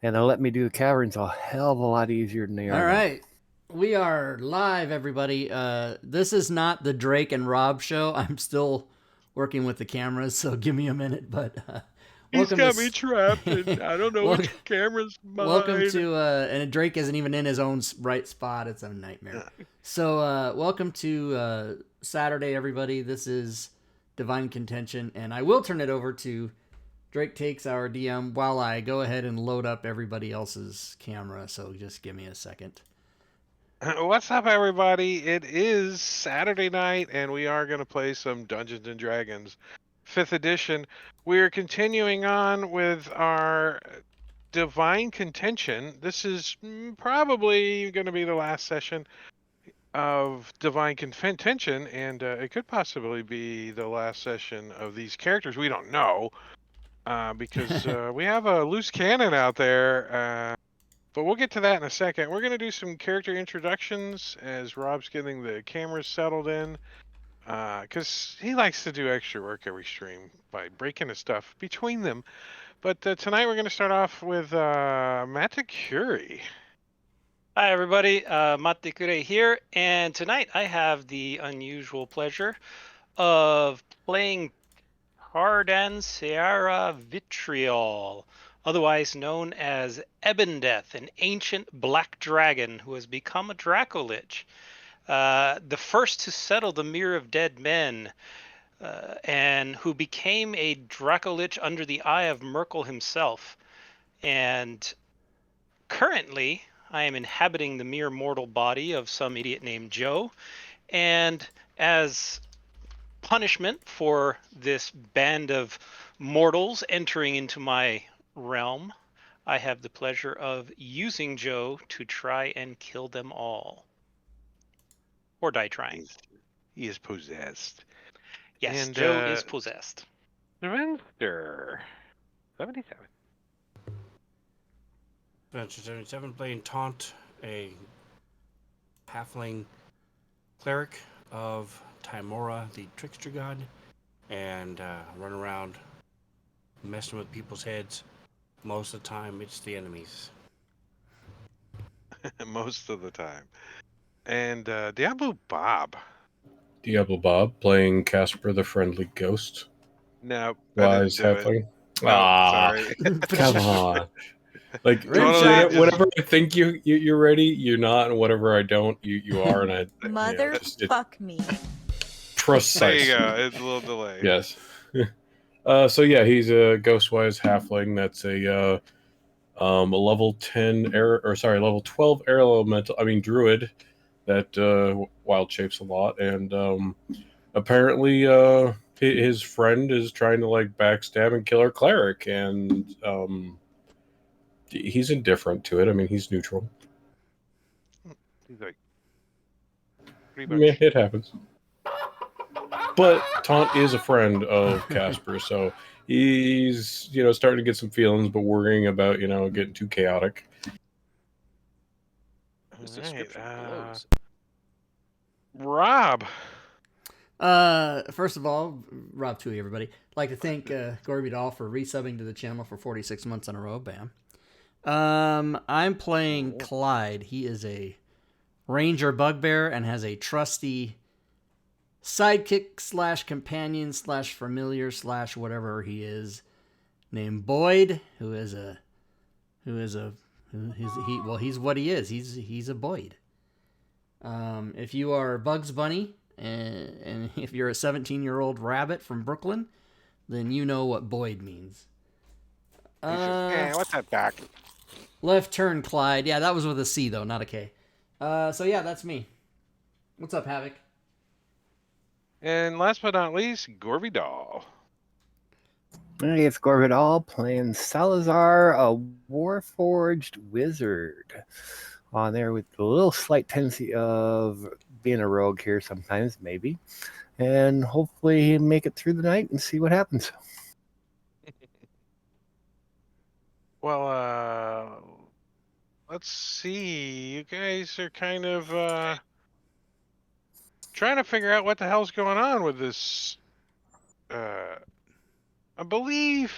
And they'll let me do the caverns a hell of a lot easier than they are. All right. We are live, everybody. This is not the Drake and Rob show. I'm still working with the cameras, so give me a minute. But he's got me trapped, and I don't know which camera's mine. Welcome to, and Drake isn't even in his own right spot. It's a nightmare. So welcome to Saturday, everybody. This is Divine Contention, and I will turn it over to Drake Takes, our DM, while I go ahead and load up everybody else's camera. So just give me a second. What's up, everybody? It is Saturday night, and we are going to play some Dungeons & Dragons 5th edition. We're continuing on with our Divine Contention. This is probably going to be the last session of Divine Contention, and it could possibly be the last session of these characters. We don't know, because we have a loose cannon out there. But we'll get to that in a second. We're going to do some character introductions as Rob's getting the cameras settled in. Because he likes to do extra work every stream by breaking his stuff between them. But tonight we're going to start off with Mata Curie. Hi, everybody. Mata Curie here. And tonight I have the unusual pleasure of playing Cardan Sierra Vitriol, otherwise known as Ebondeath, an ancient black dragon who has become a Dracolich, the first to settle the Mirror of Dead Men, and who became a Dracolich under the eye of Merkel himself. And currently, I am inhabiting the mere mortal body of some idiot named Joe, and as punishment for this band of mortals entering into my realm, I have the pleasure of using Joe to try and kill them all. Or die trying. He is possessed. Yes, and, Joe is possessed. Adventure 77. Adventure 77, playing Taunt, a halfling cleric of Timora, the trickster god, and run around messing with people's heads. Most of the time, it's the enemies. Most of the time. And Diablo Bob. Diablo Bob, playing Casper the Friendly Ghost. No, Wise halfling. Sorry. Come on. Like, whenever I think you're ready, you're not, and whatever I don't, you are, and I... Mother, fuck me. Precise. There you go. It's a little delay. Yes. So yeah, he's a Ghostwise halfling. That's a level 10 level 12 air elemental. Druid that wild shapes a lot, and apparently his friend is trying to like backstab and kill our cleric, and he's indifferent to it. I mean, he's neutral. He's like, pretty Yeah, much. it happens. But Taunt is a friend of Casper, so he's starting to get some feelings, but worrying about getting too chaotic. All This right, description blows. Rob. First of all, Rob Tui, everybody. I'd like to thank Gorby Doll for resubbing to the channel for 46 months in a row. Bam. I'm playing Clyde. He is a ranger bugbear and has a trusty sidekick / companion / familiar / whatever he is, named Boyd, he's what he is. He's a Boyd. If you are Bugs Bunny and if you're a 17-year-old rabbit from Brooklyn, then you know what Boyd means. What's that back? Left turn, Clyde. Yeah, that was with a C though, not a K. So yeah, that's me. What's up, Havoc? And last but not least, Gorby Doll. Hey, it's Gorvidal playing Salazar, a Warforged wizard. On there with a little slight tendency of being a rogue here sometimes, maybe. And hopefully make it through the night and see what happens. Well, let's see. You guys are kind of trying to figure out what the hell's going on with this. I believe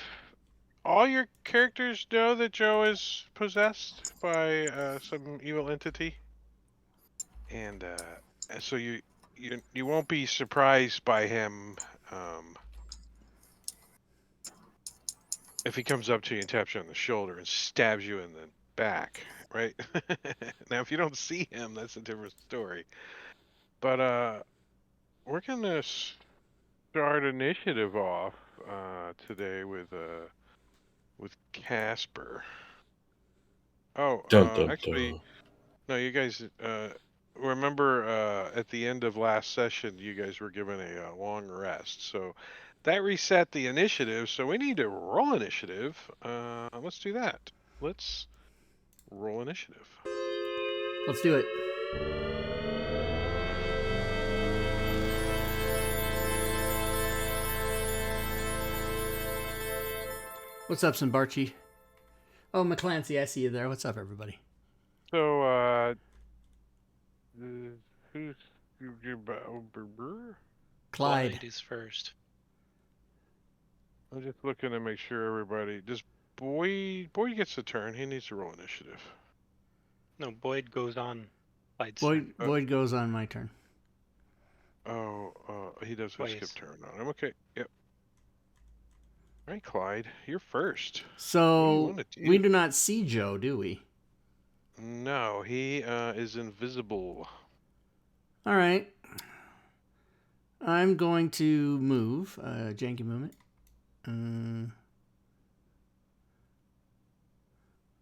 all your characters know that Joe is possessed by some evil entity, and so you won't be surprised by him if he comes up to you and taps you on the shoulder and stabs you in the back, right? Now, if you don't see him, that's a different story. But we're gonna start initiative off today with Casper. Oh, Dun, dun, actually, dun. no, you guys remember at the end of last session, you guys were given a long rest, so that reset the initiative. So we need to roll initiative. Let's do that. Let's roll initiative. Let's do it. What's up, Simbarchi? Oh, McClancy, I see you there. What's up, everybody? So, who's Clyde. Is first. I'm just looking to make sure everybody. Does Boyd gets the turn? He needs to roll initiative. No, Boyd goes on. Boyd goes on my turn. Oh, he does a Twice. skip turn on him. Okay, yep. All right, Clyde, you're first. So we do not see Joe, do we? No, he is invisible. All right. I'm going to move. Janky movement.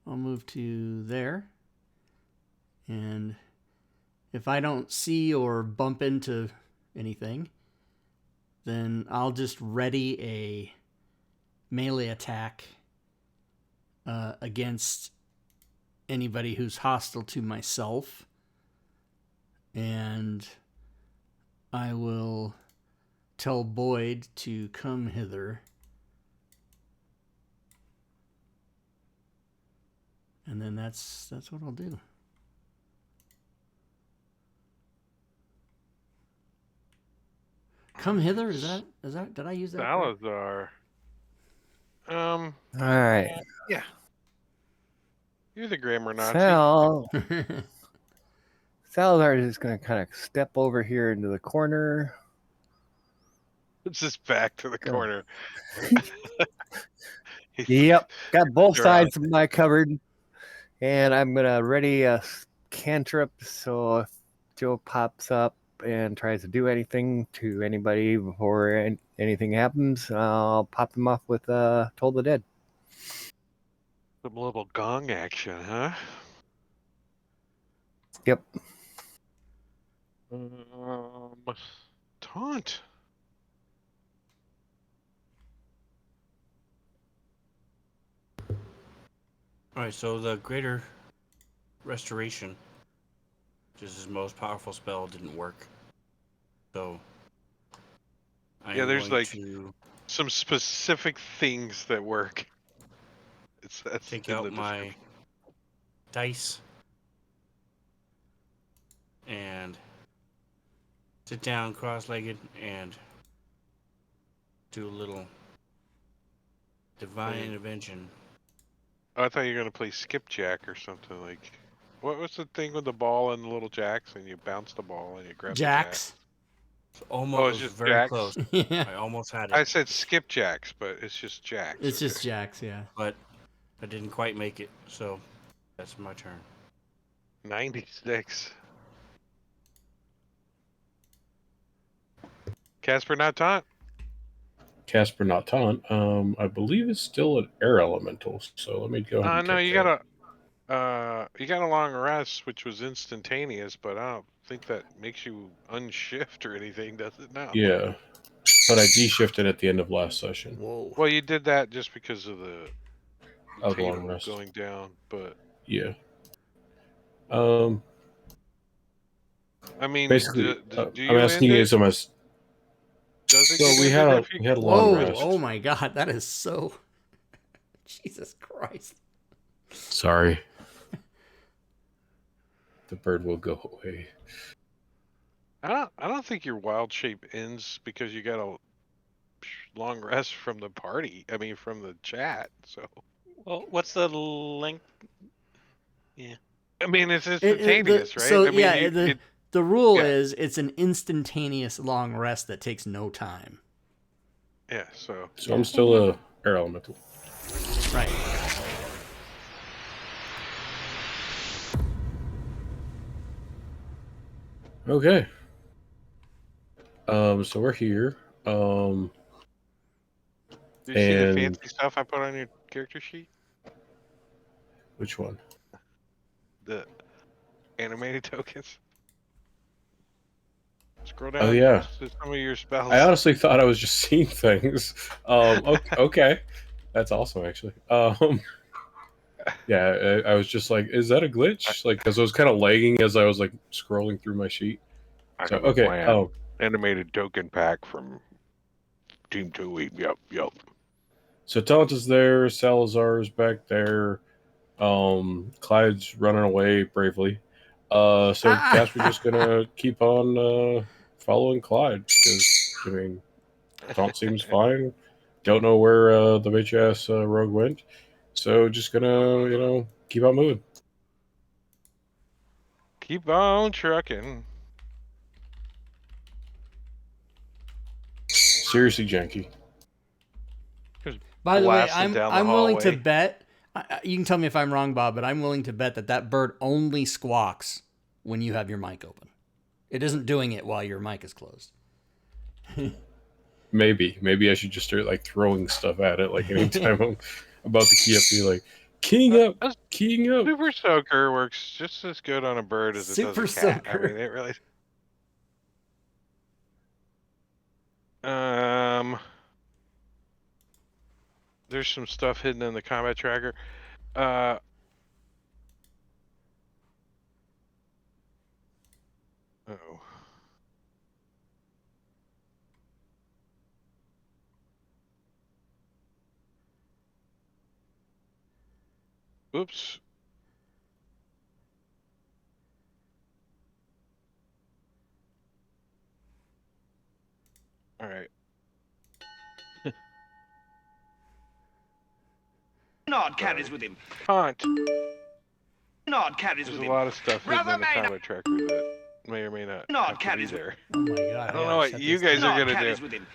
I'll move to there. And if I don't see or bump into anything, then I'll just ready a melee attack against anybody who's hostile to myself. And I will tell Boyd to come hither. And then that's what I'll do. Come hither? Is that did I use that? Salazar. All right. Yeah. You're the grammar Nazi. Salazar is just going to kind of step over here into the corner. It's just back to the corner. Yep, got both Sure. sides of my covered. And I'm going to ready a cantrip, so if Joe pops up and tries to do anything to anybody before anything happens, I'll pop them off with Toll the Dead. Some little gong action, huh? Yep. Taunt. All right, so the Greater Restoration, which is his most powerful spell, didn't work. So I Yeah, am there's going like to some specific things that work. That's take in out the my description. dice and sit down cross-legged and do a little divine Okay. intervention. Oh, I thought you were gonna play skipjack or something like. What was the thing with the ball and the little jacks, and you bounce the ball and you grab the jack? Jacks. So almost Oh, it it's was just very jacks. close. Yeah. I almost had I it, said skipjacks, but it's just jacks. It's okay. just jacks, yeah. but I didn't quite make it. So that's my turn. 96. Casper not taunt. Casper not taunt. I believe it's still an air elemental. So let me go ahead and No, take you that. got a long rest, which was instantaneous, but I don't think that makes you unshift or anything, does it? No. Yeah, but I de-shifted at the end of last session. Whoa. Well, you did that just because of the Of long table rest. going down, but Yeah. I mean, Basically, do I'm you end asking you it? some. So Does it get we ended had a if you? we had a long Whoa. rest. Oh my god, that is so. Jesus Christ. Sorry. The bird will go away. I don't think your wild shape ends because you got a long rest from the party. I mean, from the chat. So Well, what's the length? Yeah. I mean, it's instantaneous, right? So I mean, yeah, the rule yeah. is it's an instantaneous long rest that takes no time. Yeah. So I'm still a air elemental. Right. Okay. So we're here. do you see the And fancy stuff I put on your character sheet? which one? The animated tokens. Scroll Oh down yeah. to some of your spells. I honestly thought I was just seeing things. Okay. That's awesome, actually. Yeah, I was just like, is that a glitch? Like, because I was kind of lagging as I was like scrolling through my sheet. I So have a okay. plan. Oh, Animated token pack from Team 2 Yep. so Taunt is there. Salazar's back there. Clyde's running away bravely. So Casper's just gonna keep on following Clyde because I mean, Taunt seems fine. Don't know where the bitch ass rogue went. So just gonna keep on moving. Keep on trucking. Seriously, janky. By the way, Blasting down the I'm willing to hallway. bet. You can tell me if I'm wrong, Bob, but I'm willing to bet that bird only squawks when you have your mic open. It isn't doing it while your mic is closed. Maybe I should just start like throwing stuff at it. Like anytime I'm about to key up, be like keying up, keying up. Super Soaker works just as good on a bird as it does a Super cat. I Soaker. mean, it really. There's some stuff hidden in the combat tracker. Uh-oh. Oops. All right. Maynard carries with him. Taunt. Maynard carries There's with a him. lot of stuff hidden Brother in the Maynard. combat tracker that may or may not Maynard have to be carries there. Oh my god! I don't know what you guys are Maynard gonna carries do. with him.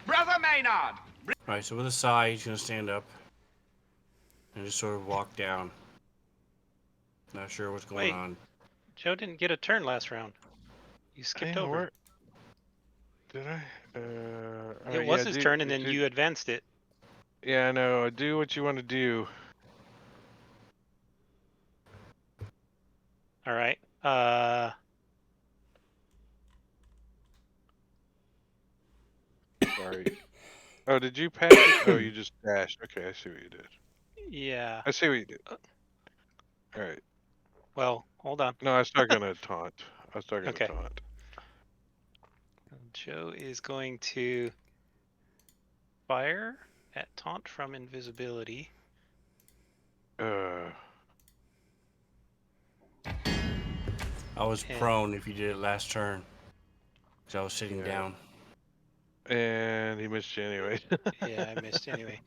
Brother Maynard. All right, so with a sigh, he's gonna stand up and just sort of walk down. Not sure what's going Wait. on. Joe didn't get a turn last round. You skipped Hey, over. where- Did I? It was his turn, and then you advanced it. Yeah, I know. Do what you want to do. All right. Sorry. Oh, did you pass it? Oh, you just dashed. Okay, I see what you did. Yeah. I see what you did. All right. Well, hold on. No, I was talking to Taunt. I was talking Okay. to Taunt. Joe is going to fire at Taunt from invisibility. Uh, I was And- prone if you did it last turn. Because I was sitting Yeah. down. and he missed you anyway. Yeah, I missed anyway.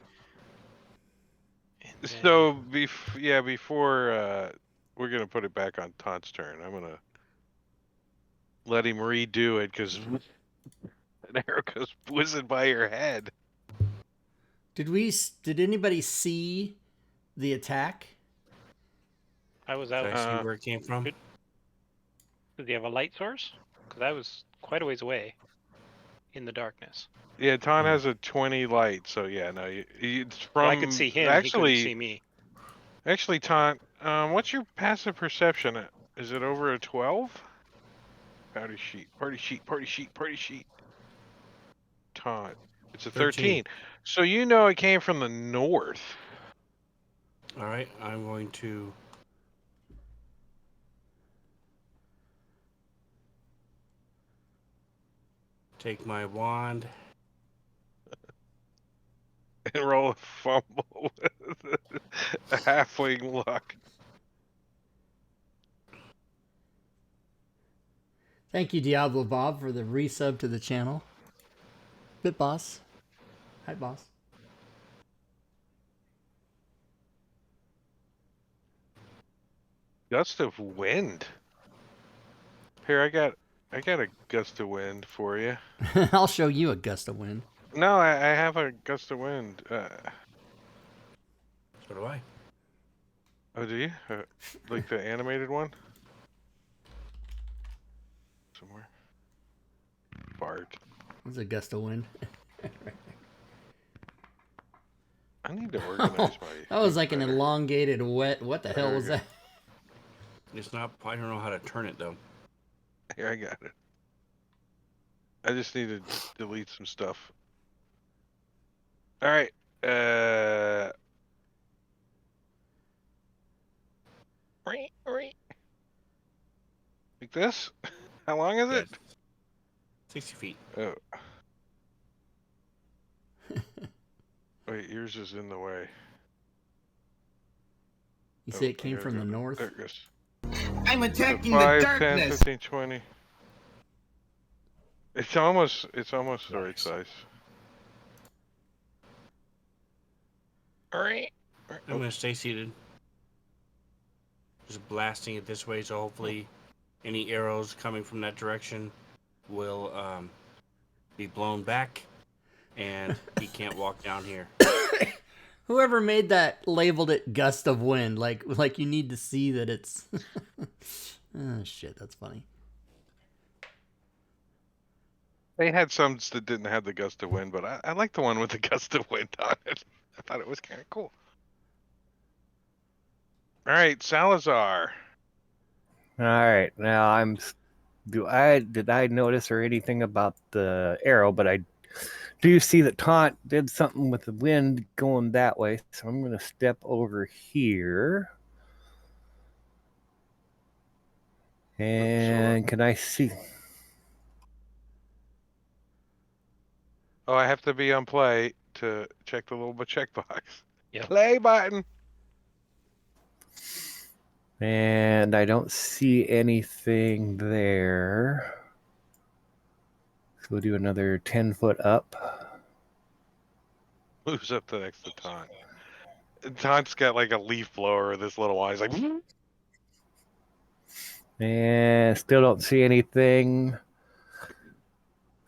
And then, So before we're gonna put it back on Taunt's turn, I'm gonna let him redo it because an arrow goes whizzing by your head. Did anybody see the attack? I was Did out. I see where it came from? Does he have a light source? Because I was quite a ways away in the darkness. Yeah, Taunt has a 20 light, so yeah, no, it's from. So I could see him. He couldn't see me. Actually, Taunt, what's your passive perception? Is it over a 12? Party sheet, party sheet, party sheet, party sheet. Taunt, it's a 13. So you know it came from the north. All right, I'm going to take my wand. And roll a fumble with a halfling luck. Thank you, Diablo Bob, for the resub to the channel. Bit Boss. Hi, boss. Gust of wind. Here, I got a gust of wind for you. I'll show you a gust of wind. No, I have a gust of wind. So do I. Oh, do you? Like the animated one? Somewhere. Fart. What's a gust of wind? I need to organize my. That was like an better. elongated wet. What the hell was Okay. that? It's not. I don't know how to turn it though. Here, I got it. I just need to delete some stuff. All right. Like this? How long is it? Yes. 60 feet. Oh. Wait, yours is in the way. You say it I came gotta from go the to- north? There it goes. I'm attacking 5, the 10, darkness. 15, 20. It's almost the right Nice. size. I'm going to stay seated. Just blasting it this way, so hopefully any arrows coming from that direction will be blown back, and he can't walk down here. Whoever made that labeled it gust of wind. Like you need to see that it's. Oh shit, that's funny. They had some that didn't have the gust of wind, but I like the one with the gust of wind on it. I thought it was kind of cool. All right, Salazar. All right, now did I notice or anything about the arrow? But I do see that Taunt did something with the wind going that way, so I'm going to step over here. And can I see? Oh, I have to be on play to check the little checkbox. Yep. Play button. And I don't see anything there. So we'll do another 10-foot up. Moves up to next to Taunt. And Taunt's got like a leaf blower with this little one. He's like, And still don't see anything.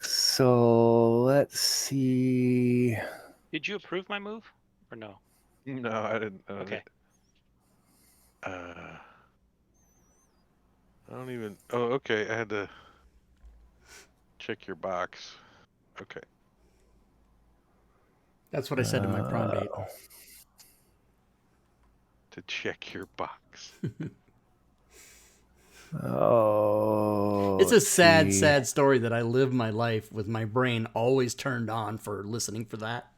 So let's see. Did you approve my move or no? no, I didn't. Okay. I don't even. Oh, okay. I had to check your box. Okay. That's what I said to my prom date. To check your box. Oh. It's a let's sad, see. sad story that I live my life with my brain always turned on for listening for that.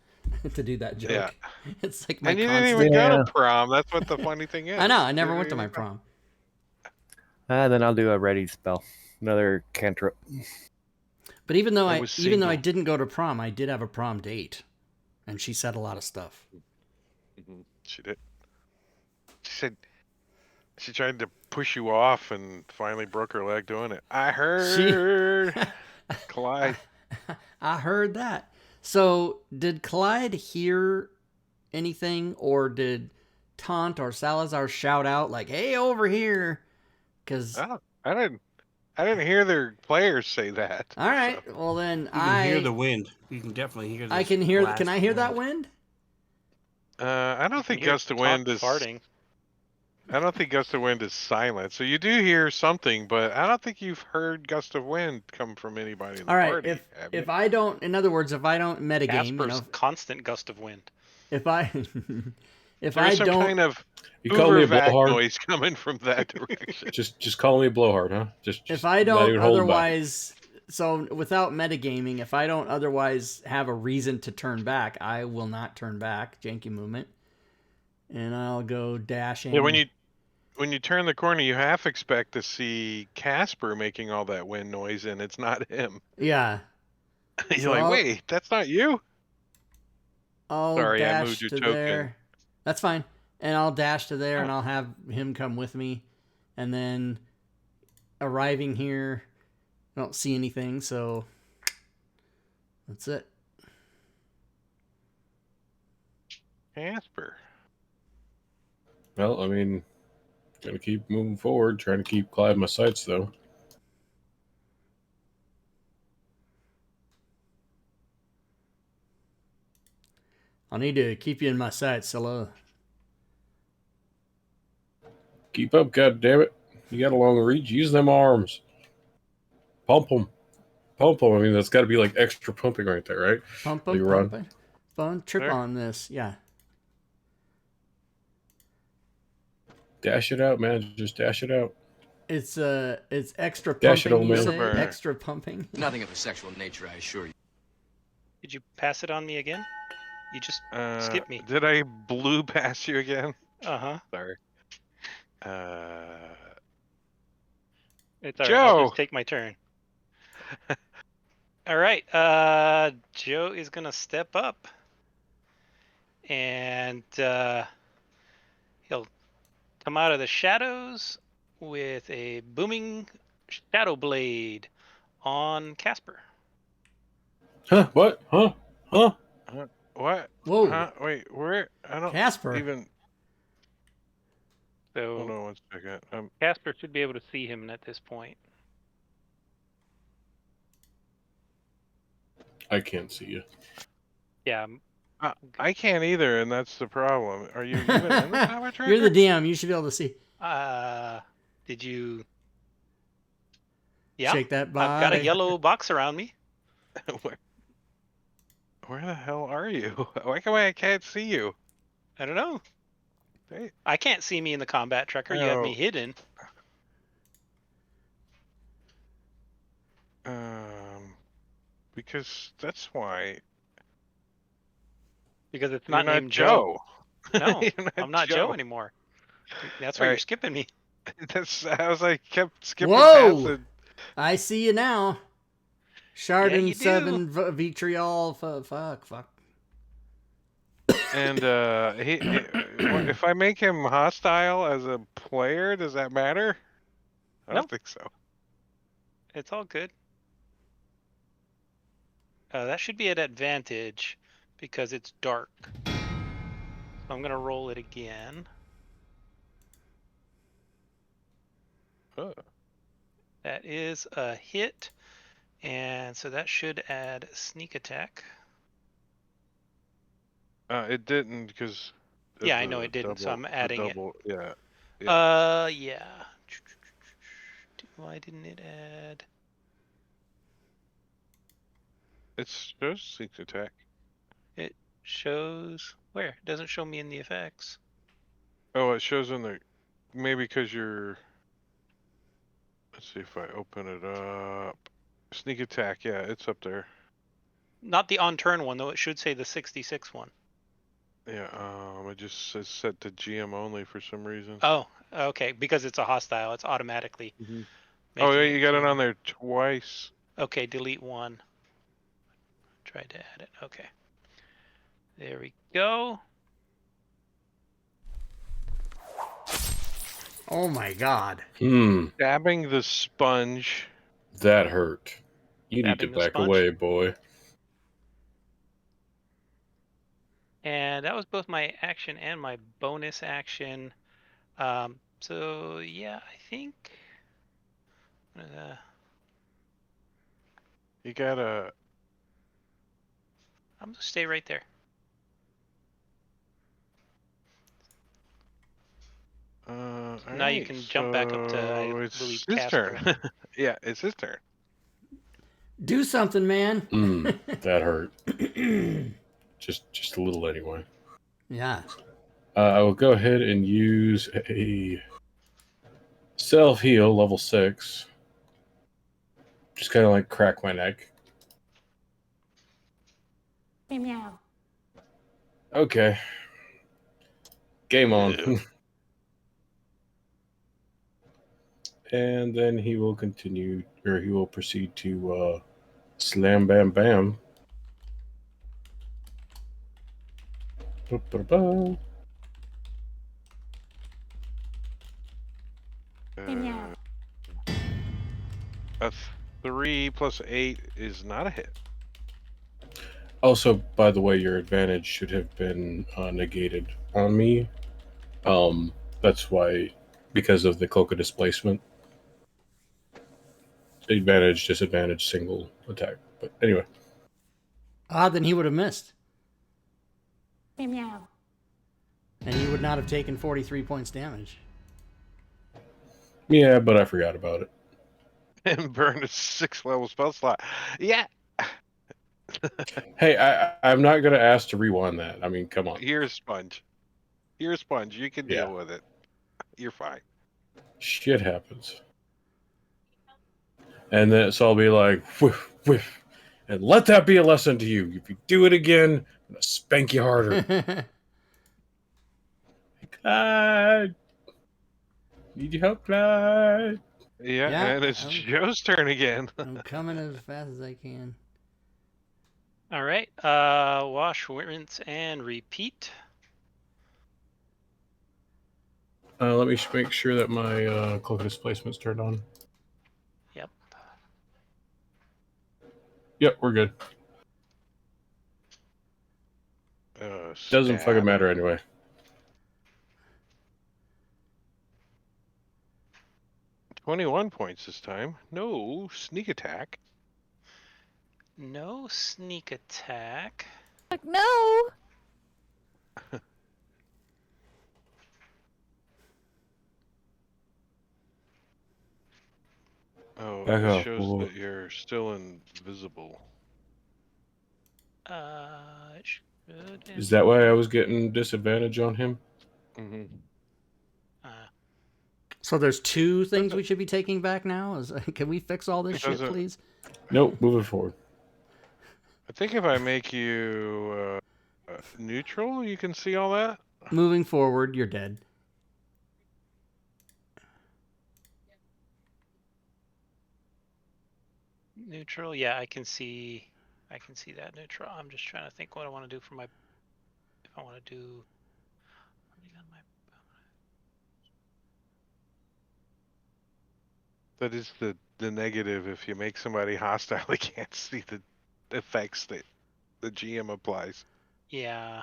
to do that joke. Yeah. It's like my And you didn't constant. even go Yeah. to prom. That's what the funny thing is. I know. I You never didn't went to my even- prom. Then I'll do a ready spell. Another cantrip. But even though I I was didn't single. go to prom, I did have a prom date, and she said a lot of stuff. She did. She said she tried to push you off and finally broke her leg doing it. I heard Clyde. I heard that. So did Clyde hear anything, or did Taunt or Salazar shout out like, "Hey, over here"? Because Oh, I didn't hear their players say that. all right, So. well then You can hear the wind. You can definitely hear. I This can hear. blast Can I of hear that wind? I don't think Hear gust of Taunt wind is. farting. I don't think gust of wind is silent. So you do hear something, but I don't think you've heard gust of wind come from anybody in the All right, party. have you? if I don't, in other words, if I don't metagame, Casper's constant gust of wind. if I if There's I some don't, kind of You call me a vac blowhard? noise coming from that direction. Just call me a blowhard, huh? Just if I not don't even hold back. otherwise, so without metagaming, if I don't otherwise have a reason to turn back, I will not turn back. Janky movement, and I'll go dashing. Yeah, when you turn the corner, you half expect to see Casper making all that wind noise, and it's not him. Yeah, You're So like, I'll- wait, that's not you. I'll Sorry, I dash moved your to token. there. That's fine, and I'll dash to there, and Oh. I'll have him come with me, and then arriving here, I don't see anything, so that's it. Casper. Well, I mean, gonna keep moving forward, trying to keep Clyde in my sights though. I'll need to keep you in my sights, Scylla. Keep up, goddammit. You got a long reach. Use them arms. Pump them. Pump them. I mean, that's got to be like extra pumping right there, right? Pump Like him, run. pump it. Fun trip There. on this, yeah. Dash it out, man. Just dash it out. It's extra Dash it, pumping. old You man. say Burner. extra pumping. Nothing of a sexual nature, I assure you. Did you pass it on me again? You just skip me. Did I blue pass you again? Uh-huh. Sorry. It's all right. I'll Joe! just take my turn. All right. Joe is gonna step up, and he'll come out of the shadows with a booming shadow blade on Casper. Huh? What? Huh? Huh? What? Whoa, Huh? Wait, where? I don't Casper. even. So Hold on one second. Casper should be able to see him at this point. I can't see you. Yeah. I can't either, and that's the problem. Are you even in the power tracker? You're the DM. You should be able to see. Did you? Yeah. Shake that body. I've got a yellow box around me. Where the hell are you? Why come I can't see you? I don't know. Hey. I can't see me in the combat tracker. You have me Oh. hidden. Because that's why. Because it's You're not not named Joe. No, You're not I'm not Joe anymore. That's why you're Alright. skipping me. I was like, kept skipping Whoa! past it. I see you now. Yeah, Chardon you 7 vitriol. Fuck. And if I make him hostile as a player, does that matter? I don't No. think so. It's all good. That should be at advantage because it's dark. So I'm gonna roll it again. Oh. That is a hit, and so that should add sneak attack. It didn't because. Yeah, I know it didn't, so I'm adding it. Yeah. Yeah. Why didn't it add? It's just sneak attack. It shows where? It doesn't show me in the effects. Oh, it shows in the. Maybe because you're. Let's see if I open it up. Sneak attack, yeah, it's up there. Not the on turn one, though. It should say the 66 one. Yeah, it just says set to GM only for some reason. Oh, okay. Because it's a hostile, it's automatically. Oh, yeah, making you got it GM. on there twice. Okay, delete one. Tried to add it. Okay. There we go. Oh my god. Stabbing the sponge. That hurt. You need to Stabbing the back sponge. away, boy. And that was both my action and my bonus action. So yeah, I think. You gotta. I'm gonna stay right there. Now you can jump back up to, I it's believe, his Casper. turn. Yeah, it's his turn. Do something, man. That hurt. Just a little anyway. Yeah. I will go ahead and use a self heal level 6. Just kind of like crack my neck. Meow. Okay. Game on. And then he will continue, or he will proceed to slam bam bam. Ba-ba-ba. Meow. A 3 plus 8 is not a hit. Also, by the way, your advantage should have been negated on me. That's why, because of the cloak of displacement. Advantage, disadvantage, single attack. But anyway. Then he would have missed. Meow. And he would not have taken 43 points damage. Yeah, but I forgot about it. And burn a 6th level spell slot. Yeah. Hey, I'm not going to ask to rewind that. I mean, come on. Here's Sponge. Here's Sponge. You can deal with it. You're fine. Shit happens. And then so I'll be like, whiff, whiff. And let that be a lesson to you. If you do it again, I'm going to spank you harder. Clyde. Need your help, Clyde. Yeah, and it's Joe's turn again. I'm coming as fast as I can. All right. Wash, rinse, and repeat. Let me make sure that my cloak of displacement's turned on. Yep. Yep, we're good. Doesn't fucking matter anyway. $21 points this time. No sneak attack. No sneak attack. Like, no. Oh, Back it off, shows boy. that you're still invisible. It should. Is that why I was getting disadvantage on him? Mm-hmm. So there's 2 things we should be taking back now? Can we fix all this shit, please? Nope, moving forward. I think if I make you neutral, you can see all that. Moving forward, you're dead. Neutral, yeah, I can see that neutral. I'm just trying to think what I want to do for my. If I want to do. That is the negative. If you make somebody hostile, they can't see the effects that the GM applies. Yeah.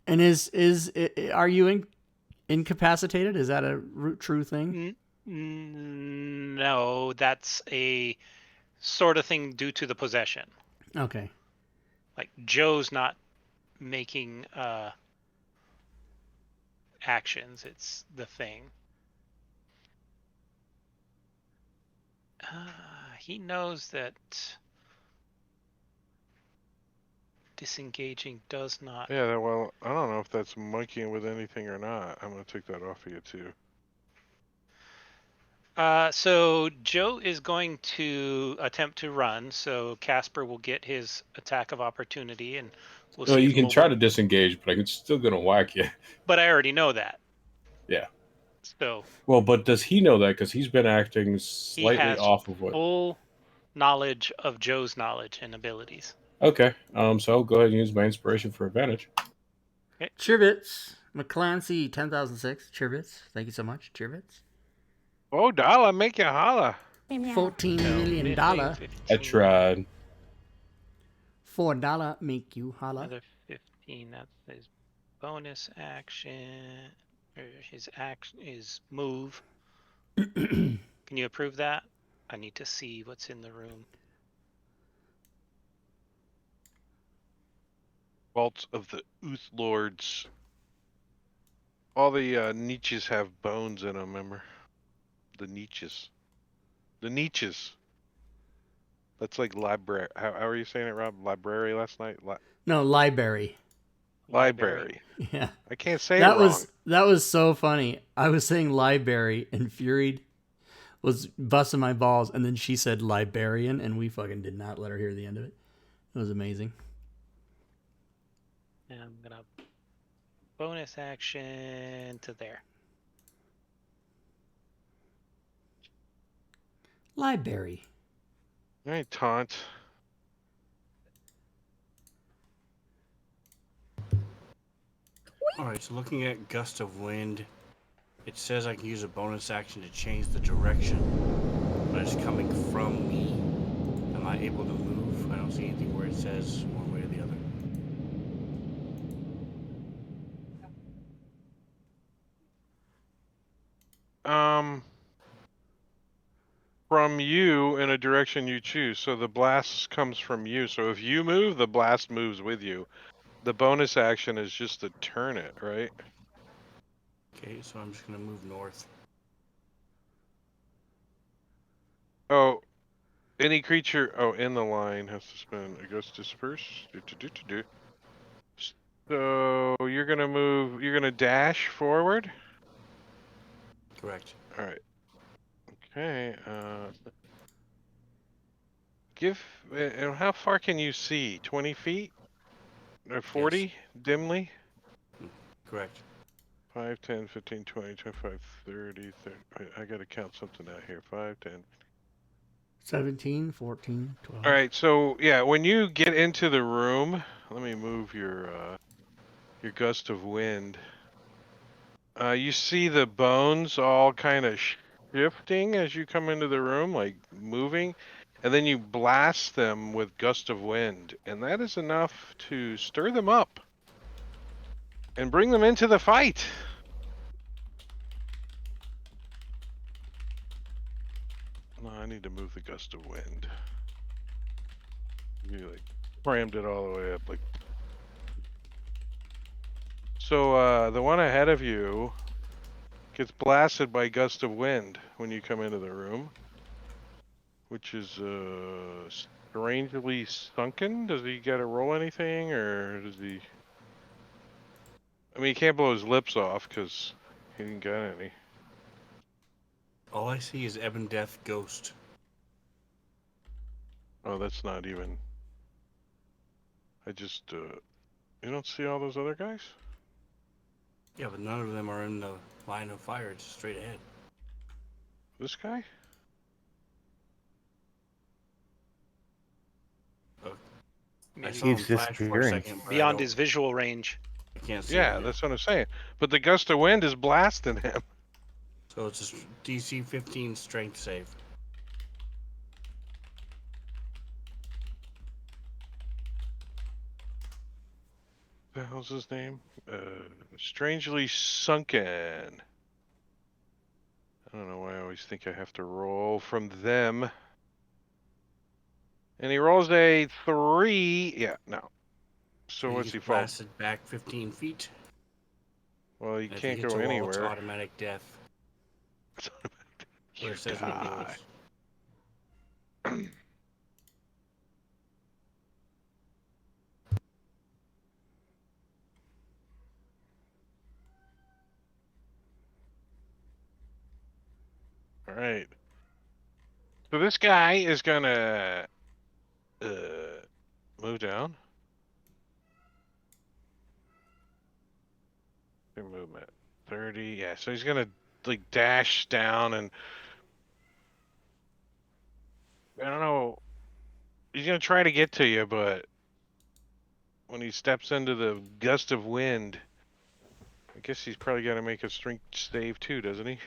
And are you incapacitated? Is that a true thing? No, that's a sort of thing due to the possession. Okay. Like Joe's not making actions, it's the thing. He knows that disengaging does not. Yeah, well, I don't know if that's monkeying with anything or not. I'm going to take that off of you, too. So Joe is going to attempt to run. So Casper will get his attack of opportunity, and we'll Well, see you if can try Mobile. to disengage, but I'm still gonna whack you. But I already know that. Yeah. So Well, but does he know that? Because he's been acting he slightly has off of what. full knowledge of Joe's knowledge and abilities. Okay. So I'll go ahead and use my inspiration for advantage. Cheerbits. McClancy 10,006. Cheerbits. Thank you so much. Cheerbits. Oh, dollar, make you holla. Meow meow. $14 So million. middling I 15, tried. $4 make you holla. another 15. That's his bonus action. Or his action is move. Can you approve that? I need to see what's in the room. Vaults of the Ooth Lords. All the niches have bones in them, remember? The niches. The niches. That's like library. How are you saying it, Rob? Library last night? No, library. Library. Yeah. I can't say That it wrong. was so funny. I was saying library and Fury was busting my balls, and then she said librarian, and we fucking did not let her hear the end of it. It was amazing. And I'm gonna bonus action to there. Library. All right, taunt. All right, so looking at gust of wind, it says I can use a bonus action to change the direction, but it's coming from me. Am I able to move? I don't see anything where it says one way or the other. From you in a direction you choose. So the blast comes from you. So if you move, the blast moves with you. The bonus action is just to turn it, right? Okay, so I'm just gonna move north. Oh, any creature in the line has to spend a ghost disperse. So you're gonna move. You're gonna dash forward. Correct. All right. Okay. Give. How far can you see? 20 feet? Or 40? Dimly? Correct. 5, 10, 15, 20, 25, 30, 30. I gotta count something out here. 5, 10. 17, 14, 12. All right. So yeah, when you get into the room, let me move your gust of wind. You see the bones all kind of shifting as you come into the room, like moving, and then you blast them with gust of wind, and that is enough to stir them up and bring them into the fight. No, I need to move the gust of wind. You like crammed it all the way up, like. So the one ahead of you gets blasted by gust of wind when you come into the room, which is strangely sunken. Does he get to roll anything, or does he? I mean, he can't blow his lips off because he didn't get any. All I see is Ebon Death Ghost. Oh, that's not even. I just. You don't see all those other guys? Yeah, but none of them are in the line of fire. It's straight ahead. This guy? I Maybe saw him He's flash for a disappearing. second, but beyond his visual range. I can't see Yeah, him. that's what I'm saying. But the gust of wind is blasting him. So it's a DC 15 strength save. The hell's his name? Strangely sunken. I don't know why I always think I have to roll from them. And he rolls a 3. Yeah, no. So He what's he gets fall? blasted back 15 feet. Well, he If he can't hits go a wall, it's anywhere. automatic death. You What it says when he die. goes. All right. So this guy is gonna move down. Movement 30. Yeah. So he's gonna like dash down, and I don't know. He's gonna try to get to you, but when he steps into the gust of wind, I guess he's probably got to make a strength save too, doesn't he?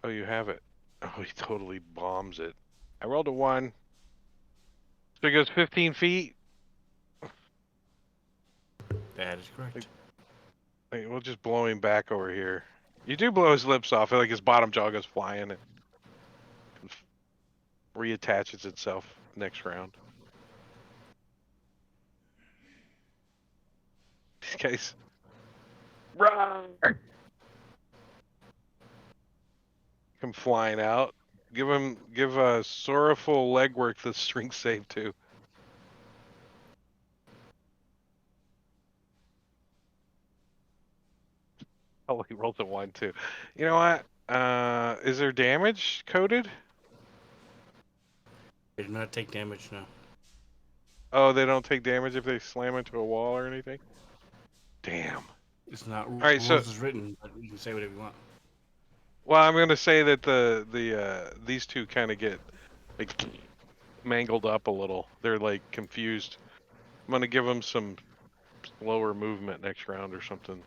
Oh, you have it. Oh, he totally bombs it. I rolled a 1. So he goes 15 feet. That is correct. We'll just blow him back over here. You do blow his lips off. Like his bottom jaw goes flying and reattaches itself next round. These guys. Come flying out. Give a sorrowful legwork the strength save too. Oh, he rolled a 1 too. You know what? Is there damage coded? They do not take damage now. Oh, they don't take damage if they slam into a wall or anything? Damn. It's not right, rules so- is written, but you can say whatever you want. Well, I'm gonna say that these two kind of get like mangled up a little. They're like confused. I'm gonna give them some slower movement next round or something.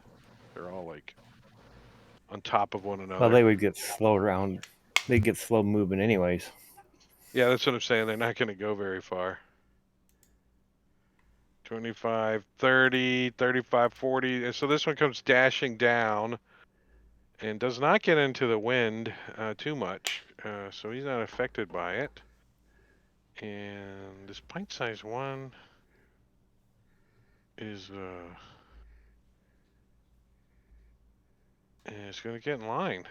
They're all like on top of one another. Well, they would get slow around. They'd get slow moving anyways. Yeah, that's what I'm saying. They're not gonna go very far. 25, 30, 35, 40. And so this one comes dashing down and does not get into the wind too much. So he's not affected by it. And this pint-sized one is it's going to get in line.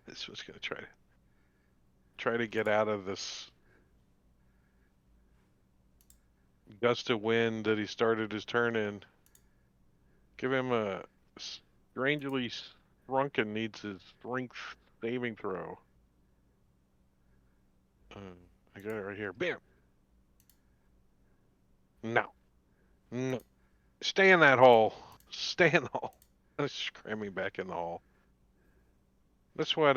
This one's going to try to get out of this gust of wind that he started his turn in. Give him a strangely shrunken needs his strength saving throw. I got it right here. Bam. No. Stay in that hole. Stay in the hole. Let's cram me back in the hole. That's what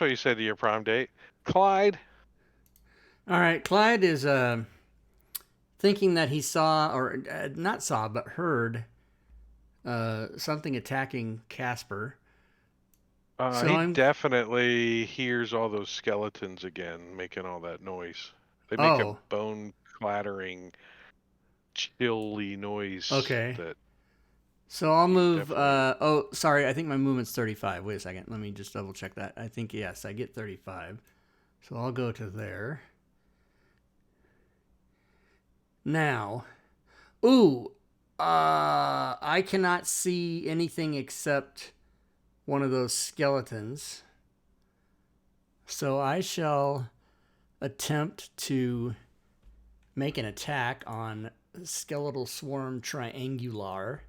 you said to your prom date. Clyde. All right, Clyde is thinking that he saw, or not saw, but heard something attacking Casper. So he definitely hears all those skeletons again making all that noise. They make a bone clattering, chilly noise. Okay. That So I'll move. definitely- Sorry. I think my movement's 35. Wait a second. Let me just double check that. I think, yes, I get 35. So I'll go to there. Now, I cannot see anything except one of those skeletons. So I shall attempt to make an attack on Skeletal Swarm Triangular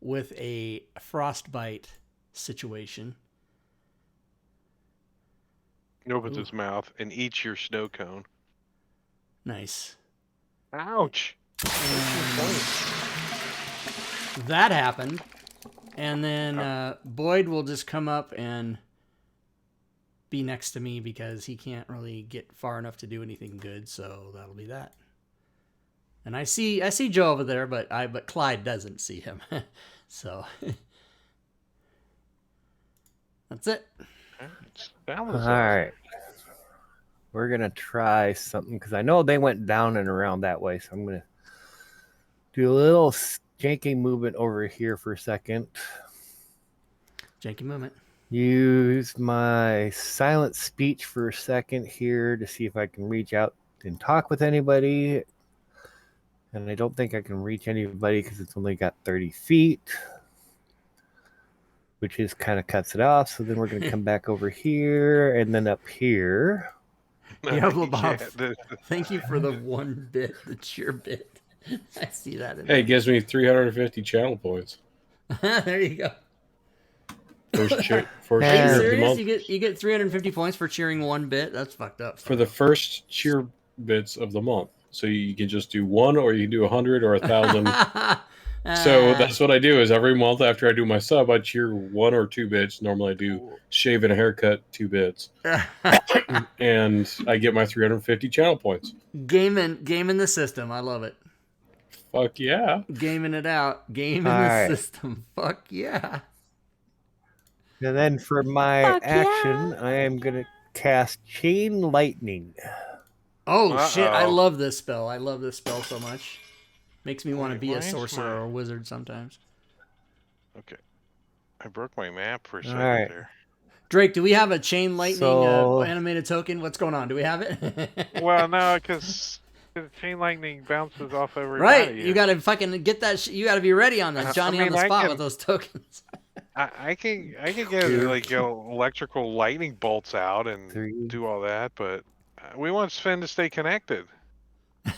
with a frostbite situation. He opens his mouth and eats your snow cone. Nice. Ouch. That happened. And then Boyd will just come up and be next to me because he can't really get far enough to do anything good, so that'll be that. And I see Joe over there, but Clyde doesn't see him. So that's it. All right. We're going to try something because I know they went down and around that way. So I'm going to do a little janky movement over here for a second. Janky movement. Use my silent speech for a second here to see if I can reach out and talk with anybody. And I don't think I can reach anybody because it's only got 30 feet. Which is kind of cuts it off. So then we're going to come back over here and then up here. Diablo Bob, thank you for the one bit, the cheer bit. I see that. Hey, it gives me 350 channel points. There you go. First cheer Are you of the serious? month. You get 350 points for cheering one bit? That's fucked up. For the first cheer bits of the month. So you can just do one, or you can do 100 or 1,000. So that's what I do. Is every month after I do my sub, I cheer 1 or 2 bits. Normally I do shave and a haircut 2 bits, and I get my 350 channel points. Gaming the system. I love it. Fuck yeah. Gaming it out. Gaming All the right. system. Fuck yeah. And then for my Fuck action, yeah. I am going to cast Chain Lightning. Oh shit! I Uh-oh. love this spell. I love this spell so much. Makes me want to Wait, be why a is sorcerer my- or a wizard sometimes. Okay. I broke my map for a second right. there. Drake, do we have a chain lightning So- animated token? What's going on? Do we have it? Well, no, because chain lightning bounces off everybody. Right, you gotta fucking get that. You gotta be ready on the I Johnny mean, on the I spot can- with those tokens. I can get like electrical lightning bolts out and 3. do all that, but we want Sven to stay connected.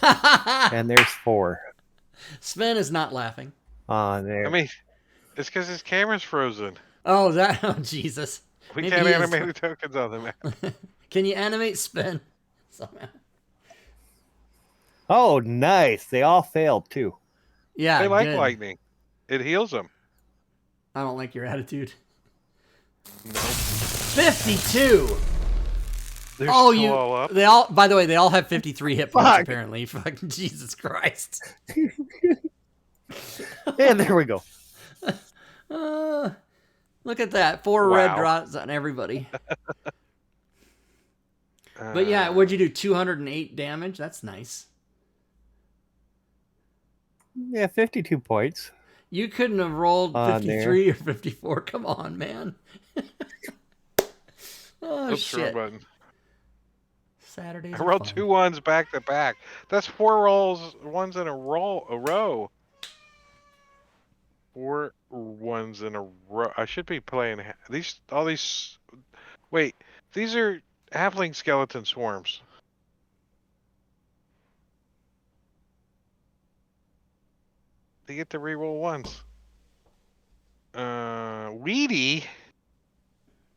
And there's 4 Sven is not laughing. on there. I mean, it's because his camera's frozen. Oh, that. Oh, Jesus. We Maybe can't he is- animate the tokens on the map. Can you animate Sven somehow? Oh, nice. They all failed, too. Yeah, They like good. lightning. It heals them. I don't like your attitude. No, 52. they're Oh, still you. all up. They all. By the way, they all have 53 hit points. Fuck. Apparently, fucking Jesus Christ. And there we go. Look at that. 4 red Wow. dots on everybody. But yeah, what'd you do? 208 damage? That's nice. Yeah, 52 points. You couldn't have rolled On 53 or 54. Come on, man. Oh, Oops, wrong shit. button. Saturdays I are rolled fun. 2 ones back to back. That's 4 ones in a row. 4 ones in a row. I should be playing all these. Wait, these are halfling skeleton swarms. They get to reroll ones. Weedy.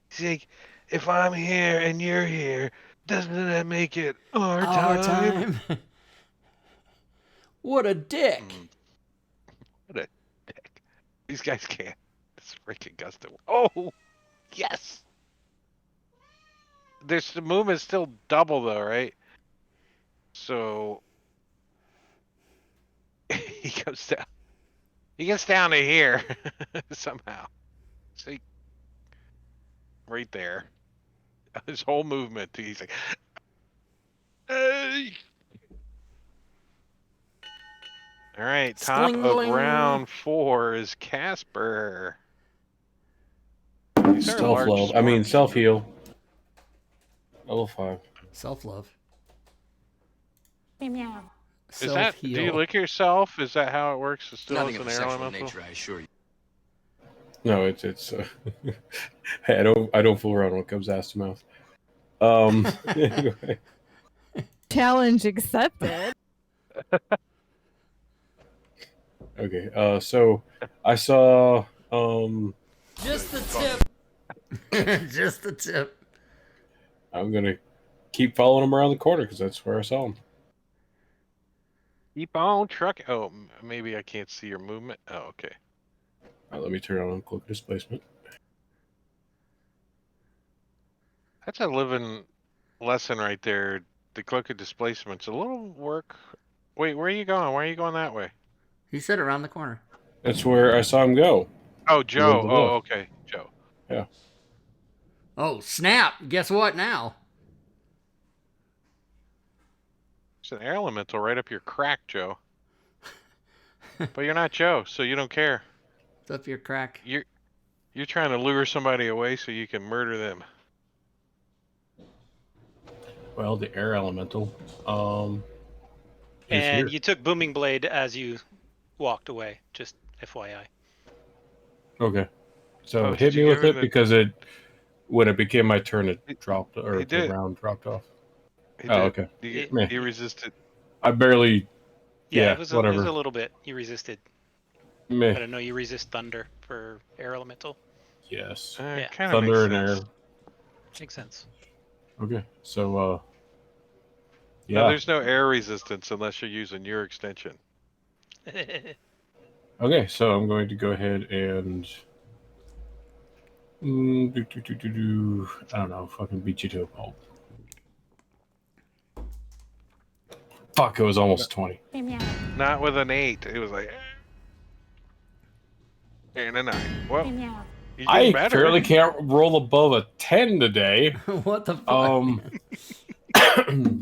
He's like, if I'm here and you're here, doesn't that make it our time? What a dick. What a dick. These guys can't. It's freaking Gusto. Oh, yes. The movement's still double though, right? So he goes down. He gets down to here somehow. See, right there. His whole movement. He's like, "Hey." All right, top Sling-ling. of round 4 is Casper. These are Self large love. I mean, swarms. self heal. Level 5. Self-love. Meow. Is that? Do you Self-heal. lick yourself? Is that how it works? It's still Nothing as of an a air sexual elemental. nature, I assure you. No, it's hey, I don't fool around when it comes ass to mouth. Anyway. Challenge accepted. Okay. So I saw Just the tip. Just the tip. I'm gonna keep following him around the corner because that's where I saw him. Keep on truck. Oh, maybe I can't see your movement. Oh, okay. All right, let me turn on cloak of displacement. That's a living lesson right there. The cloak of displacement's a little work. Wait, where are you going? Why are you going that way? He said around the corner. That's where I saw him go. Oh, Joe. the Oh, left. okay, Joe. Yeah. Oh, snap. Guess what now? It's an air elemental right up your crack, Joe. But you're not Joe, so you don't care. It's up your crack. You're trying to lure somebody away so you can murder them. Well, the air elemental. Is And here. you took Booming Blade as you walked away, just FYI. Okay. So Oh, it hit did you me give with him it the- because when it became my turn, it dropped, or It the did. round dropped off. He Oh, did. okay. He, Meh. he resisted. I barely Yeah, it was whatever. a little bit. You resisted. Meh. I don't know. You resist thunder for air elemental. Yes. Yeah. Kind of Thunder makes and sense. air. Makes sense. Okay, so No, yeah. there's no air resistance unless you're using your extension. Okay, so I'm going to go ahead and I don't know. Fucking beat you to a pulp. Fuck! It was almost 20. Meow. Not with an 8. It was like and a 9. Well, Meow. you're I getting better. apparently can't roll above a 10 today. What the fuck?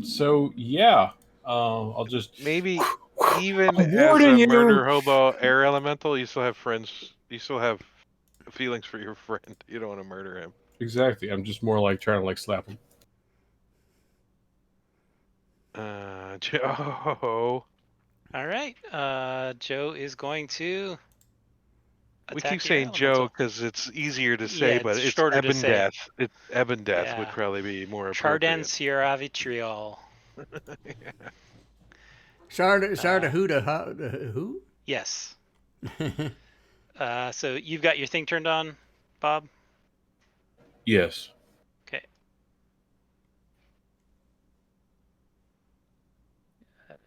So yeah. I'll just Maybe even I'm as a warning you. murder hobo air elemental, you still have friends. You still have feelings for your friend. You don't want to murder him. Exactly. I'm just more like trying to like slap him. Joe. All right. Joe is going to. We attack keep your saying Joe elemental. because it's easier to Yeah, say, but it's it's shorter to say. Ebondeath. Ebondeath would Yeah. probably be more Chardan appropriate. Sierra Vitriol. Sharda who? Yes. So you've got your thing turned on, Bob? Yes. Okay.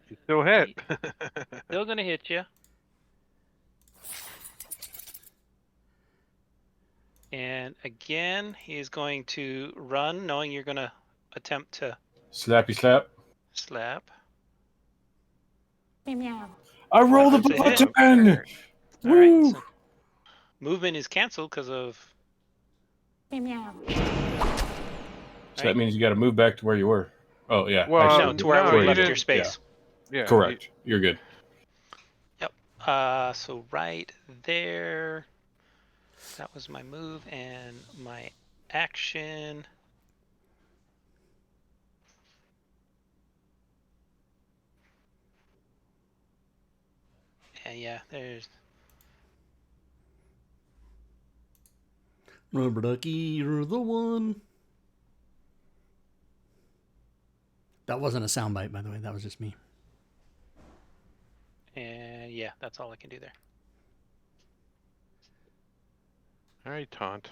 You still hit. Still gonna hit you. And again, he is going to run, knowing you're gonna attempt to Slappy slap. slap. Meow. I rolled That's a above hit. a 10. All right. Woo! So movement is canceled because of. Meow. So that means you got to move back to where you were. Oh yeah. Well, actually, No, to wherever no, you you left your didn't- space. Yeah. correct. You're good. Yep. So right there. That was my move and my action. And yeah, there's. Rubber ducky, you're the one. That wasn't a soundbite, by the way. That was just me. And yeah, that's all I can do there. All right, taunt.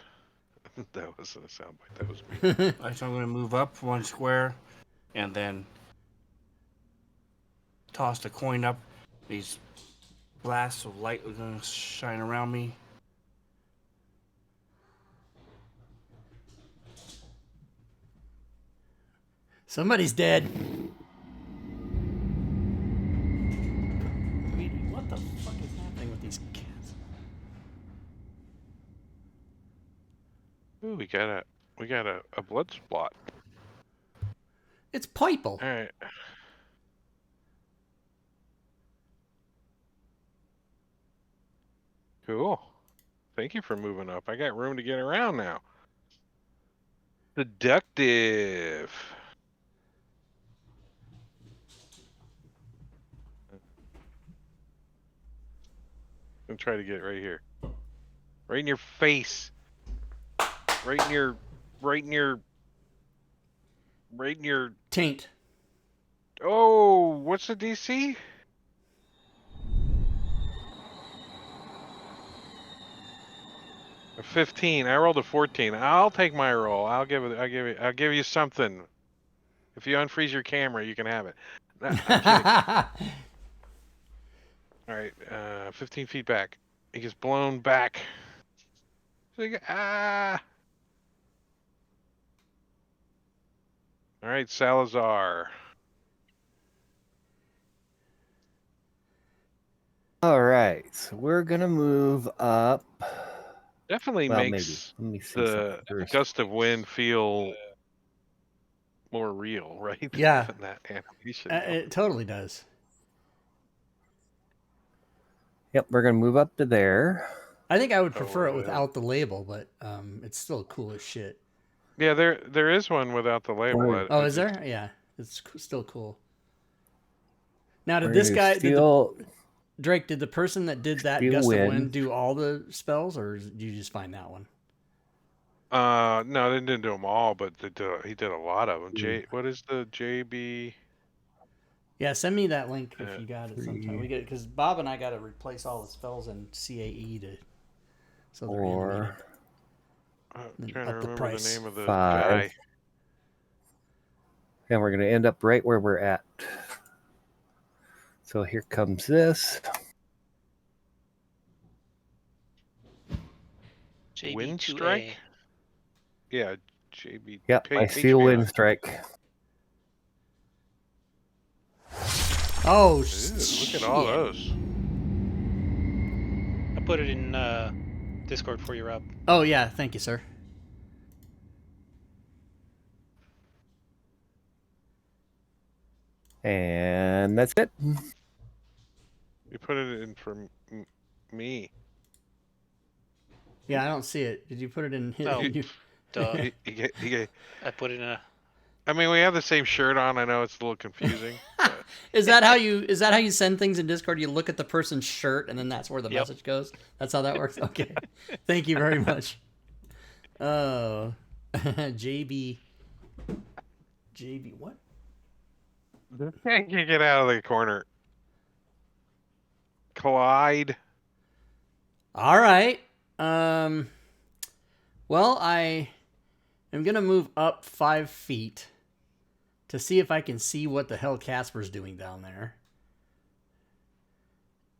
That wasn't a soundbite. That was me. Alright, so I'm going to move up 1 square and then toss the coin up. These blasts of light are going to shine around me. Somebody's dead. What the fuck is happening with these cats? Ooh, we got a blood spot. It's Piple. All right. Cool. Thank you for moving up. I got room to get around now. Seductive. I'm gonna try to get right here. Right in your face. Right in your Taint. Oh, what's the DC? A 15. I rolled a 14. I'll take my roll. I'll give you something. If you unfreeze your camera, you can have it. No, I'm kidding. All right, 15 feet back. He gets blown back. Ah! All right, Salazar. All right, so we're gonna move up. Definitely Well, makes maybe. Let me see the something first. gust of wind feel more real, right? Yeah. Than that animation. It totally does. Yep, we're gonna move up to there. I think I would prefer it yeah. without the label, but it's still cool as shit. Yeah, there is one without the label. Right. Oh, is there? Yeah, it's still cool. Now, did We're this gonna guy, steal. Drake, did the person that did that Steal gust of wind. wind do all the spells, or did you just find that one? No, they didn't do them all, but he did a lot of them. What is the JB? Yeah, send me that link if you got it 3, sometime. We get because Bob and I got to replace all the spells in CAE so they're 4, animated. I'm trying to Up the remember the price. name of the 5. guy. And we're going to end up right where we're at. So here comes this. Wind JB2A. Strike? Yeah, JB. Yep, my Steel HBI. Wind Strike. Oh, Ooh, look at all those. I put it in Discord for you, Rob. Oh yeah, thank you, sir. And that's it. You put it in for me. Yeah, I don't see it. Did you put it in? Oh, duh. He I put it in a. I mean, we have the same shirt on. I know it's a little confusing. But Is that how you send things in Discord? You look at the person's shirt and then that's where the Yep. message goes. That's how that works. Okay, thank you very much. Oh, JB, what? can't get out of the corner. Collide. All right. Well, I am gonna move up 5 feet to see if I can see what the hell Casper's doing down there.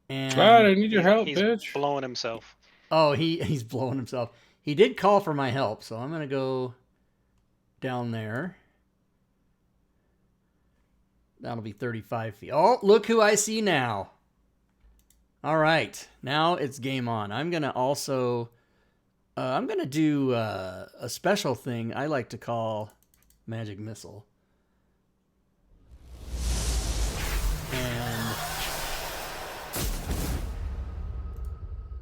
And I need your help, He's bitch. blowing himself. oh, he's blowing himself. He did call for my help, so I'm gonna go down there. That'll be 35 feet. Oh, look who I see now. All right, now it's game on. I'm gonna also, I'm gonna do a special thing I like to call Magic Missile. And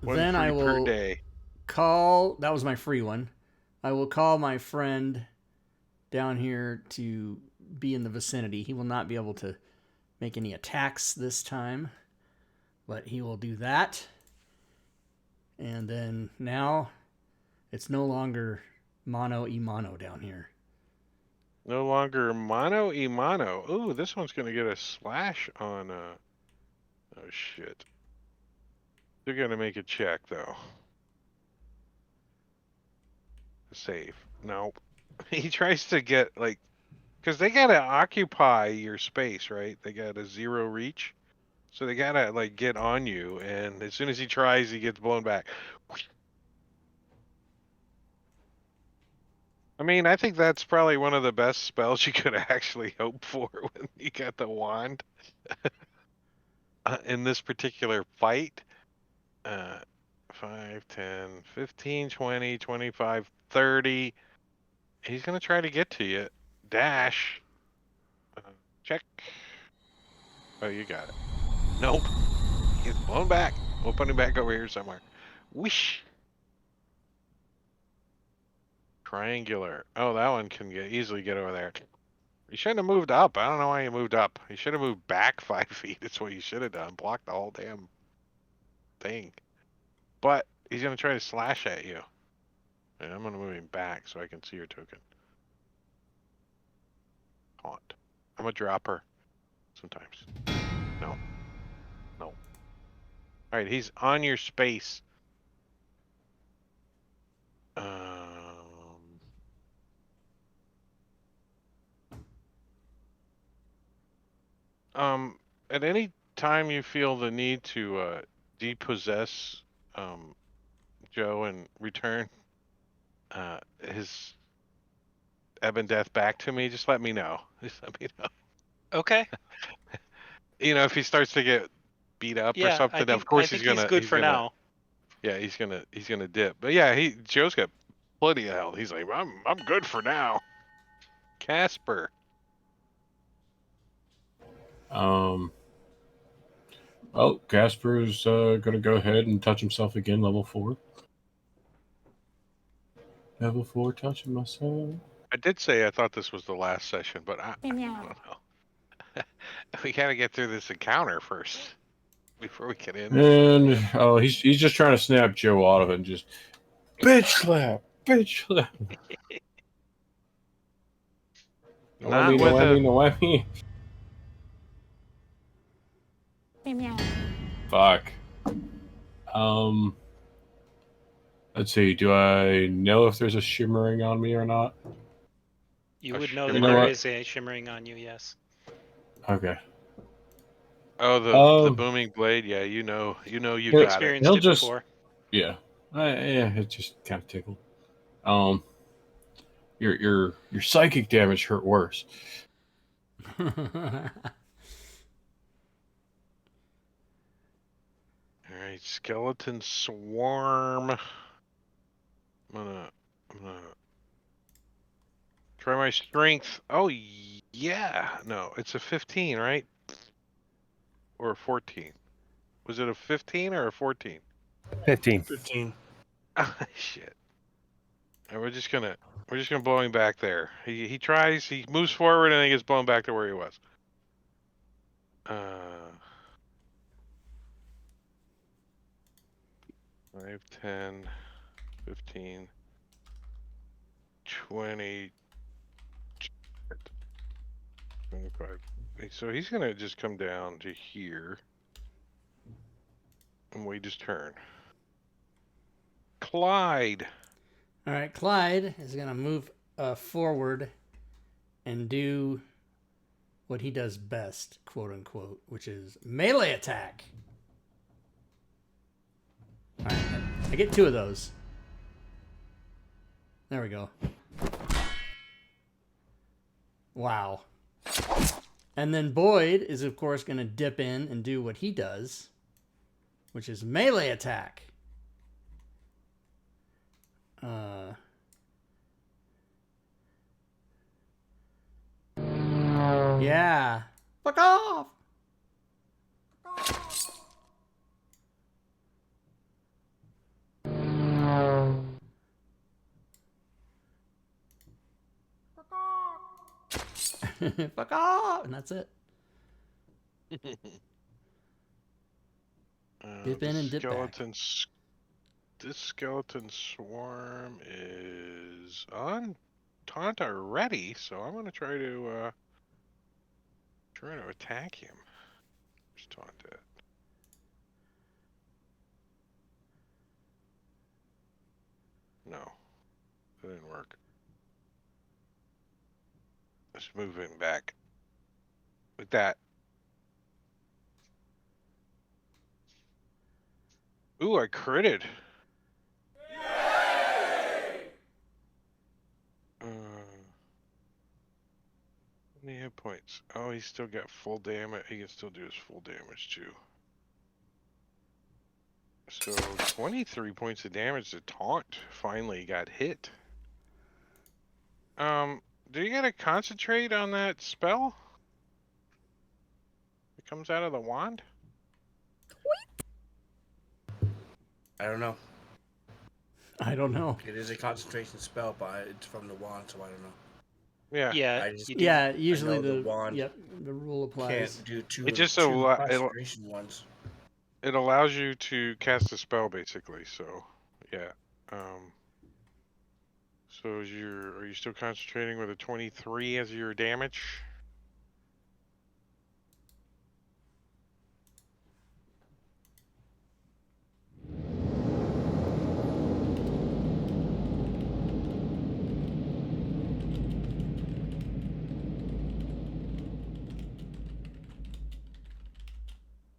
One then free I per will day. call. That was my free one. I will call my friend down here to be in the vicinity. He will not be able to make any attacks this time, but he will do that. And then now it's no longer mono e mono down here. No longer mono e mono. Ooh, this one's gonna get a slash on. Oh shit. They're gonna make a check though. Save. Nope. He tries to get like, because they gotta occupy your space, right? They got a 0 reach, so they gotta like get on you. And as soon as he tries, he gets blown back. I mean, I think that's probably one of the best spells you could actually hope for when you got the wand in this particular fight. 5, 10, 15, 20, 25, 30. He's going to try to get to you. Dash. Check. Oh, you got it. Nope. He's blown back. We'll put him back over here somewhere. Whoosh. Triangular. Oh, that one can easily get over there. You shouldn't have moved up. I don't know why you moved up. You should have moved back 5 feet. That's what you should have done. Block the whole damn thing. But he's going to try to slash at you. And I'm going to move him back so I can see your token. Taunt. I'm a dropper. Sometimes. No. No. Alright, he's on your space. At any time you feel the need to depossess Joe and return his Eben Death back to me, just let me know. Just let me know. Okay. You know, if he starts to get beat up or something, of course he's good for now. Yeah, he's gonna dip. But yeah, Joe's got plenty of health. He's like, I'm good for now. Casper. Well, Casper's gonna go ahead and touch himself again, level 4. Level 4, touching myself. I did say I thought this was the last session, but I don't know. We gotta get through this encounter first before we get in. And he's just trying to snap Joe out of it and just bitch slap. No, I mean. Meow. Fuck. Let's see. Do I know if there's a shimmering on me or not? You A would know You that know there what? is a shimmering on you, yes. Okay. Oh, the booming blade. Yeah, you know you He'll- got it. Experienced He'll it just before. yeah. Yeah, it just kind of tickled. Um, your psychic damage hurt worse. All right, skeleton swarm. I'm gonna try my strength. Oh yeah, no, it's a 15, right? Or a 14? Was it a 15 or a 14? 15. 15. Ah, shit. And we're just gonna blow him back there. He tries, he moves forward, and he gets blown back to where he was. 5, 10, 15, 20, 25. So he's gonna just come down to here and wait his turn. Clyde. All right, Clyde is going to move forward and do what he does best, quote unquote, which is melee attack. All right, I get 2 of those. There we go. Wow. And then Boyd is, of course, going to dip in and do what he does, which is melee attack. Yeah. Fuck off! Fuck off! And that's it. Dip in and dip back. This skeleton swarm is on taunt already, so I'm gonna try to attack him. Just taunt it. No, that didn't work. Let's move him back. With that. Ooh, I critted. How many hit points? Oh, he's still got full damage. He can still do his full damage too. So 23 points of damage to taunt finally got hit. Do you gotta concentrate on that spell? It comes out of the wand? I don't know. I don't know. It is a concentration spell, but it's from the wand, so I don't know. Yeah. Yeah, I just, you do. Yeah, usually the the wand the rule applies. can't do two, It just two concentration ones. It allows you to cast a spell basically, so yeah. So are you still concentrating with a 23 as your damage?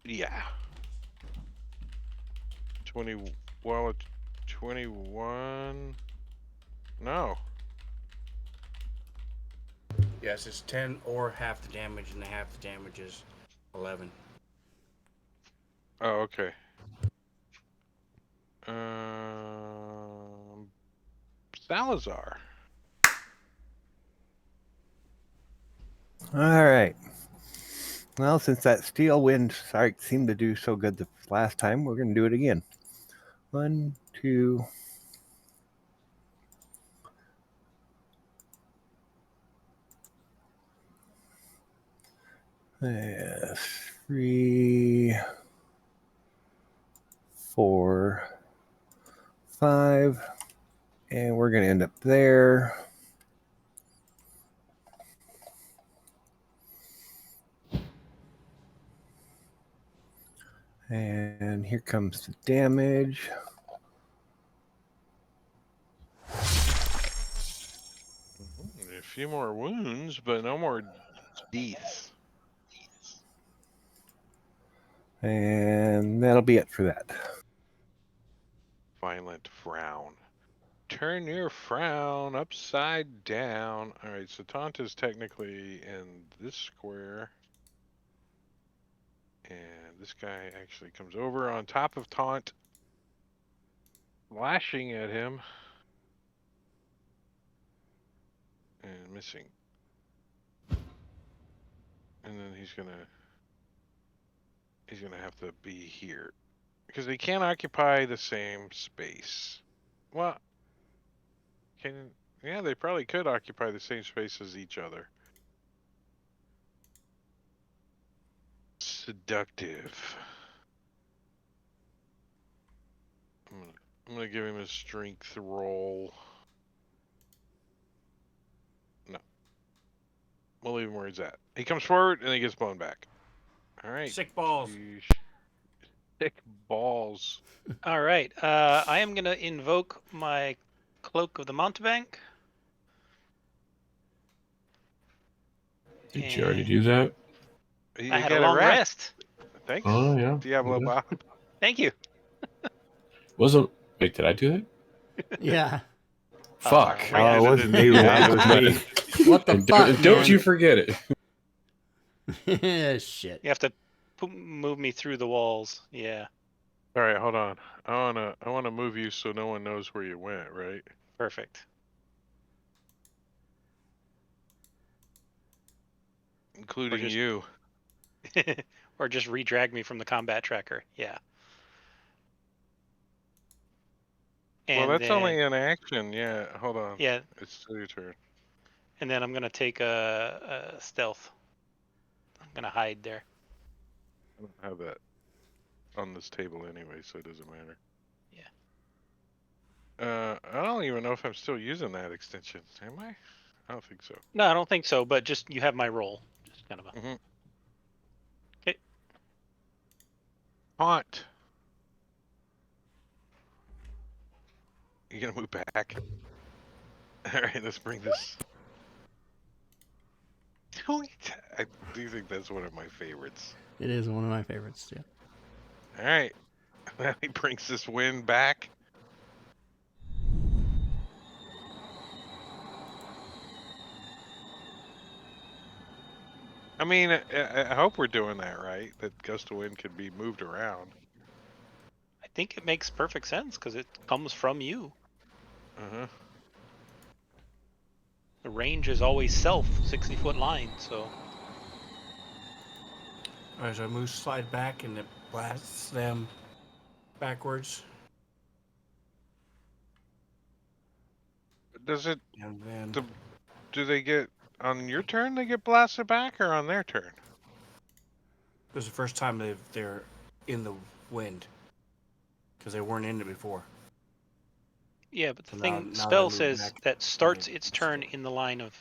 Yeah. 20, well, it's 21. No. Yes, it's 10 or half the damage, and the half the damage is 11. Oh, okay. Salazar. All right. Well, since that steel wind strike seemed to do so good the last time, we're going to do it again. 1, 2. Yes, 3, 4, 5, and we're going to end up there. And here comes the damage. A few more wounds, but no more deaths. And that'll be it for that. Violent frown. Turn your frown upside down. All right, so Taunt is technically in this square. And this guy actually comes over on top of Taunt, lashing at him. And missing. And then he's gonna have to be here. Because they can't occupy the same space. Well, yeah, they probably could occupy the same space as each other. Seductive. I'm gonna give him a strength roll. No. We'll leave him where he's at. He comes forward and he gets blown back. All right. Sick balls. Sheesh. Sick balls. All right. I am going to invoke my Cloak of the Mountebank. Did you already do that? I had a long rest. Thanks. Oh, yeah. Diablo Okay. Bob. Thank you. Wait, did I do that? Yeah. Fuck. Oh, it wasn't me, Rob. It was me. What the fuck, Don't man? you forget it. Shit. You have to move me through the walls. Yeah. All right, hold on. I wanna move you so no one knows where you went, right? Perfect. Including just- you. Or just re-drag me from the combat tracker. Yeah. And Well, that's then, only an action. Yeah, hold on. Yeah, It's still your turn. and then I'm gonna take a stealth. I'm gonna hide there. I don't have that on this table anyway, so it doesn't matter. Yeah. I don't even know if I'm still using that extension. Am I? I don't think so. No, I don't think so. But just you have my roll. Just kind of a. Mhm. Okay. Haunt. You gonna move back? All right, let's bring this. I do think that's one of my favorites. It is one of my favorites too. All right, now he brings this wind back. I mean, I hope we're doing that right. That gust of wind could be moved around. I think it makes perfect sense because it comes from you. Uh-huh. The range is always 60-foot line. So Alright, so I move, slide back, and it blasts them backwards. Does it? And then Do they get on your turn? They get blasted back, or on their turn? this is the first time they're in the wind because they weren't in it before. yeah, but the So thing now spell they move says back that starts and its they turn stay. in the line of.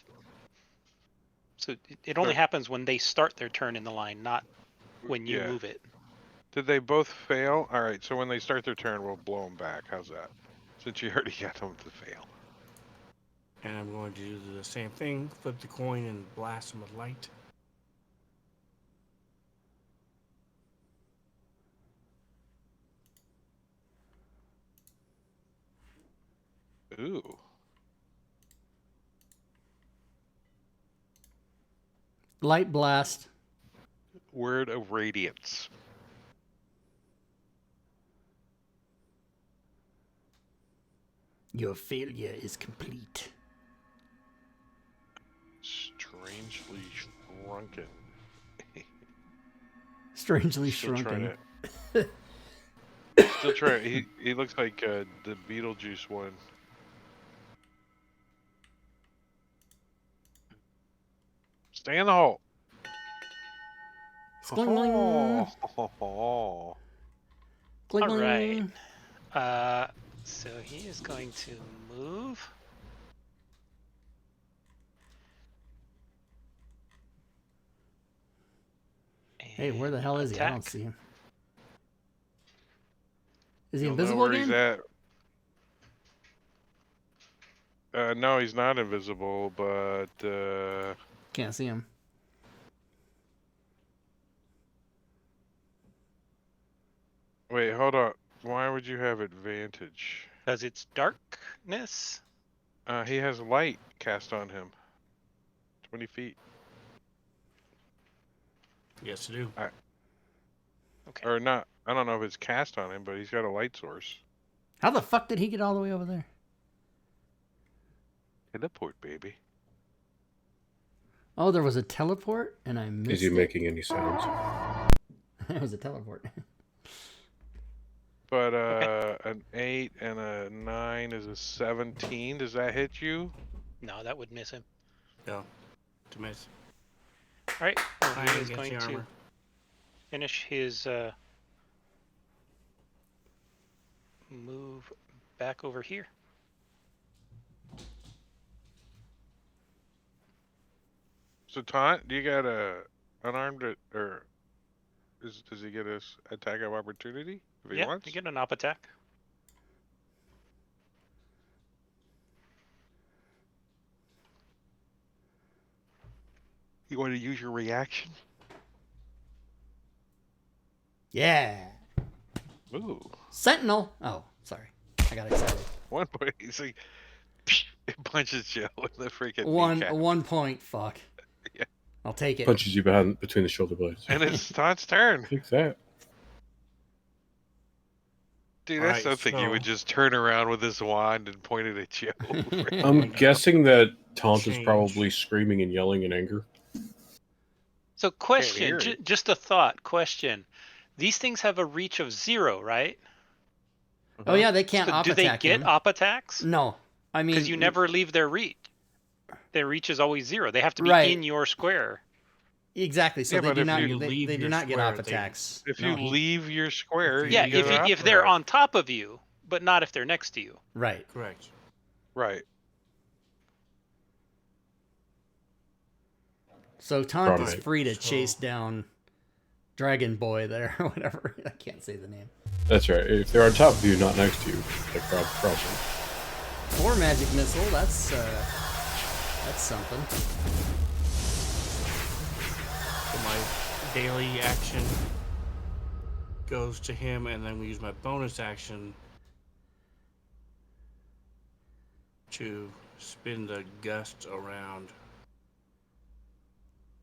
So it only Sure. happens when they start their turn in the line, not when you Yeah. move it. Did they both fail? All right, so when they start their turn, we'll blow them back. How's that? Since you already got them to fail. And I'm going to do the same thing, flip the coin and blast them with light. Ooh. Light blast. Word of radiance. Your failure is complete. Strangely shrunken. Strangely Still shrunken. Still trying. He looks like the Beetlejuice one. Stay in the hole. Skling, Oh. Kling, All right. kling. So he is going to move. Hey, where the hell is he? I don't see him. Is he You'll know invisible where again? he's at. No, he's not invisible, but Can't see him. wait, hold on. Why would you have advantage? Because it's darkness. He has light cast on him. 20 feet. Yes, I do. Okay. Or not. I don't know if it's cast on him, but he's got a light source. How the fuck did he get all the way over there? Teleport, baby. Oh, there was a teleport, and I missed Is he it. making any sounds? There was a teleport. But an 8 and a 9 is a 17. Does that hit you? No, that would miss him. No. To miss. All right. Well, I he am is against going the to armor. finish his move back over here. So Taunt, do you got a unarmed or does he get his attack of opportunity if he Yeah, wants? you get an op attack. You want to use your reaction? Yeah. Ooh. Sentinel. Oh, sorry. I got excited. 1 point. He's like, it punches Joe in the freaking One kneecap. 1 point. Fuck. Yeah. I'll take it. Punches you between the shoulder blades. And it's Taunt's turn. Take that. Dude, All that's right, something you would just turn around with his wand and point it at Joe. I'm guessing that Taunt is Change. probably screaming and yelling in anger. So question, hear it. just a thought. Question: these things have a reach of 0, right? Oh yeah, they can't So op do they attack get him. op attacks? No, I mean Because you never leave their reach. Their reach is always 0. They have to be Right. in your square. exactly. So Yeah, they but do if not. you They, leave they do your not get square, op they- attacks. If No. you leave your square, If you Yeah, get an if they're upright. on top of you, but not if they're next to you. Right. Correct. Right. So Taunt is Right. free to So- chase down Dragon Boy there or whatever. I can't say the name. That's right. If they're on top of you, not next to you, they're crossing. 4 magic missile. That's something. So my daily action goes to him, and then we use my bonus action to spin the gust around.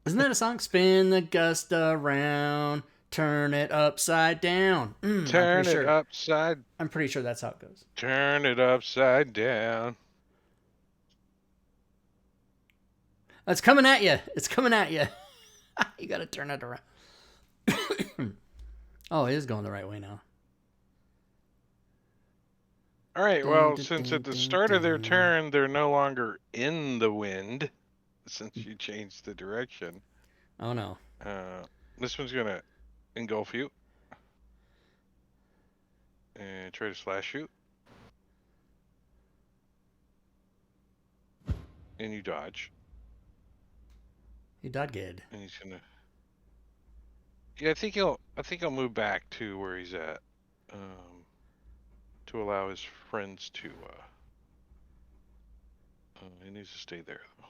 Isn't that a song? Spin the gust around, turn it upside down. Turn it upside. I'm pretty sure that's how it goes. Turn it upside down. It's coming at you. It's coming at you. You got to turn it around. Oh, it is going the right way now. All right. Dun, Well, dun, since dun, at the dun, start of their dun. turn they're no longer in the wind, since you changed the direction, Oh no. this one's gonna engulf you and try to slash you, and you dodge, He died good. and he's gonna. Yeah, I think he'll move back to where he's at, to allow his friends to. He needs to stay there though.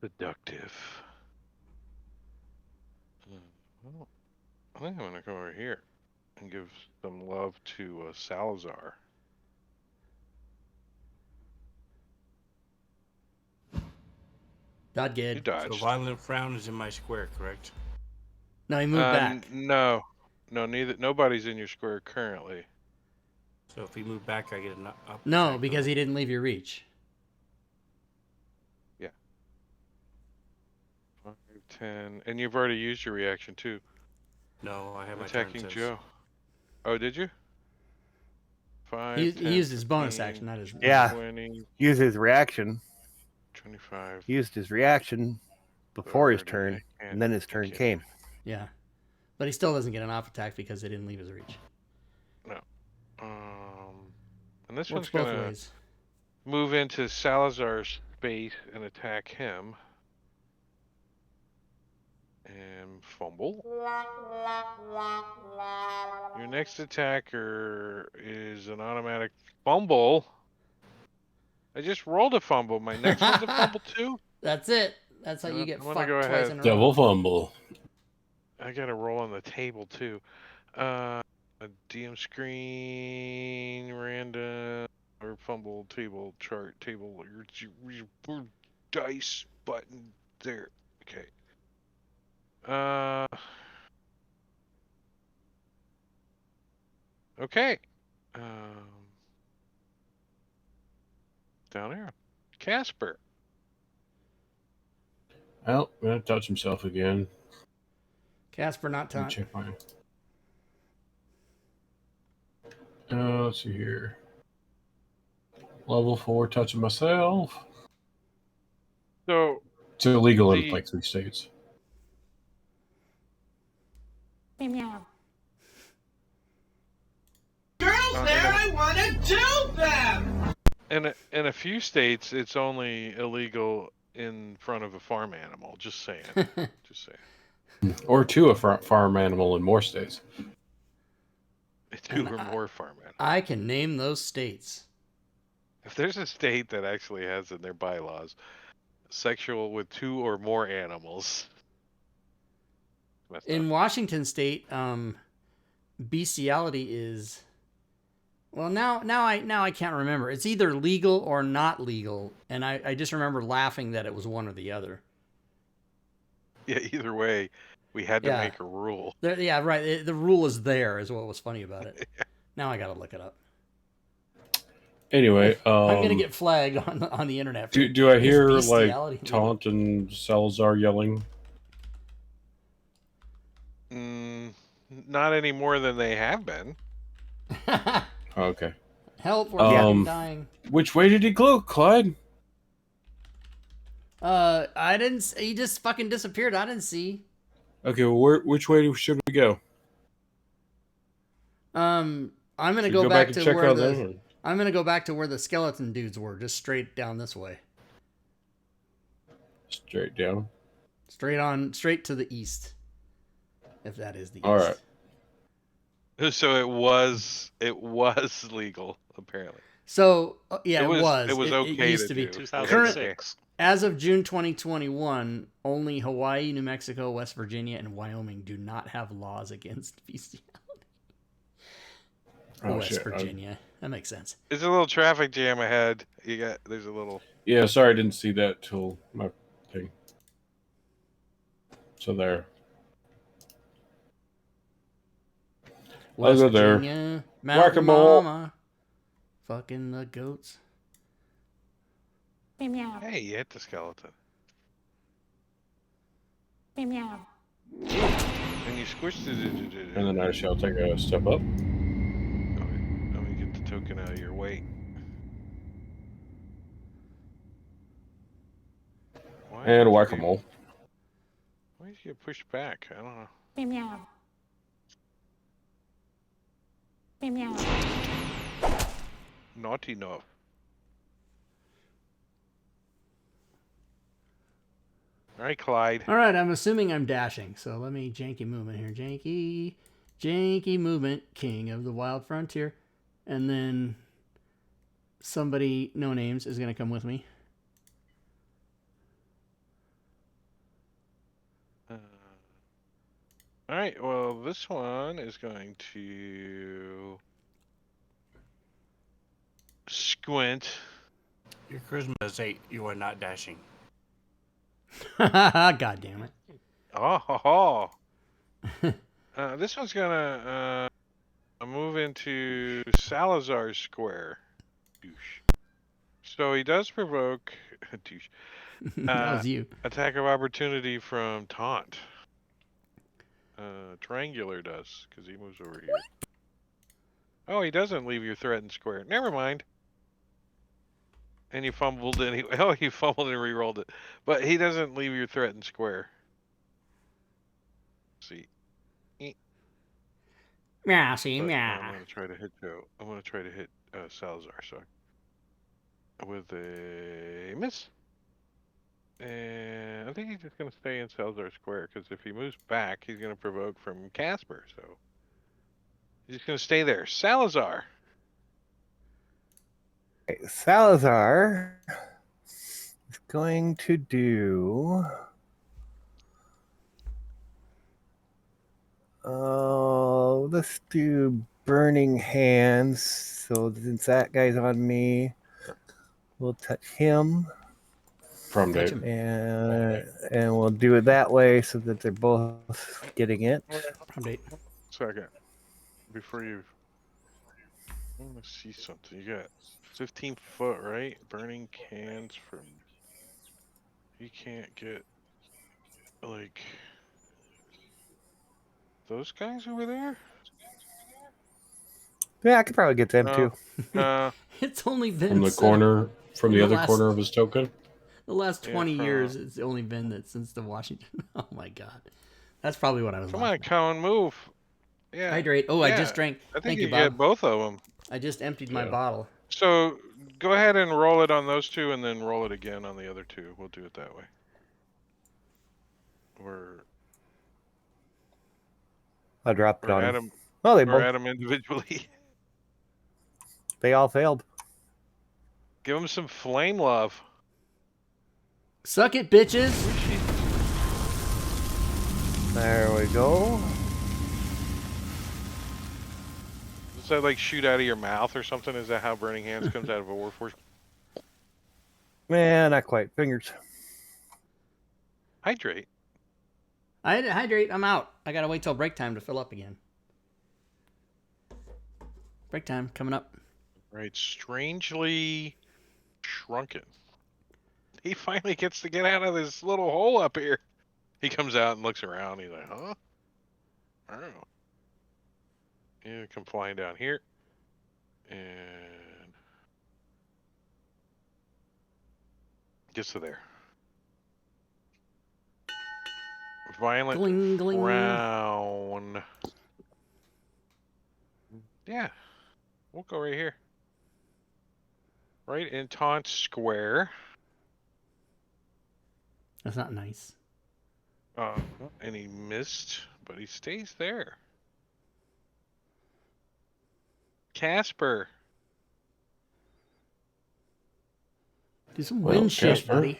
Seductive. Well, I think I'm gonna come over here and give some love to Salazar. Died You good. dodged. So violent frown is in my square, correct? No, he moved back. No, neither. Nobody's in your square currently. So if we move back, I get an up. No, attack. because he didn't leave your reach. 5, 10, and you've already used your reaction too. No, I have my turn, Attacking says. Joe. Oh, did you? 5. He 10, used his bonus 15, action, not his. Yeah. 20, Use his reaction. 25. He used his reaction before his 30, turn, and and then his turn okay. came. Yeah, but he still doesn't get an off attack because they didn't leave his reach. And this Works one's both gonna ways. move into Salazar's space and attack him. and fumble. Your next attacker is an automatic fumble. I just rolled a fumble. My next one's a fumble too? That's it. That's how you I'm get gonna fucked go twice ahead. in a Double row. fumble. I got to roll on the table too. A DM screen, random, or fumble, table, chart, table, your dice button there. Okay. Okay. Down here. Casper. Well, I'm gonna touch himself again. Casper, not Let me taunt. check mine. Let's see here. Level 4, touching myself. So It's illegal in the like 3 states. Meow. Girls there, I want to do them! in a few states, it's only illegal in front of a farm animal. Just saying. Just saying. Or to a farm animal in more states. Two or more farm animals. I can name those states. If there's a state that actually has in their bylaws sexual with 2 or more animals. In Washington State, bestiality is, well, now I can't remember. It's either legal or not legal, and I just remember laughing that it was one or the other. Yeah, either way, we had to Yeah. make a rule. Yeah, right. The rule is there, is what was funny about it. Now I gotta look it up. Anyway, I'm gonna get flagged on the internet. For do I hear like bestiality legal? Taunt and Salazar yelling? Not any more than they have been. Okay. Help! We're fucking dying. Which way did he go, Clyde? I didn't. He just fucking disappeared. I didn't see. Okay, well, which way should we go? I'm gonna Should go we back and to check where out the. them, I'm gonna go back to where the skeleton dudes were, just straight down this way. Straight down. Straight to the east. If that is the east. All right. So it was legal apparently. So yeah, It was It okay used to be. do. 2006. As of June 2021, only Hawaii, New Mexico, West Virginia, and Wyoming do not have laws against bestiality. West Virginia. That makes sense. There's a little traffic jam ahead. There's a little. Yeah, sorry, I didn't see that till my thing. So there. West I'll go there. Virginia, Mountain Whack-a-mole. Mama, fucking the goats. Meow. Hey, you hit the skeleton. Meow. And you squished it. And then I shall take a step up. Okay, let me get the token out of your way. And whack-a-mole. Why did you get pushed back? I don't know. Meow. Meow. Naughty enough. All right, Clyde. All right, I'm assuming I'm dashing, so let me janky movement here. Janky movement, king of the wild frontier. And then somebody, no names, is going to come with me. All right, well, this one is going to squint. Your charisma is 8. You are not dashing. God damn it. Oh, this one's gonna move into Salazar Square. Douche. So he does provoke douche. That was you. Attack of opportunity from Taunt. Triangular does, because he moves over here. Oh, he doesn't leave your threatened square. Never mind. And you fumbled and you fumbled and re-rolled it. But he doesn't leave your threatened square. See. Yeah, see, But yeah. I'm gonna try to hit Joe. I'm gonna try to hit Salazar, sorry. With a miss. And I think he's just going to stay in Salazar Square, because if he moves back, he's going to provoke from Casper. So he's just going to stay there. Salazar. Okay, Salazar is going to do. Oh, let's do Burning Hands. So since that guy's on me, we'll touch him. Prom Touch date. him. And we'll do it that way so that they're both getting it. Prom date. Second. Before you. I want to see something. You got 15 foot, right? Burning cans from. You can't get. Like. Those guys over there? Yeah, I could probably get them No. too. It's only been From the since- corner, from the the other last- corner of his token. The last Yeah, 20 from- years, it's only been that since the Washington. Oh my God, that's probably what I was. Come on, laughing at. Cohen, move. Yeah. Hydrate. Oh, I Yeah, just drank. I think Thank you you, Bob. get both of them. I just emptied my Yeah. bottle. So go ahead and roll it on those two, and then roll it again on the other two. We'll do it that way. Or I dropped it on add them. them, Oh, they or both. add them individually. They all failed. Give them some flame love. Suck it, bitches. There we go. Does that like shoot out of your mouth or something? Is that how Burning Hands comes out of a Warforged? Man, not quite. Fingers. Hydrate. I hydrate. I'm out. I gotta wait till break time to fill up again. Break time coming up. Right. Strangely shrunken. He finally gets to get out of this little hole up here. He comes out and looks around. He's like, huh? I don't know. Yeah, come flying down here. And gets to there. Violent Gling, gling. frown. Yeah. We'll go right here. Right in Taunt Square. That's not nice. And he missed, but he stays there. Casper. Do some Well, wind shit, Casper. buddy.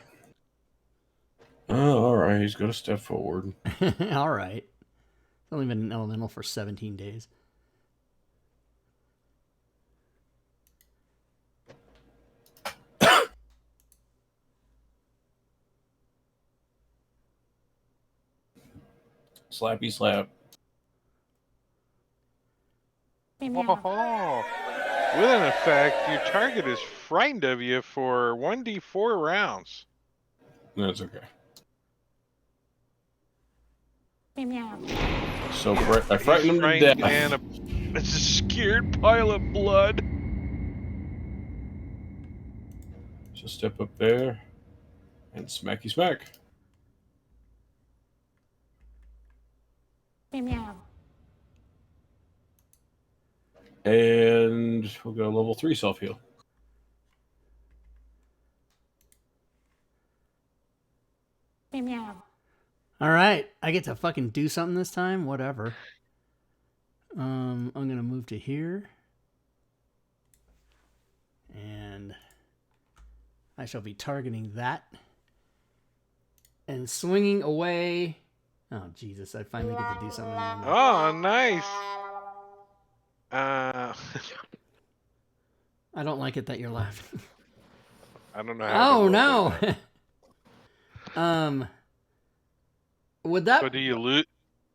Oh, all right. He's going to step forward. All right. It's only been an elemental for 17 days. Slappy slap. Oh, with an effect, your target is frightened of you for 1d4 rounds. That's okay. Meow. So I He's frightened him to frightened death. and it's a scared pile of blood. So step up there and smacky smack. Meow. And we'll go level 3 self heal. Meow. All right. I get to fucking do something this time. Whatever. I'm going to move to here. And I shall be targeting that. And swinging away. Oh, Jesus. I finally get to do something. Oh, nice. I don't like it that you're laughing. I don't know how. Oh, no. Would that... So do you lose?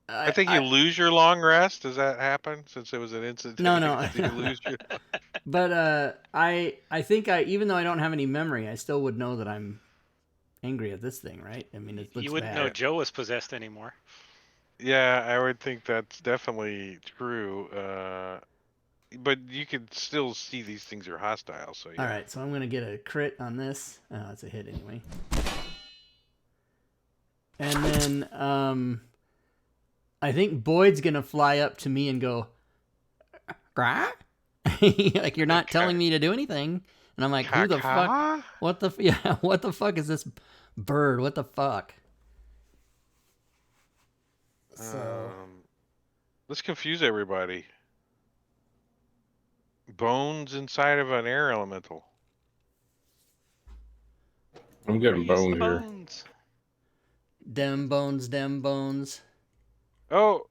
I think you lose your long rest. Does that happen since it was an incident? No. Do you lose your... But I think even though I don't have any memory, I still would know that I'm angry at this thing, right? I mean, it looks You wouldn't bad. know Joe was possessed anymore. Yeah, I would think that's definitely true. But you can still see these things are hostile. So yeah. All right, so I'm gonna get a crit on this. Oh, it's a hit anyway. And then I think Boyd's gonna fly up to me and go, "Grah?" Like, you're not telling me to do anything. And I'm like, who the fuck? What the fuck is this Bird, what the fuck? So Let's confuse everybody. Bones inside of an air elemental. I'm getting Where's the boned here. bones? dem bones. Oh,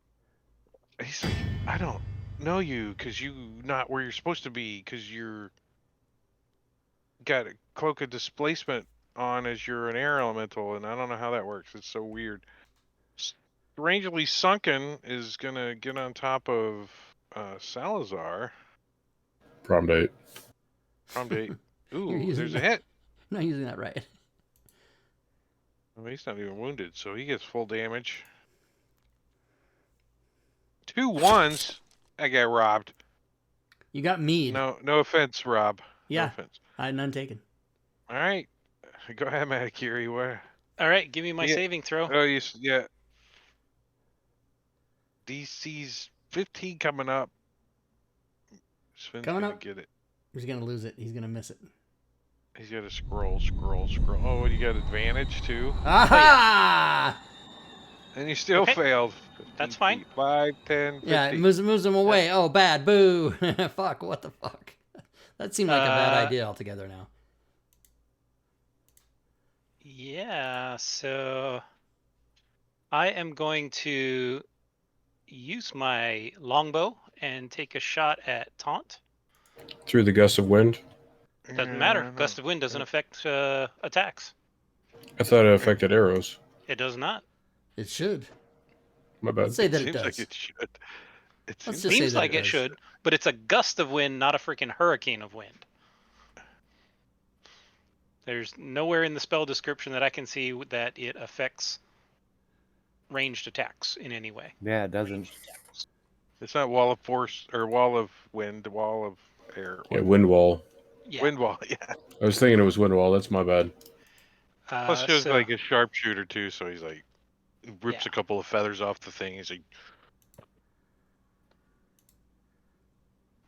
he's like, I don't know you because you not where you're supposed to be because you're got a cloak of displacement on as you're an air elemental, and I don't know how that works. It's so weird. Strangely Sunken is gonna get on top of Salazar. Prom date. Prom date. Ooh, using there's a that- hit. I'm not using that right. Well, he's not even wounded, so he gets full damage. 2 1s. I got robbed. You got mead. No offense, Rob. Yeah. No offense. I had none taken. All right, go ahead, Matakiri. Where? All right, give me my Yeah. saving throw. Oh, yeah. DC's 15 coming up. Sven's Coming gonna up. get it. He's gonna lose it. He's gonna miss it. He's got to scroll. Oh, you got advantage too. Aha! And you still Okay. failed. That's 15 fine. feet. 5, 10, 50. Yeah, it moves him away. Oh, bad. Boo. Fuck, what the fuck? That seemed like a bad idea altogether now. Yeah, so I am going to use my longbow and take a shot at Taunt. Through the gust of wind. Doesn't Yeah, matter. no. Gust of wind doesn't affect attacks. I thought it affected arrows. It does not. It should. My bad. Let's say that it Seems does. like it should. It Let's seems just say Seems that like it does. should, but it's a gust of wind, not a freaking hurricane of wind. There's nowhere in the spell description that I can see that it affects ranged attacks in any way. Yeah, it doesn't. It's not wall of force or wall of wind, wall of air. Yeah, wind wall. Yeah. Wind wall, yeah. I was thinking it was wind wall. That's my bad. Plus, Joe's So- like a sharpshooter too, so he's like rips Yeah. a couple of feathers off the thing. He's like,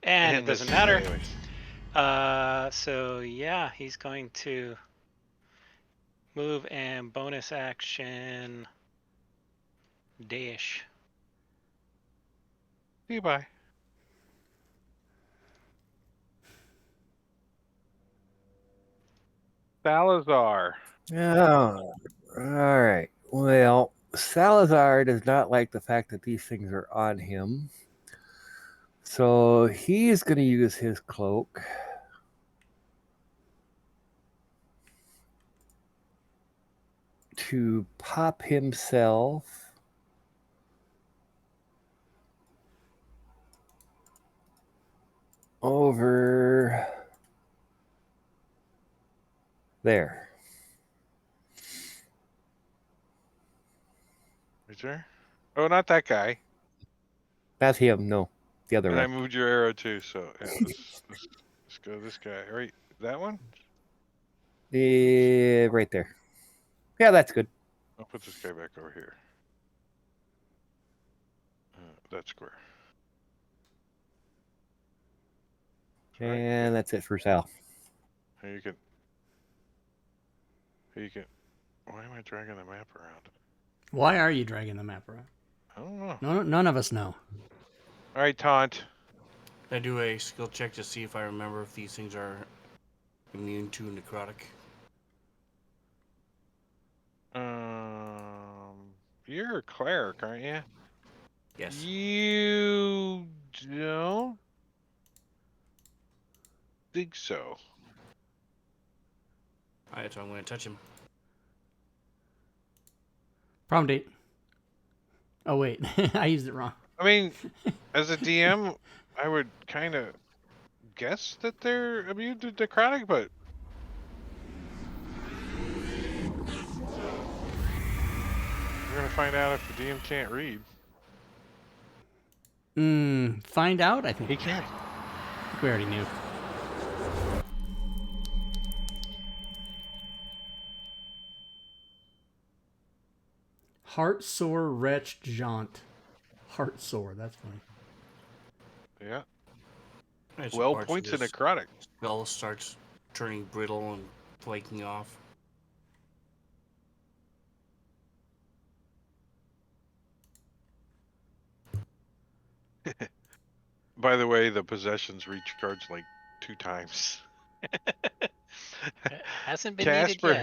and it misses doesn't matter. anyways. So yeah, he's going to move and bonus action dash. See you, bye. Salazar. Oh, all right. Well, Salazar does not like the fact that these things are on him. So he's going to use his cloak to pop himself over there. Is there? Oh, not that guy. That's him. No, the other And I one. moved your arrow too, so yeah, let's go this guy. Right, that one? Right there. Yeah, that's good. I'll put this guy back over here. That square. Right. And that's it for Sal. Here you can. Why am I dragging the map around? Why are you dragging the map around? I don't know. No, none of us know. All right, Taunt. I do a skill check to see if I remember if these things are immune to necrotic. You're a cleric, aren't you? Yes. You don't think so. Alright, so I'm going to touch him. Prom date. Oh wait, I used it wrong. I mean, as a DM, I would kind of guess that they're immune to necrotic, but we're gonna find out if the DM can't read. Find out. I think He can. we already knew. Heart sore wretched jaunt. Heart sore. That's funny. Yeah. Alright, so 12 parts of points in this necrotic. skull starts turning brittle and flaking off. By the way, the possessions recharge like 2 times. It hasn't been Casper. needed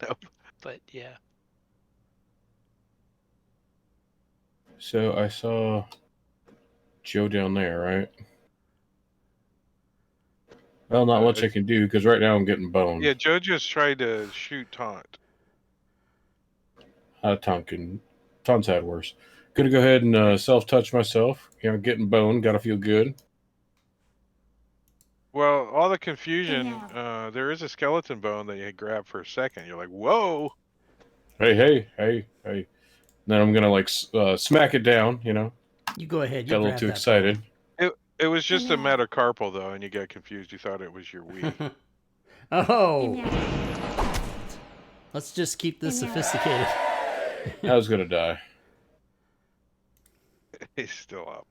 yet, Nope. but yeah. So I saw Joe down there, right? Well, not much I can do because right now I'm getting boned. Yeah, Joe just tried to shoot Taunt. Taunt's had worse. Gonna go ahead and self-touch myself. Getting boned. Gotta feel good. Well, all the confusion, Yeah. there is a skeleton bone that you grab for a second. You're like, whoa! Hey. Then I'm gonna smack it down. You go ahead. You Got a little grab too that excited. It was just a Yeah. metacarpal, though, and you got confused. You thought it was your Wii. bone. Oh, Yeah. let's just keep this sophisticated. I was gonna die. He's still up.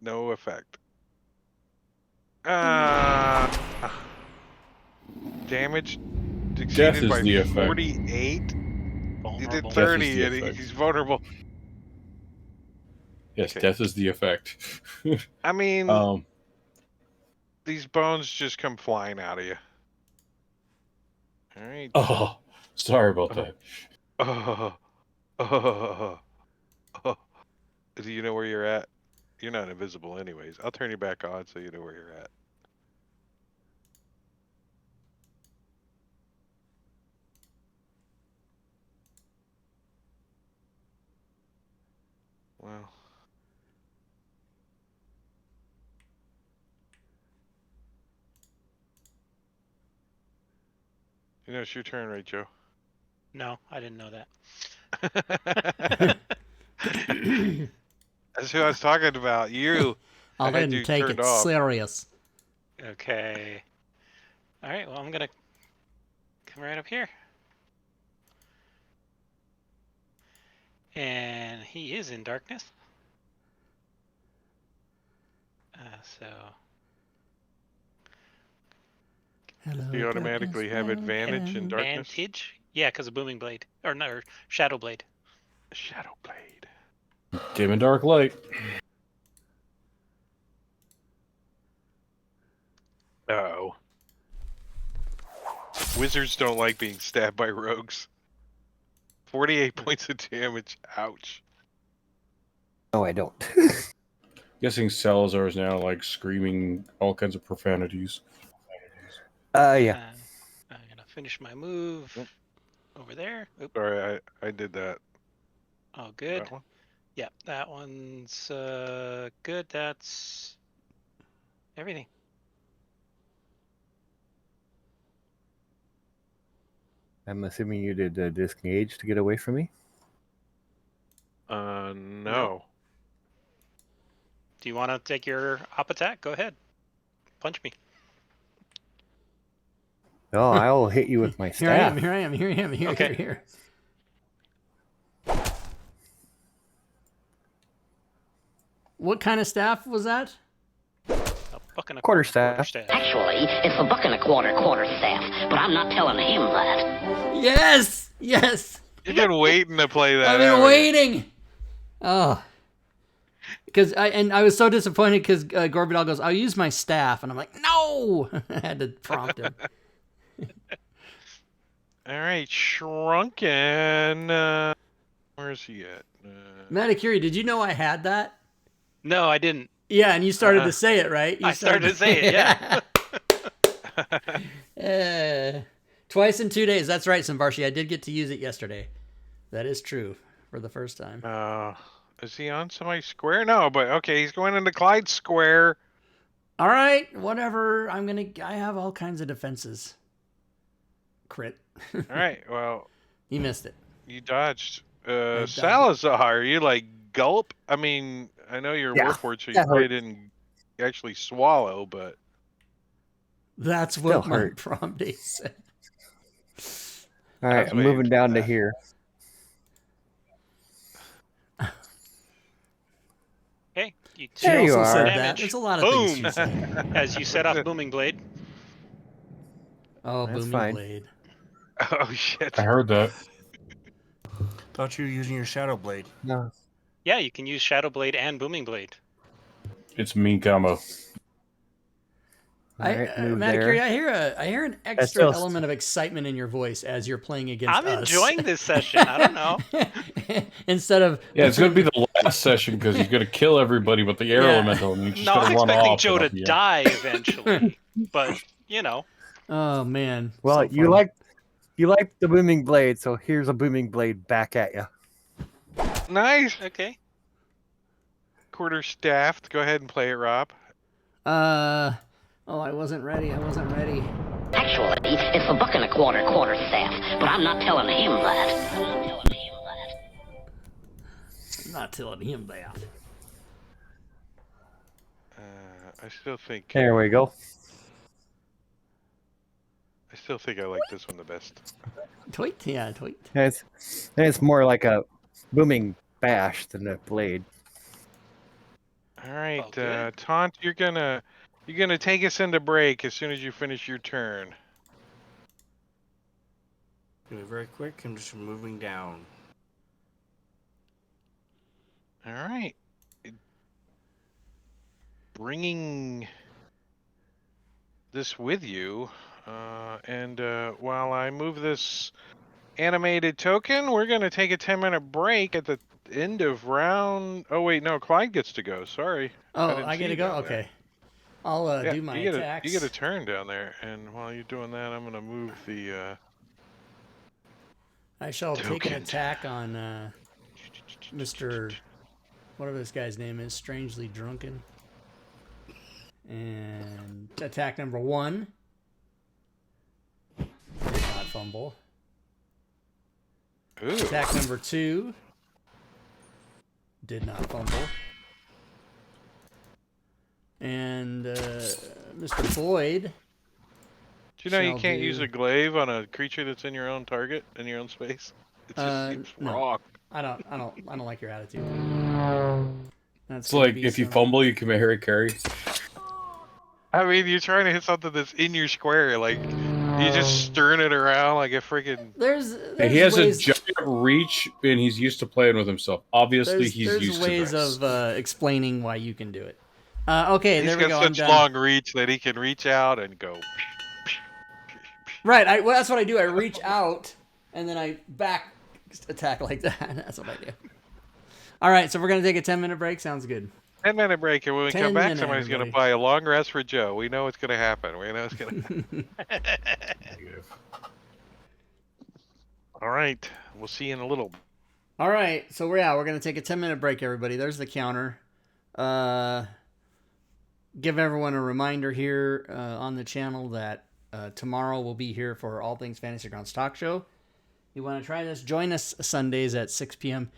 No effect. Damage Death exceeded is by the effect. 48? He did Vulnerable. 30, the and effect. he's vulnerable. Yes, Okay. death is the effect. I mean, um, these bones just come flying out of you. All right. oh, sorry about that. Oh. Do you know where you're at? You're not invisible anyways. I'll turn you back on so you know where you're at. Well. It's your turn, right, Joe? No, I didn't know that. That's who I was talking about. You. I'll I had then you take turned it off. serious. Okay. All right. Well, I'm gonna come right up here, and he is in darkness. So. Hello, You automatically have advantage in darkness. Advantage? Yeah, because of booming blade, or no, or shadow blade. Shadow blade. Dim and dark light. Uh-oh. Wizards don't like being stabbed by rogues. 48 points of damage. Ouch. No, I don't. Guessing Salazar is now screaming all kinds of profanities. Yeah. I'm gonna finish my move over there. Oop. Sorry, I did that. Oh, good. That one? Yeah, that one's good. That's everything. I'm assuming you did disengage to get away from me. No. Do you want to take your op attack? Go ahead. Punch me. Oh, I'll hit you with my Here I staff. am. Here. Okay. What kind of staff was that? A buck and a Quarter staff. Actually, it's a buck and a quarter staff, but I'm not telling him that. Yes. You've been waiting to play that. I've been waiting. Oh. Because I was so disappointed because Gorbidal goes, I'll use my staff. And I'm like, no! I had to prompt him. All right, Shrunken. Where's he at? Matakiri, did you know I had that? No, I didn't. Yeah, and you started to say it, right? I started to say it, yeah. Twice in 2 days. That's right, Sambarshi. I did get to use it yesterday. That is true for the first time. Is he on somebody's square? No, but okay, he's going into Clyde's square. All right, whatever. I have all kinds of defenses. Crit. All right, well. You missed it. You dodged. dodged Salazar, you gulp? I mean, I know you're Warforged, so you probably didn't actually swallow, but. That's what my prompt day said. All right, I'm moving down to here. Okay, There you are. Damage. There's a lot of things she said. As you set off booming blade. Oh, That's booming fine. blade. Oh shit! I heard that. Thought you were using your shadow blade. No. Yeah, you can use shadow blade and booming blade. It's a mean combo. Move Maticuri, there. I hear an extra element of excitement in your voice as you're playing against I'm us. enjoying this session. I don't know. Instead of it's going to be the last session because he's going to kill everybody with the air elemental, and he's just No, going I'm to run expecting off. Joe to die eventually, but you know. Oh man. Well, so you like the booming blade, so here's a booming blade back at you. Nice. Okay. Quarter staffed. Go ahead and play it, Rob. Oh, I wasn't ready. Actually, it's a buck and a quarter staff, but I'm not telling him that. Not telling him that. I still think. There we go. I still think I like this one the best. Tweet, yeah, tweet. It's more like a booming bash than a blade. All right, Taunt, you're gonna take us into break as soon as you finish your turn. Gonna be very quick. I'm just moving down. All right. Bringing this with you, and while I move this animated token, we're gonna take a 10-minute break at the end of round. Oh wait, no, Clyde gets to go. Sorry. Oh, I get to go. Okay. I'll do my attacks. You get a turn down there, and while you're doing that, I'm gonna move the. I shall take an attack on Mr. whatever this guy's name is, Strangely Drunken. And attack number 1. Did not fumble. Ooh. Attack number 2. Did not fumble. And Mr. Boyd. Do you know you can't use a glaive on a creature that's in your own target, in your own space? It just seems wrong. I don't like your attitude. It's like if you fumble, you commit Harry carry. I mean, you're trying to hit something that's in your square, like you just stirring it around like a freaking. There's he has a giant reach, and he's used to playing with himself. Obviously, he's used to this. There's ways of explaining why you can do it. Okay, there we go. He's got such long reach that he can reach out and go. Right, well, that's what I do. I reach out, and then I back attack like that. That's what I do. All right, so we're going to take a 10-minute break. Sounds good. 10-minute break, and when we come back, somebody's going to buy a long rest for Joe. We know it's going to happen. We know it's going to All right, we'll see you in a little. All right, so we're going to take a 10-minute break, everybody. There's the counter. Give everyone a reminder here on the channel that tomorrow we'll be here for All Things Fantasy Grounds Talk Show. You want to try this? Join us Sundays at 6 p.m.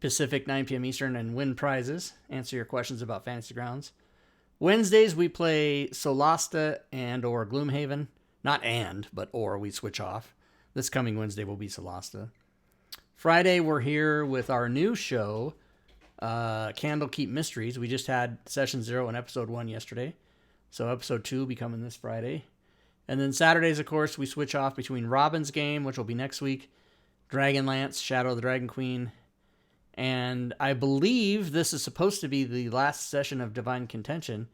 Pacific, 9 p.m. Eastern, and win prizes. Answer your questions about Fantasy Grounds. Wednesdays, we play Solasta and or Gloomhaven. Not and, but or. We switch off. This coming Wednesday will be Solasta. Friday, we're here with our new show, Candlekeep Mysteries. We just had Session 0 and Episode 1 yesterday. So Episode 2 will be coming this Friday. And then Saturdays, of course, we switch off between Robin's Game, which will be next week, Dragonlance, Shadow of the Dragon Queen, and I believe this is supposed to be the last session of Divine Contention,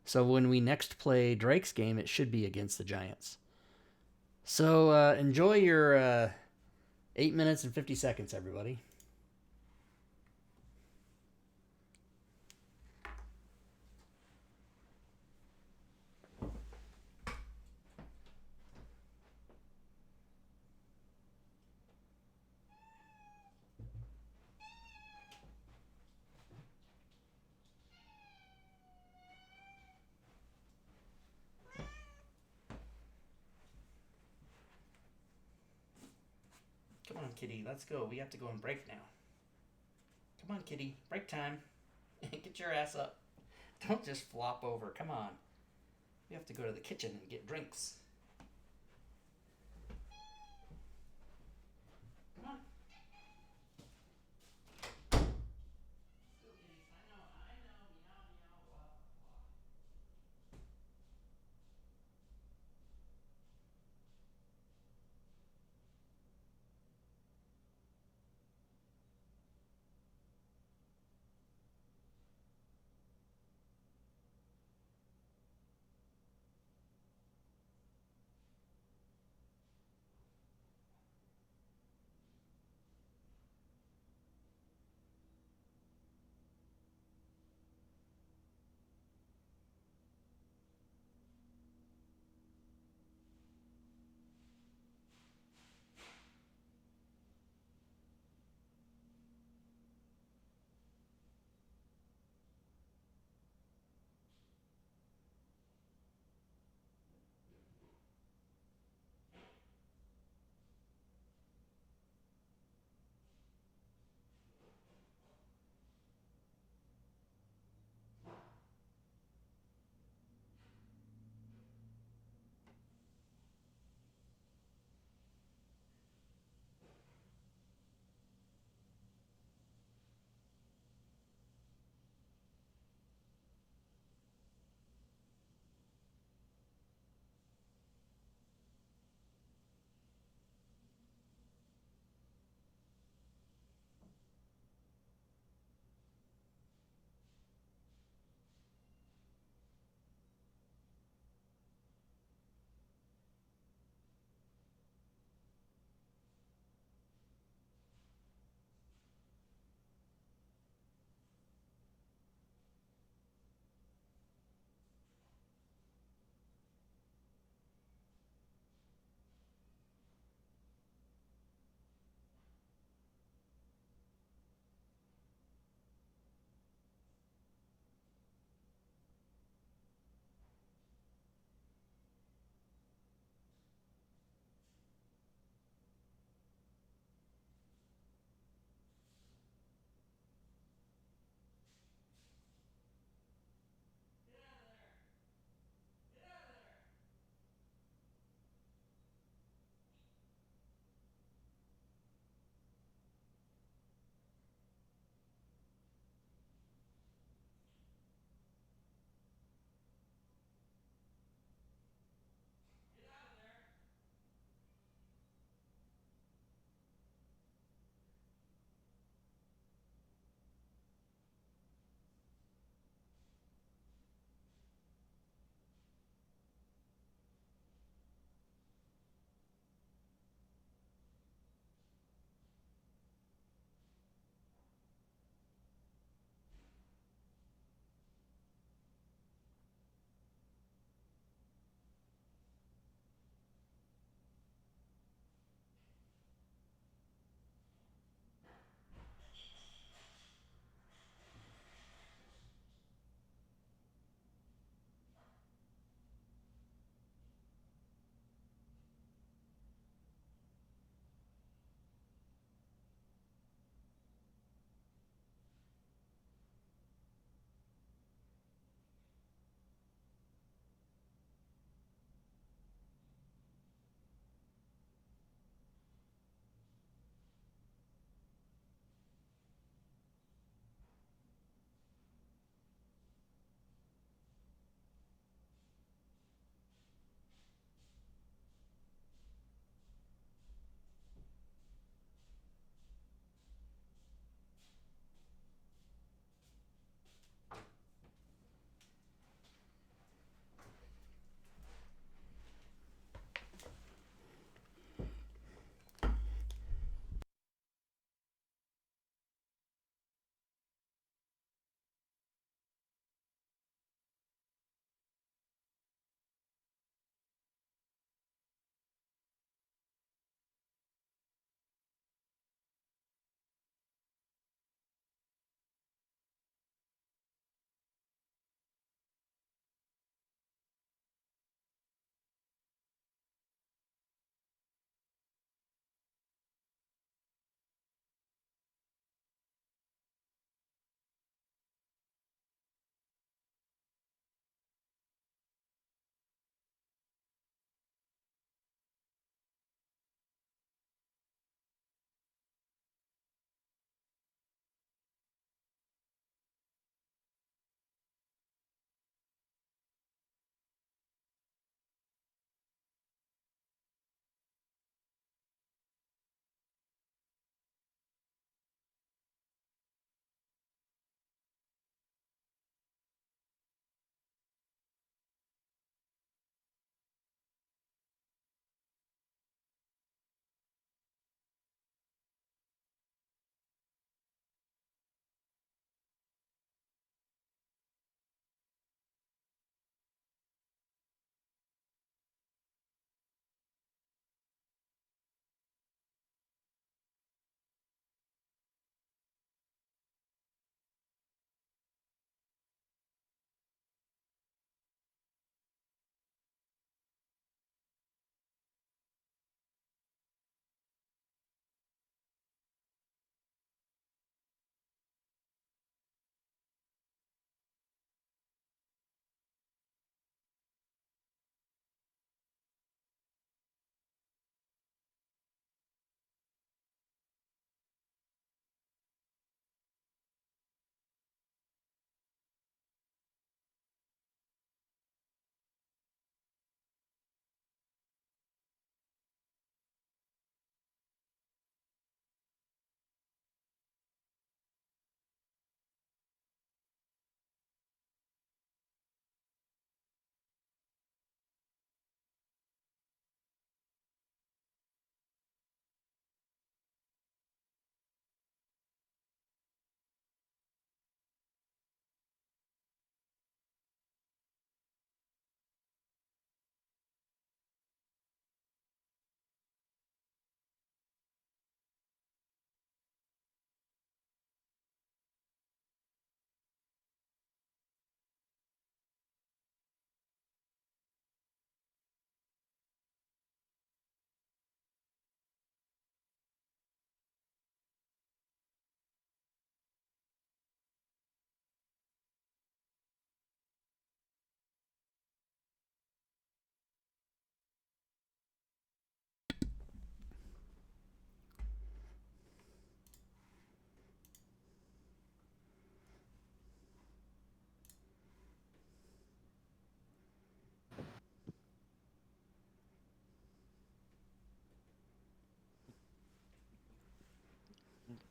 so when we next play Drake's game, it should be against the Giants. So enjoy your 8 minutes and 50 seconds, everybody. Come on, kitty, let's go. We have to go and break now. Come on, kitty, break time. Get your ass up. Don't just flop over. Come on. We have to go to the kitchen and get drinks. Come on.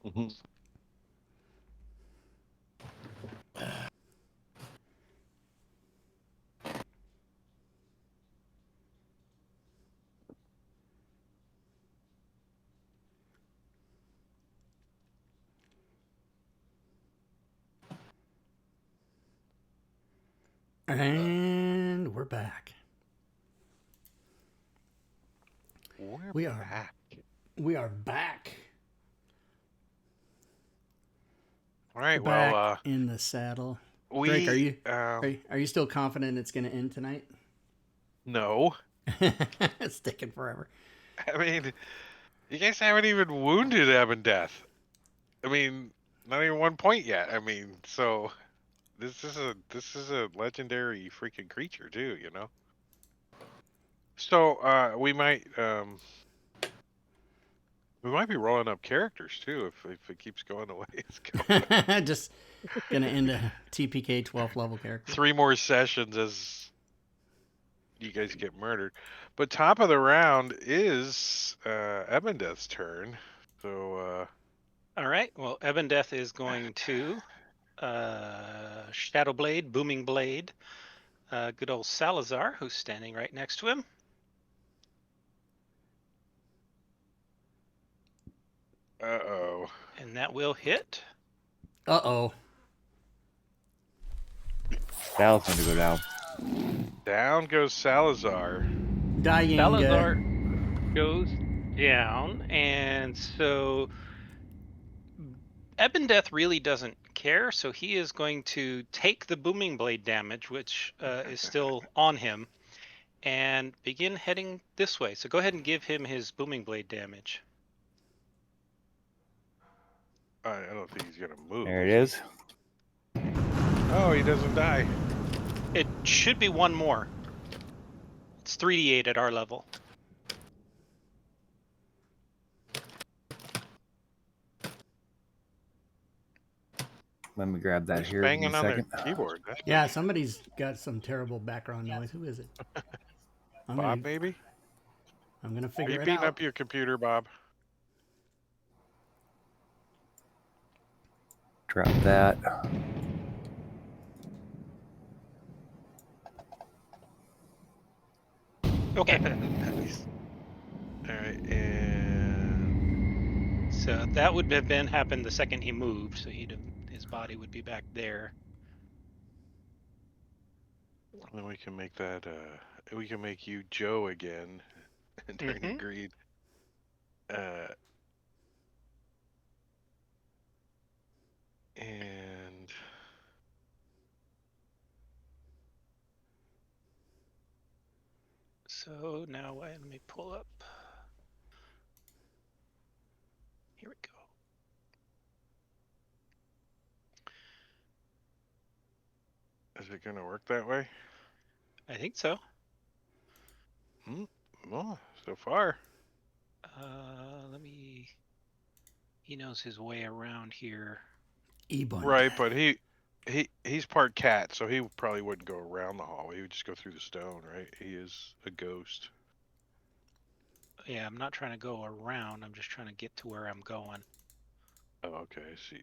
Mhm. And we're back. We're We are back. We are back. All right. Back Well, in the saddle. we Drake, are you still confident it's going to end tonight? no. It's taking forever. I mean, you guys haven't even wounded Ebondeath. I mean, not even 1 point yet. I mean, so this is a legendary freaking creature too, you know. So we might be rolling up characters too if it keeps going the way it's going. Just gonna end a TPK 12th level character. 3 more sessions as you guys get murdered. But top of the round is Ebondeath's turn. So All right. Well, Ebondeath is going to Shadow Blade, Booming Blade. Good old Salazar, who's standing right next to him. uh-oh. And that will hit. Uh-oh. Sal's going to go down. Down goes Salazar. Dying. Salazar goes down, and so Ebondeath really doesn't care, so he is going to take the Booming Blade damage, which is still on him, and begin heading this way. So go ahead and give him his Booming Blade damage. I don't think he's gonna move. There it is. Oh, he doesn't die. It should be one more. It's 3d8 at our level. Let me grab that Who's here. Give me banging a on their second. keyboard? Yeah, somebody's got some terrible background noise. Who is it? Bob, maybe? I'm gonna Are figure you it beating out. up your computer, Bob? Drop that. Okay. Nice. All right, and So that would have happened the second he moved, so his body would be back there. then we can make that. We can make you Joe again during the greed. And so now let me pull up. Here we go. is it gonna work that way? I think so. Well, so far. Let me. He knows his way around here. Right, but he's part cat, so he probably wouldn't go around the hallway. He would just go through the stone, right? He is a ghost. Yeah, I'm not trying to go around. I'm just trying to get to where I'm going. Oh, okay. I see.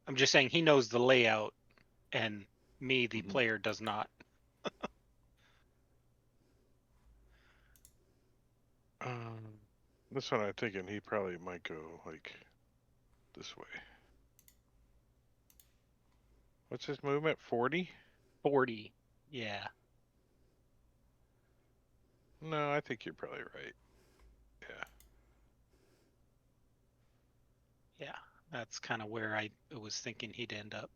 I'm just saying he knows the layout, and me, the player, does not. This one I'm thinking he probably might go like this way. What's his movement? 40? 40. Yeah. No, I think you're probably right. Yeah. Yeah, that's kind of where I was thinking he'd end up.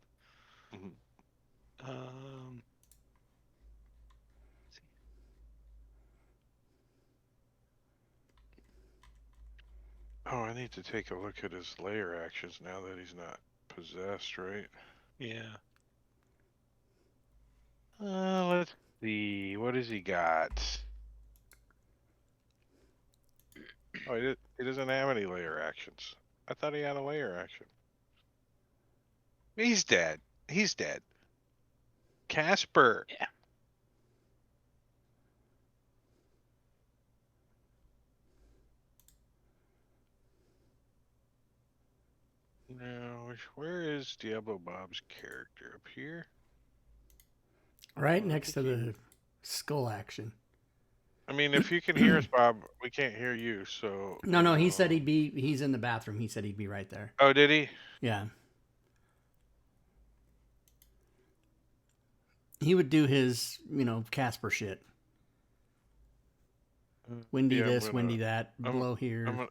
Oh, I need to take a look at his layer actions now that he's not possessed, right? Yeah. Let's see. What has he got? Oh, he doesn't have any layer actions. I thought he had a layer action. He's dead. He's dead. Casper. Yeah. Where is Diablo Bob's character? Up here? Right Oh, I next to think the skull action. I mean, if you can hear us, Bob, we can't hear you. So No, he said he's in the bathroom. He said he'd be right there. Oh, did he? Yeah. He would do his, Casper shit. Windy Yeah, this, windy that, blow here.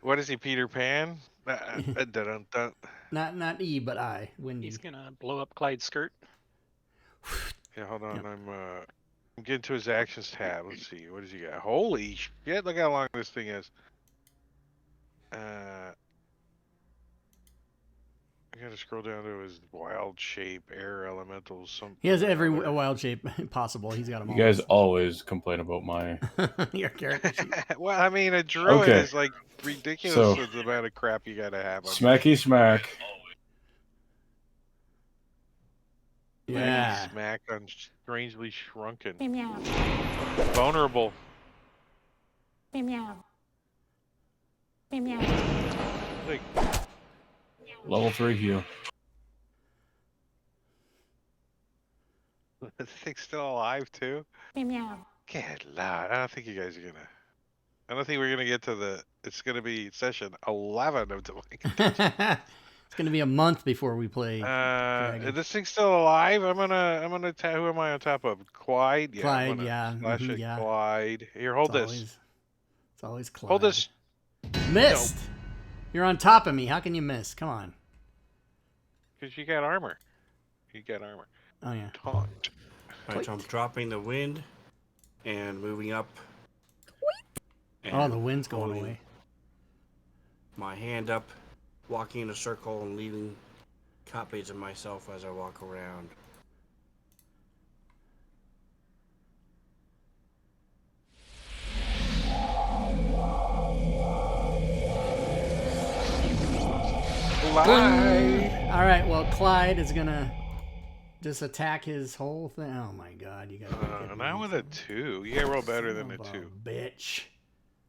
What is he, Peter Pan? Dun-dun-dun. Not E, but I. Windy. He's gonna blow up Clyde's skirt. Yeah, hold on. Yep. I'm getting to his actions tab. Let's see. What does he got? Holy shit! Look how long this thing is. I gotta scroll down to his wild shape, air elementals. He has every wild shape possible. He's got them all. You guys always complain about my your character sheet. Well, I mean, a druid Okay. is like ridiculous So- with the amount of crap you gotta have. smacky smack. Yeah. Smack on strangely shrunken. Meow. Vulnerable. Meow. Meow. Like, Level 3 heal. the thing's still alive too. Meow. Good lord, I don't think you guys are gonna. I don't think we're gonna get to the. It's gonna be session 11 of Divine Contention. It's gonna be a month before we play. Dragon. This thing's still alive. I'm gonna. Who am I on top of? Clyde. Yeah. Clyde, I'm gonna yeah, Slash mhm, it, yeah. Clyde. Here, hold this. It's always Clyde. Hold this. Missed. You're on top of me. How can you miss? Come on. Because you got armor. You got armor. Oh yeah. Taunt. Alright, so I'm dropping the wind and moving up. Oh, the wind's going holding away. My hand up, walking in a circle and leaving copies of myself as I walk around. Clyde. All right. Well, Clyde is gonna just attack his whole thing. Oh my God! You got. Now with a 2. You gotta roll better than a 2. Bitch.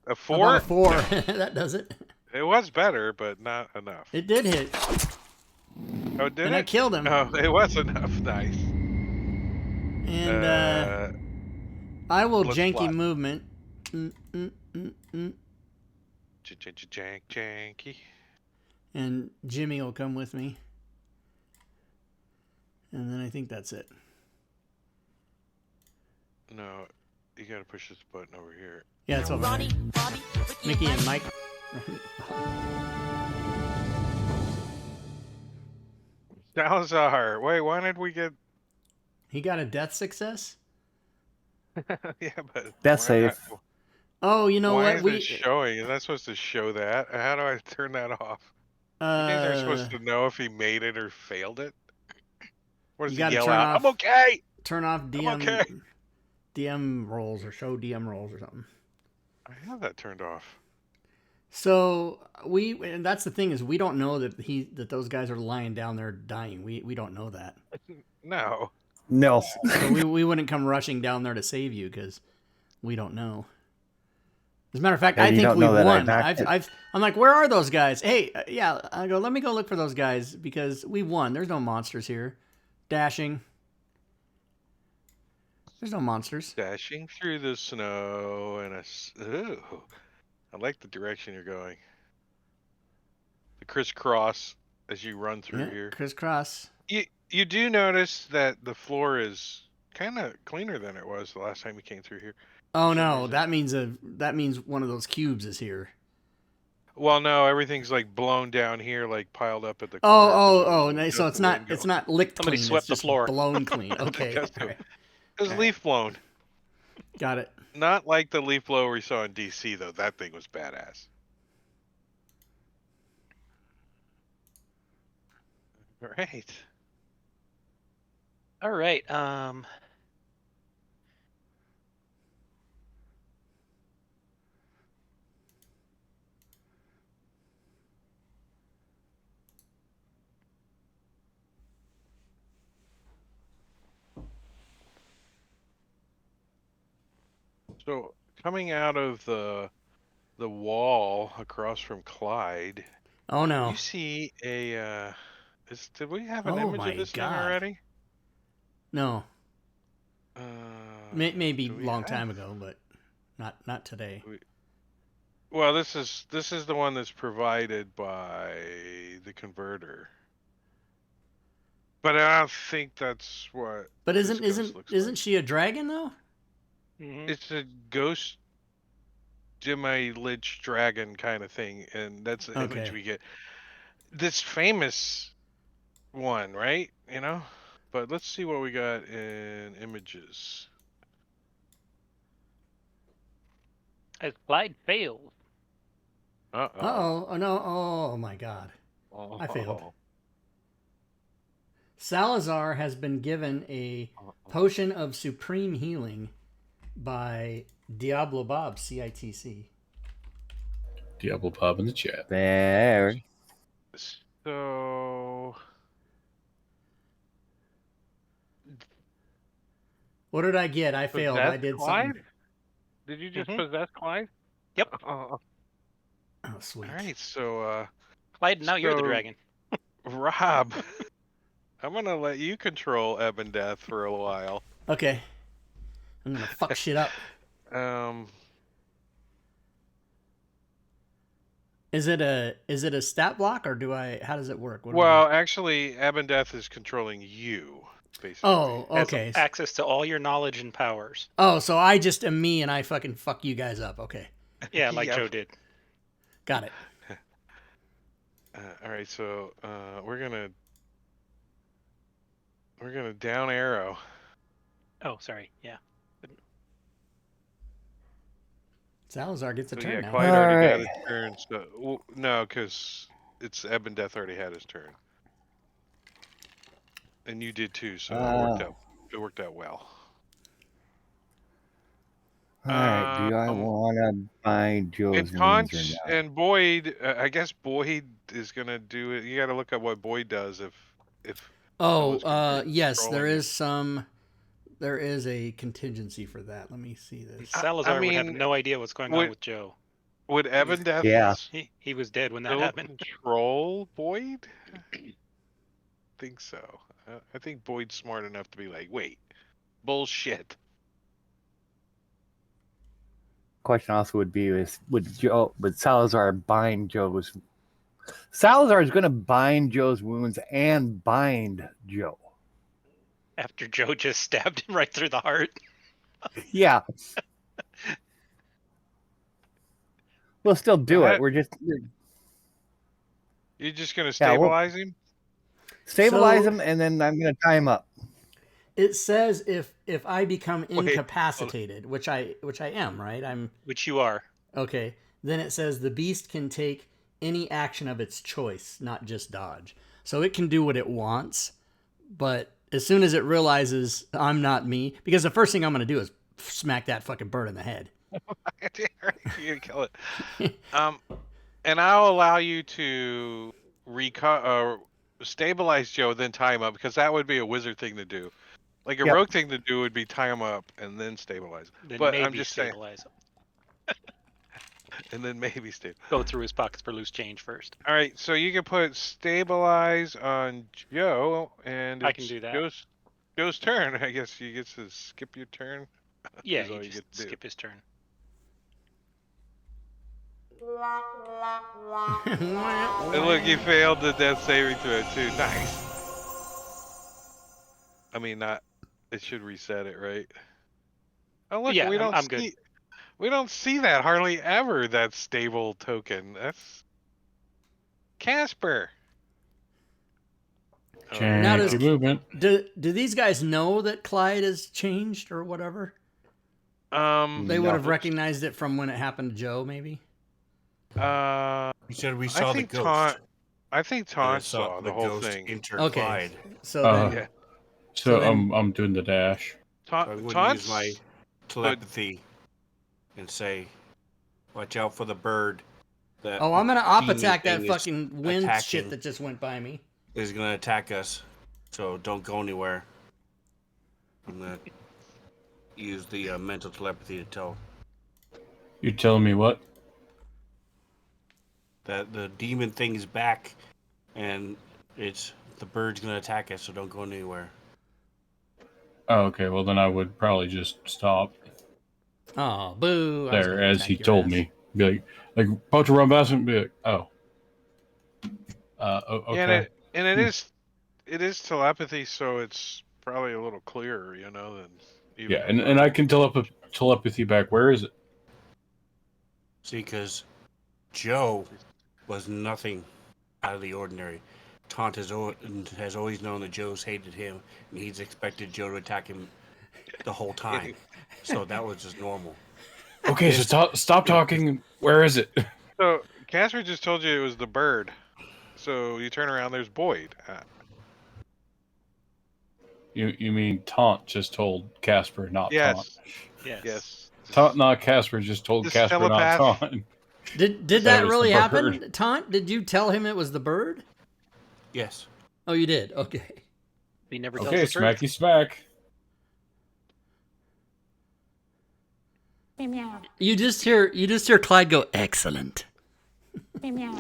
A How about 4? a 4. That does it. It was better, but not enough. It did hit. Oh, did And it? I killed him. Oh, it was enough. Nice. And I will let's janky fly. movement. Janky. And Jimmy will come with me. And then I think that's it. No, you gotta push this button over here. Yeah, it's over there. Mickey and Mike. Salazar. Wait, why did we get? He got a death success? Yeah, but Death why save. not? Oh, you know Why what? is it showing? You're not supposed to show that. How do I turn that off? You guys are supposed to know if he made it or failed it. What does You he gotta yell turn out? off- I'm okay. turn off I'm DM okay. DM rolls or show DM rolls or something. I have that turned off. So and that's the thing is we don't know that those guys are lying down there dying. We don't know that. No. No. So we wouldn't come rushing down there to save you because we don't know. As a matter of fact, And I you think don't we know that I won. backed it. I'm like, where are those guys? Hey, yeah. I go, let me go look for those guys because we won. There's no monsters here. Dashing. There's no monsters. Dashing through the snow and ooh, I like the direction you're going. The crisscross as you run through Yeah, here. crisscross. You do notice that the floor is kind of cleaner than it was the last time you came through here. Oh For some no, reason. that means one of those cubes is here. Well, no, everything's like blown down here, like piled up at the. Oh, corner. so it's not licked Somebody clean. swept It's the just floor. blown clean. Okay, Just all right. It was leaf blown. Got it. Not like the leaf blower we saw in DC though. That thing was badass. All right. All right. So coming out of the wall across from Clyde. Oh no. You see a did we have an Oh image my of this thing God. already? No. Uh, Maybe do we long have- time ago, but not today. Well, this is the one that's provided by the converter. But I don't think that's what. But this isn't ghost isn't looks isn't like. she a dragon though? It's a ghost Jimmy Lich dragon kind of thing, and that's the image Okay. we get. This famous one, right? You know. But let's see what we got in images. As Clyde failed. Uh-oh. Oh no. Oh my God. I failed. Salazar has been given a potion of supreme healing by Diablo Bob, CITC. Diablo Bob in the chat. There. So. What did I get? I failed. I did Clyde? something. Did you just possess Clyde? Yep. Oh, sweet. All right, so Clyde, now you're the so- dragon. Rob, I'm gonna let you control Ebb and Death for a while. Okay. I'm gonna fuck shit up. Is it a stat block or how does it work? What do we Well, do? actually, Ebb and Death is controlling you, basically. Oh, Has okay. access to all your knowledge and powers. Oh, so I just am me and I fucking fuck you guys up. Okay. Yeah, like Yep. Joe did. Got it. All right, so we're gonna down arrow. Oh, sorry. Yeah. Salazar gets a So turn yeah, now. Clyde already got Alright. his turn. So no, because it's Ebb and Death already had his turn, and you did too. So it worked out well. All right. Do I want to bind Joe's And wounds or Conch not? and Boyd, I guess Boyd is gonna do it. You got to look at what Boyd does if. Yes, there controlling is there is a contingency for that. Let me see this. Salazar would have mean, no idea what's going on with Joe. Would Ebb and Death Yeah. He was dead when that still happened. control Boyd? Think so. I think Boyd's smart enough to be like, wait, bullshit. Question also would be would Salazar bind Joe's? Salazar is going to bind Joe's wounds and bind Joe. After Joe just stabbed him right through the heart. Yeah. We'll still do it. We're just You're just gonna Yeah, we'll- stabilize him? stabilize So- him, and then I'm going to tie him up. It says if I become Wait, incapacitated, which I am, right? Which you are. Okay. Then it says the beast can take any action of its choice, not just dodge. So it can do what it wants, but as soon as it realizes I'm not me, because the first thing I'm going to do is smack that fucking bird in the head. You kill it. And I'll allow you to stabilize Joe, then tie him up, because that would be a wizard thing to do. Like a Yep. rogue thing to do would be tie him up and then stabilize him. Then But maybe I'm just stabilize him. saying, and then maybe stabilize. Go through his pockets for loose change first. All right, so you can put stabilize on Joe, and I it's can do that. Joe's turn. I guess you get to skip your turn. Yeah, Is all you you just get to do. skip his turn. And look, you failed the death saving throw too. Nice. I mean, not. It should reset it, right? Oh look, Yeah, we don't I'm see. good. We don't see that hardly ever. That stable token. That's Casper. Now does- Change your movement. Do these guys know that Clyde has changed or whatever? They would have recognized it from when it happened to Joe, maybe. He said we saw the ghost. I think Taunt saw the whole ghost thing. enter Okay. Clyde. So Uh, then, Yeah. So then- I'm doing the dash. So I would Taunt's use my telepathy and say, "Watch out for the bird." That oh, I'm gonna op demon attack that thing is fucking wind attacking. shit that just went by me. is going to attack us. So don't go anywhere. I'm going to use the mental telepathy to tell. You're telling me what? that the demon thing's back, and the bird's gonna attack us. So don't go anywhere. Oh, okay, well then I would probably just stop Oh, boo! there as he told me. Be like punch around basement. Be like, oh, okay. Yeah, and it is telepathy, so it's probably a little clearer, you know, than even. Yeah, and I can telepathy back. Where is it? See, because Joe was nothing out of the ordinary. Taunt has always known that Joe's hated him, and he's expected Joe to attack him the whole time. So that was just normal. Okay, so stop talking. Where is it? So Casper just told you it was the bird. So you turn around, there's Boyd. You mean Taunt just told Casper, not Taunt? Yes. Taunt, not Casper, just told Casper, telepath. not Taunt. Did that really happen, Taunt? Did you tell him it was the bird? Yes. Oh, you did. Okay. He never tells Okay, the truth. smacky smack. Meow. You just hear Clyde go, excellent. Meow.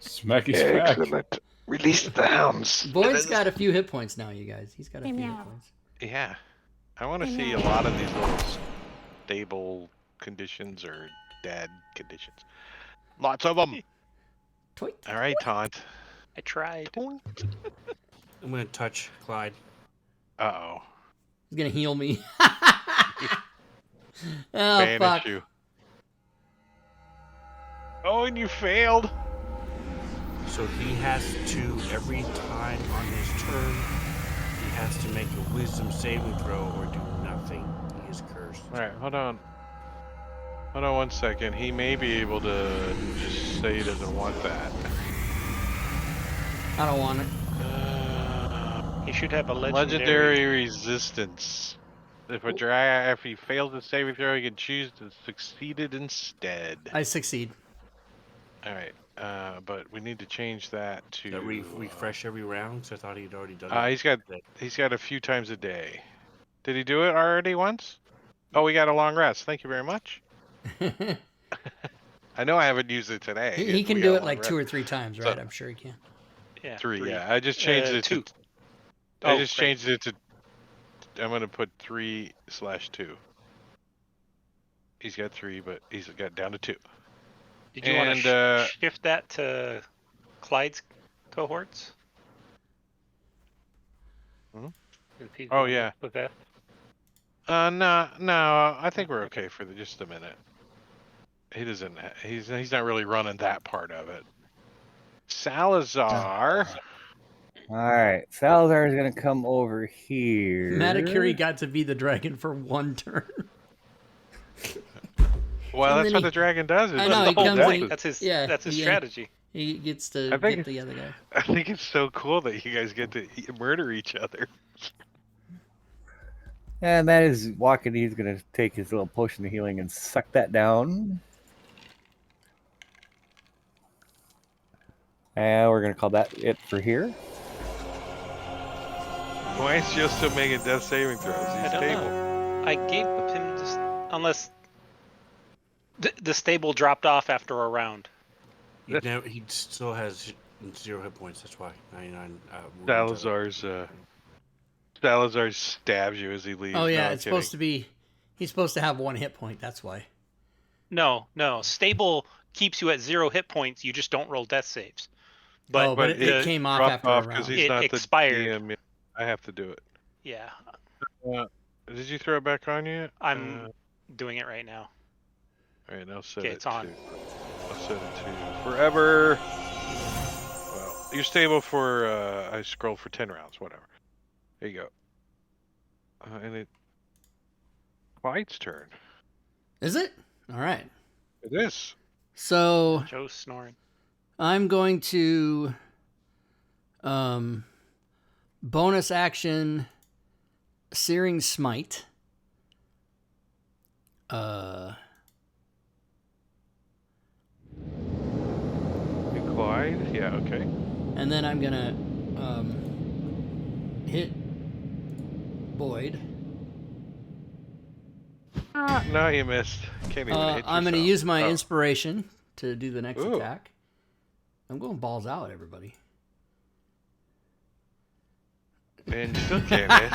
Smacky smack. Excellent. Release the hounds. Boyd's got a few hit points now, you guys. He's got a few hit points. Yeah. I want to see a lot of these little stable conditions or dead conditions. Lots of them. Tweet. All right, Taunt. I tried. I'm gonna touch Clyde. Uh-oh. He's gonna heal me. Oh, Banish fuck. you. Oh, and you failed. So he has to, every time on his turn, he has to make a wisdom saving throw or do nothing. He is cursed. All right, hold on. Hold on one second. He may be able to just say he doesn't want that. I don't want it. He should have a Legendary resistance. If he fails the saving throw, he can choose to succeed it instead. I succeed. All right, but we need to change that to That refresh every round. So I thought he'd already done it. He's got a few times a day. Did he do it already once? Oh, we got a long rest. Thank you very much. I know I haven't used it today. He can do it like 2 or 3 times, right? I'm sure he can. Yeah, 3. Yeah, I just changed it 2. I just changed it to. I'm gonna put 3/2. He's got 3, but he's got down to 2. Did you want to shift that to Clyde's cohorts? Hmm? Oh yeah. With that. No. I think we're okay for just a minute. He doesn't. He's not really running that part of it. Salazar. All right, Salazar is gonna come over here. Matakuri got to be the dragon for 1 turn. Well, that's what the dragon does. I know, he comes in, that's his strategy. He gets to get the other guy. I think it's so cool that you guys get to murder each other. And that is walking. He's gonna take his little potion of healing and suck that down. And we're gonna call that it for here. Why is Joe still making death saving throws? He's stable. Know. I gave him just unless the stable dropped off after a round. He still has 0 hit points. That's why 99. Salazar stabs you as he leaves. Oh yeah, no, it's supposed to be. He's supposed to have 1 hit point. That's why. No. Stable keeps you at 0 hit points. You just don't roll death saves. But it came off after a round. He's not expired. The DM. I have to do it. Yeah. Did you throw it back on yet? I'm doing it right now. All right, I'll set Okay, it it's on. I'll set it to forever. Well, you're stable for. I scroll for 10 rounds. Whatever. There you go. And it. Clyde's turn. Is it? All right. It is. So Joe's snoring. I'm going to bonus action Searing Smite. Clyde? Yeah, okay. And then I'm gonna hit Boyd. No, you missed. Can't even hit I'm gonna yourself. use my inspiration to do the next Ooh. attack. I'm going balls out, everybody. And you still can't hit.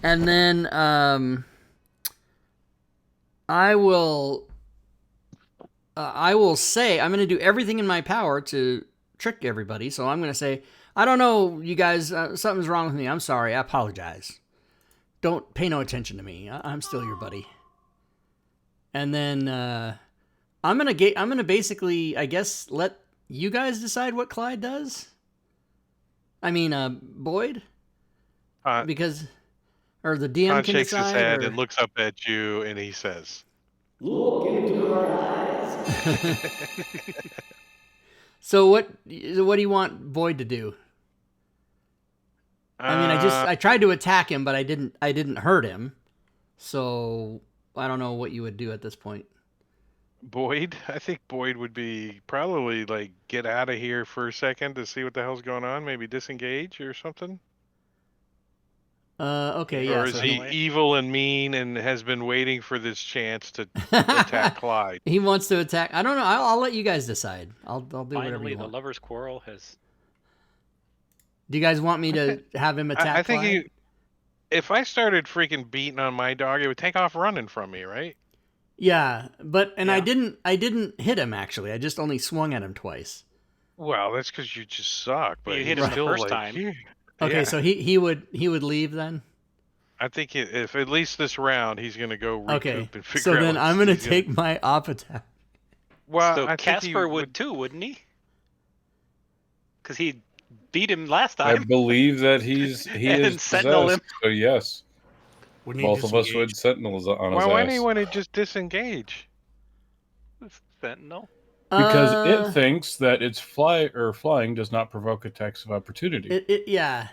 And then I will say I'm going to do everything in my power to trick everybody. So I'm going to say, I don't know, you guys, something's wrong with me. I'm sorry. I apologize. Don't pay no attention to me. I'm still your buddy. And then I'm gonna basically, I guess, let you guys decide what Clyde does. I mean, Boyd, because, or the DM Con can shakes decide. his head or... and looks up at you, and he says, "Look into my eyes." So what do you want Boyd to do? I mean, I tried to attack him, but I didn't hurt him. So I don't know what you would do at this point. Boyd? I think Boyd would be probably like, get out of here for a second to see what the hell's going on. Maybe disengage or something. Okay, yeah. Or is so he evil and mean and has been waiting for this chance to attack Clyde? He wants to attack. I don't know. I'll let you guys decide. I'll do whatever Finally, you the want. lovers' quarrel has. Do you guys want me to have him attack? I think Clyde? if I started freaking beating on my dog, it would take off running from me, right? Yeah, but I didn't hit him actually. I just only swung at him twice. Well, that's because you just suck. But You hit him the still, first like, time. Okay, yeah. so he would leave then. I think if at least this round he's going to go recoup Okay, and figure so out. then I'm gonna take my op attack. Well, So I think Casper would too, wouldn't he? Because he beat him last I time. believe that he And is Sentinel possessed. So yes, both of us would sentinels on his Why ass. do you want to just disengage? Sentinel. Because it thinks that its flying does not provoke attacks of opportunity. Yeah.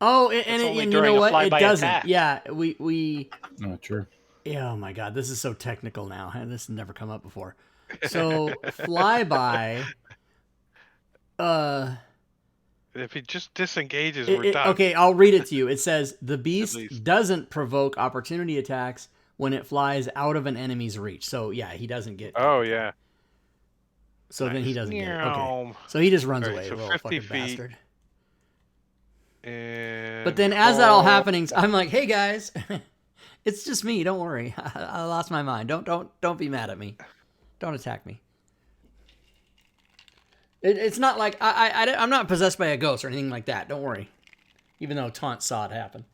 Oh, and only you during know a what? It flyby doesn't. attack. Yeah, we. Not true. Yeah, oh my god, this is so technical now. This has never come up before. So flyby. If he just disengages, we're done. Okay, I'll read it to you. It says the beast doesn't provoke opportunity attacks when it flies out of an enemy's reach. So yeah, he doesn't get. Oh yeah. So then he doesn't get it. Okay. Meow. So he just runs All right, away, so little 50 fucking feet. bastard. And But then as that all happenings, I'm like, hey guys, it's just me. Don't worry. I lost my mind. Don't be mad at me. Don't attack me. It's not like I'm not possessed by a ghost or anything like that. Don't worry. Even though Taunt saw it happen.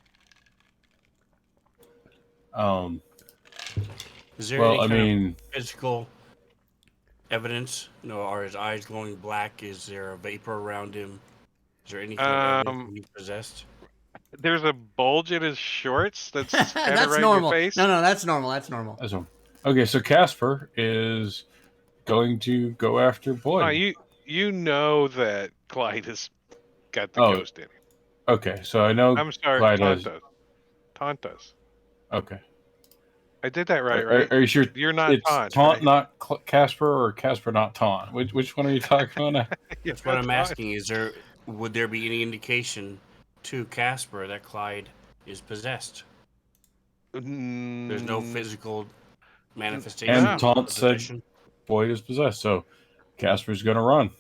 Is there Well, any I kind mean, of physical evidence? You know, are his eyes glowing black? Is there a vapor around him? Is there anything he's possessed? There's a bulge in his shorts that's kind of That's right normal. in your face. No, that's normal. That's normal. That's one. Okay, so Casper is going to go after Boyd. Oh, you know that Clyde has got the Oh. ghost in him. Okay, so I know. I'm sorry, Clyde Taunt has- does. Taunt does. Okay. I did that right? Are you sure You're not it's Taunt, Taunt, right? not Casper, or Casper, not Taunt? Which one are you talking about now? That's what I'm asking. Would there be any indication to Casper that Clyde is possessed? There's no physical manifestation. And of Taunt the said possession? Boyd is possessed, so Casper's going to run.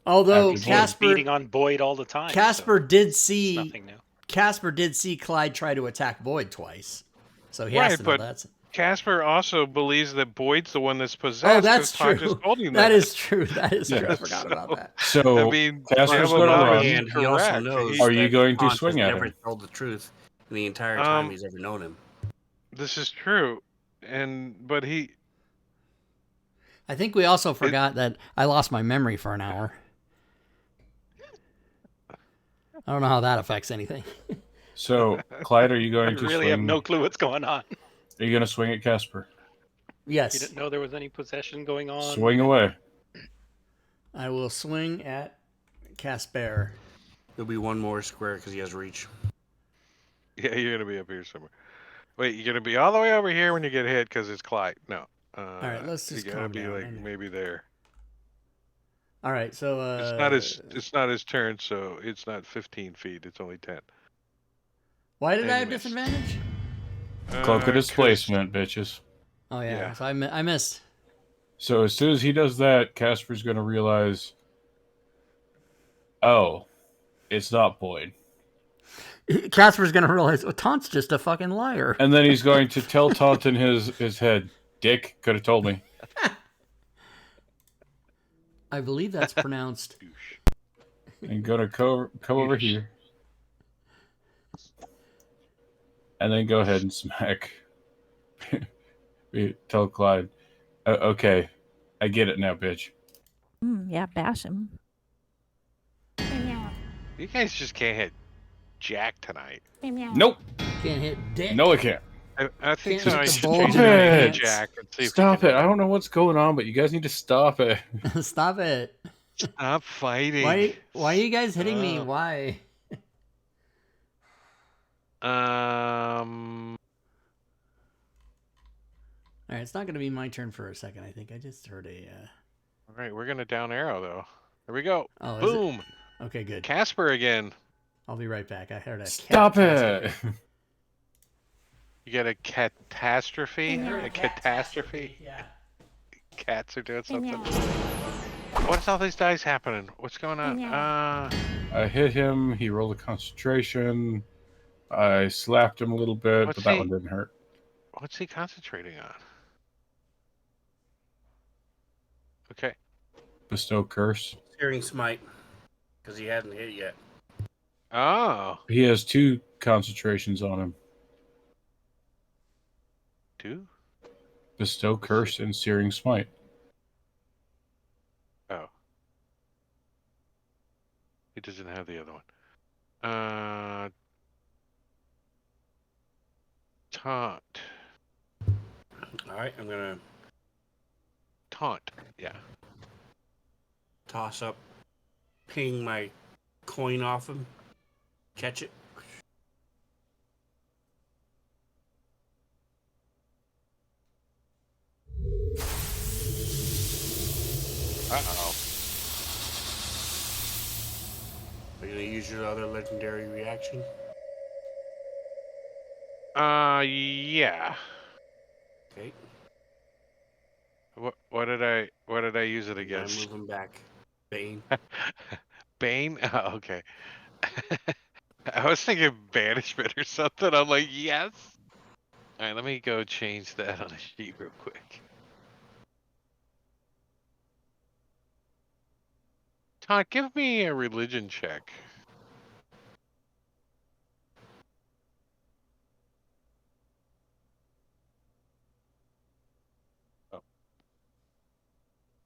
Although After Boyd. Casper beating on Boyd all the time. Casper did see nothing new. Casper did see Clyde try to attack Boyd twice. So he has Right, to know but that's. Casper also believes that Boyd's the one that's possessed. Oh, that's 'cause Taunt true. just told him That is true. That is true. Yeah. I forgot about that. So I mean, Casper's Emma going to Mom run. is And he also correct. knows. Are you that going to Taunt swing has at never him? told the truth in the entire time Um, he's ever known him. This is true, but he. I think we also forgot that I lost my memory for an hour. I don't know how that affects anything. So, Clyde, are you I going to really swing? have no clue what's going on. Are you going to swing at Casper? You Yes, didn't know there was any possession going on. Swing away. I will swing at Casper. There'll be one more square because he has reach. Yeah, you're gonna be up here somewhere. Wait, you're gonna be all the way over here when you get hit because it's Clyde. No. All right, let's just You gotta calm be down like and- maybe there. All right, so It's not his turn, so it's not 15 feet. It's only 10. Why did and I you have missed. disadvantage? Cloak of 'Cause- displacement, bitches. Oh yeah, Yeah. so I missed. So as soon as he does that, Casper's going to realize, oh, it's not Boyd. Casper's gonna realize, Taunt's just a fucking liar. And then he's going to tell Taunt in his head, Dick could have told me. I believe that's pronounced. And going to come over here. And then go ahead and smack. Tell Clyde, okay, I get it now, bitch. Yeah, bash him. You guys just can't hit Jack tonight. Nope. Can't hit Dick. No, I can't. I think Can't so. hit I the should bulge change in it your to pants. Jack and see Stop if you it. I don't know what's going on, but you guys need to stop it. Stop it. Stop fighting. Why are you guys hitting me? Why? All right, it's not going to be my turn for a second. I think I just heard a. All right, we're gonna down arrow though. Here we go. Oh, Boom. Is it? Okay, good. Casper again. I'll be right back. I heard a. Stop it. You get a catastrophe. A catastrophe. Yeah. Cats are doing something. What's all these dice happening? What's going on? I hit him. He rolled a concentration. I slapped him a little bit, but that one didn't hurt. What's he concentrating on? Okay. Bestow curse. Searing smite, because he hasn't hit yet. Oh. He has 2 concentrations on him. 2? Bestow curse and searing smite. Oh. He doesn't have the other one. Taunt. Alright, I'm gonna Taunt. Yeah. toss up, ping my coin off him, catch it. Uh-oh. Are you gonna use your other legendary reaction? Yeah. Okay. What did I use it I against? move him back. Bane. Bane? Oh, okay. I was thinking banishment or something. I'm like, yes. All right, let me go change that on a sheet real quick. Todd, give me a religion check.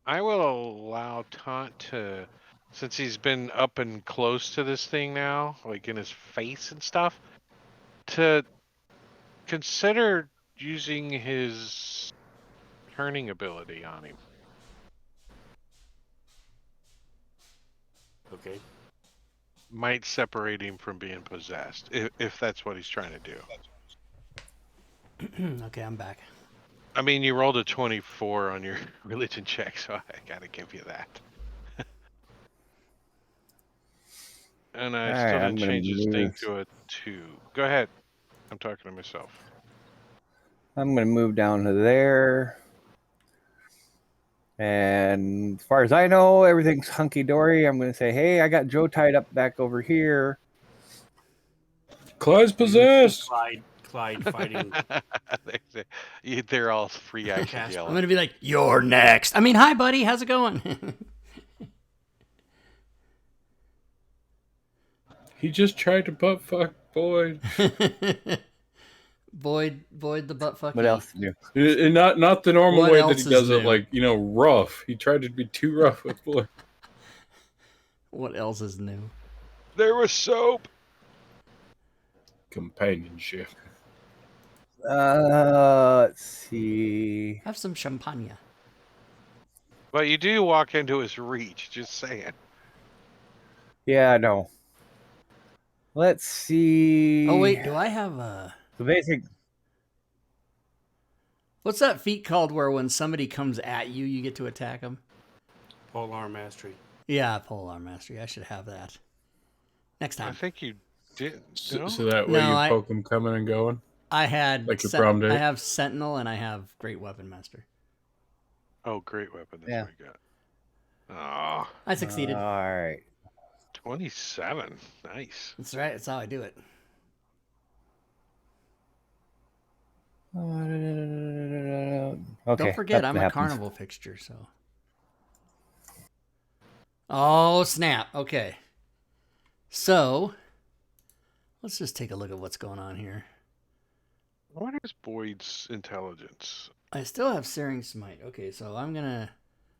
I will allow Taunt to, since he's been up and close to this thing now, like in his face and stuff, to consider using his turning ability on him. Okay. Might separate him from being possessed, if that's what he's trying to do. Okay, I'm back. I mean, you rolled a 24 on your religion check, so I gotta give you that. And I still didn't change his thing to a 2. Go ahead. I'm talking to myself. I'm going to move down to there. And as far as I know, everything's hunky-dory. I'm going to say, hey, I got Joe tied up back over here. Clyde's possessed! Clyde fighting. They're all free action I'm yelling. gonna be like, you're next. I mean, hi, buddy. How's it going? He just tried to butt fuck Boyd. Boyd the butt fucking. What else to do? And not the normal What way that else he does is it, new? like, rough. He tried to be too rough with Boyd. What else is new? There was soap. Companionship. Let's see. Have some champagne. But you do walk into his reach, just saying. Yeah, no. Let's see. Oh wait, do I have a? The basic. What's that feat called where when somebody comes at you, you get to attack them? Polearm Mastery. Yeah, Polearm Mastery. I should have that. Next I time. think you did. So that way No, you poke them coming and going? I had Like your prom date? I have Sentinel and I have Great Weapon Master. Oh, great weapon. That's Yeah. what I got. Oh, I succeeded. All right. 27. Nice. That's right. That's how I do it. Okay. Don't forget, that I'm a happens. carnival fixture, so. Oh, snap. Okay. So, let's just take a look at what's going on here. What is Boyd's intelligence? I still have Searing Smite. Okay, so I'm gonna...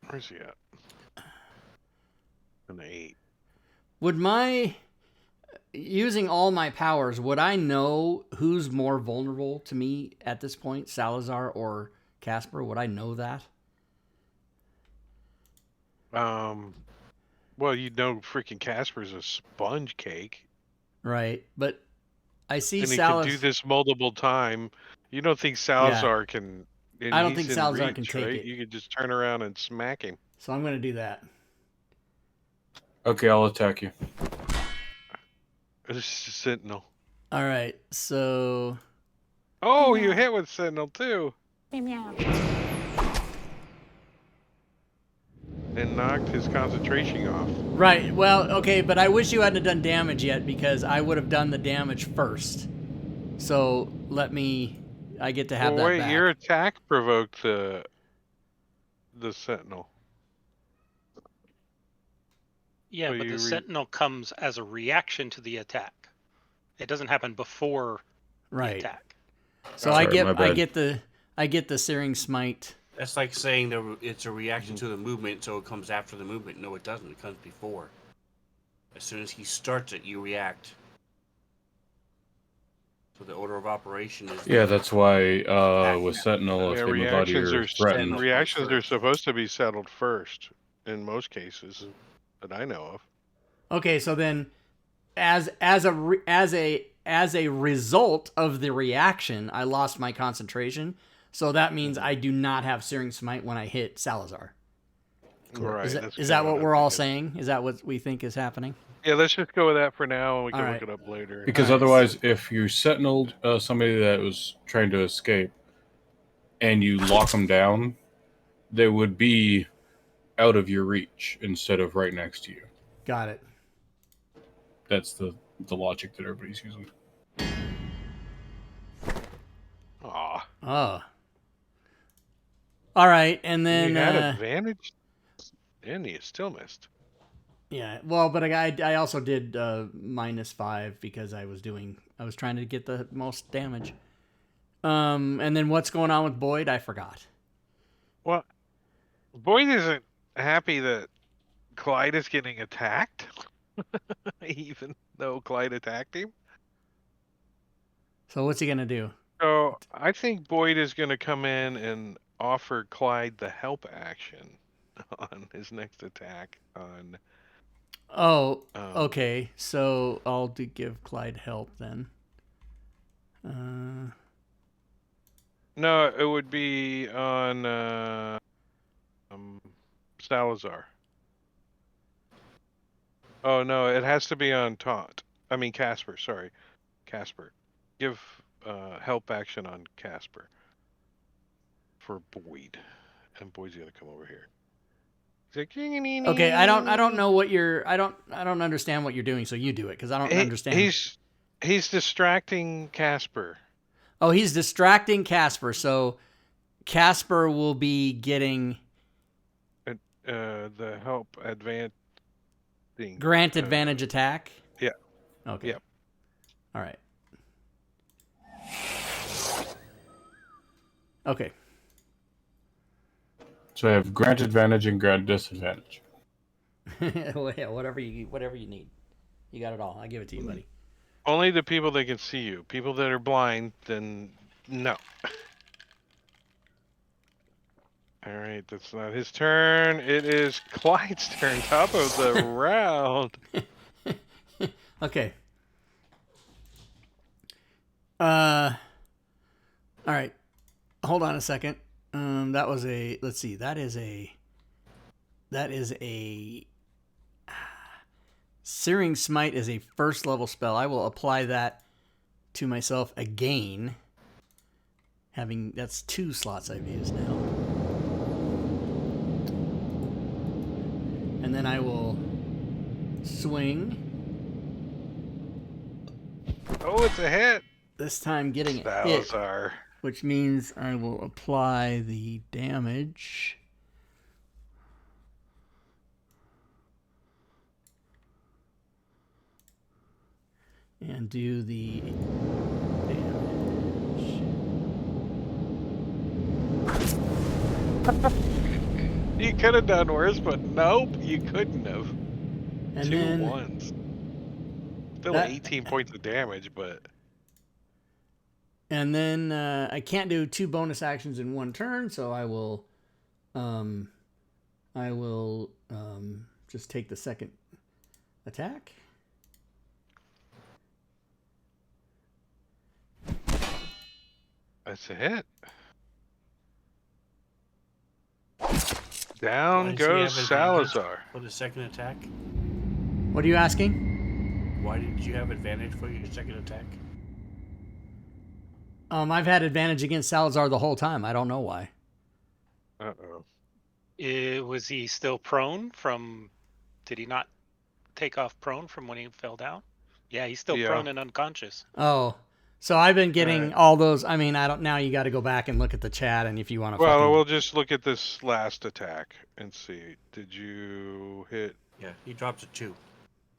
Where's he at? An 8. Would my... Using all my powers, would I know who's more vulnerable to me at this point? Salazar or Casper? Would I know that? Well, you know freaking Casper's a sponge cake. Right, but I see And he Salazar... can do this multiple time. You don't think Salazar can... And I don't he's think in Salazar reach, can take right? it. You could just turn around and smack him. So I'm going to do that. Okay, I'll attack you. It's just a Sentinel. All right, so... Oh, you hit with Sentinel too. Meow. And knocked his concentration off. Right, well, okay, but I wish you hadn't done damage yet because I would have done the damage first. So let me... I get to have Well, that wait, back. your attack provoked the Sentinel. Yeah, So but you the Sentinel comes as a reaction to the attack. It doesn't happen before the Right. attack. So Sorry, I my get bad. the Searing Smite. That's like saying that it's a reaction to the movement, so it comes after the movement. No, it doesn't. It comes before. As soon as he starts it, you react. So the order of operation is... Yeah, that's why with Sentinel, if Yeah, they move out of reactions your are threatened, reactions are supposed to be settled first in most cases that I know of. Okay, so then as a result of the reaction, I lost my concentration. So that means I do not have Searing Smite when I hit Salazar. Right. Is that what we're all saying? Is that what we think is happening? Yeah, let's just go with that for now, and we can All look right. it up later. because otherwise, if you sentineled somebody that was trying to escape and you lock them down, they would be out of your reach instead of right next to you. Got it. That's the logic that everybody's using. Aw. Oh. All right, and then You had advantage, and you still missed. yeah. Well, but I also did -5 because I was trying to get the most damage. And then what's going on with Boyd? I forgot. Well, Boyd isn't happy that Clyde is getting attacked, even though Clyde attacked him. So what's he gonna do? So I think Boyd is going to come in and offer Clyde the help action on his next attack on... Oh, okay. So I'll give Clyde help then. No, it would be on Salazar. Oh no, it has to be on Casper. Sorry, Casper. Give help action on Casper for Boyd, and Boyd's gonna come over here. Okay, I don't know what I don't understand what you're doing, so you do it because I don't understand. He's distracting Casper. Oh, he's distracting Casper, so Casper will be getting the help advance thing. Grant advantage attack. Yeah. Okay. Yep. All right. Okay. So I have grant advantage and grant disadvantage. Well, yeah, whatever you need. You got it all. I give it to you, buddy. Only the people that can see you. People that are blind, then no. All right, that's not his turn. It is Clyde's turn. Top of the round. Okay. All right. Hold on a second. That was a. Let's see. That is a. Searing Smite is a first level spell. I will apply that to myself again. That's 2 slots I've used now. And then I will swing. Oh, it's a hit. This time getting a hit, Salazar. which means I will apply the damage. And do the damage. You could have done worse, but nope, you couldn't have. And 2 then 1s. Still that- 18 points of damage, but... And then I can't do 2 bonus actions in one turn, so I will just take the second attack. That's a hit. Down Why does he goes have advantage Salazar. for the second attack? What are you asking? Why did you have advantage for your second attack? I've had advantage against Salazar the whole time. I don't know why. Uh-oh. Was he still prone from? Did he not take off prone from when he fell down? Yeah, he's still prone and unconscious. Oh, so I've been getting all those. I mean, I don't. Now you got to go back and look at the chat, and if you want to. Well, we'll just look at this last attack and see. Did you hit? Yeah, he dropped a 2.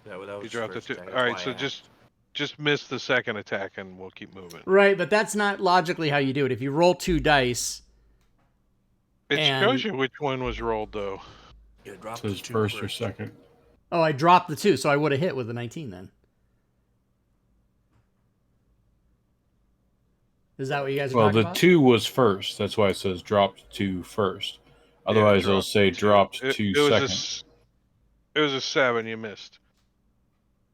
That was You dropped a first 2. attack. All right, That's so why I asked. just miss the second attack, and we'll keep moving. Right, but that's not logically how you do it. If you roll 2 dice, It and- shows you which one was rolled, though. Yeah, drop It the says 2 first or second. oh, I dropped the 2, so I would have hit with the 19 then. Is that what you guys are Well, talking the about? 2 was first. That's why it says dropped 2 first. Otherwise, it'll say dropped 2 second. It was a 7. You missed.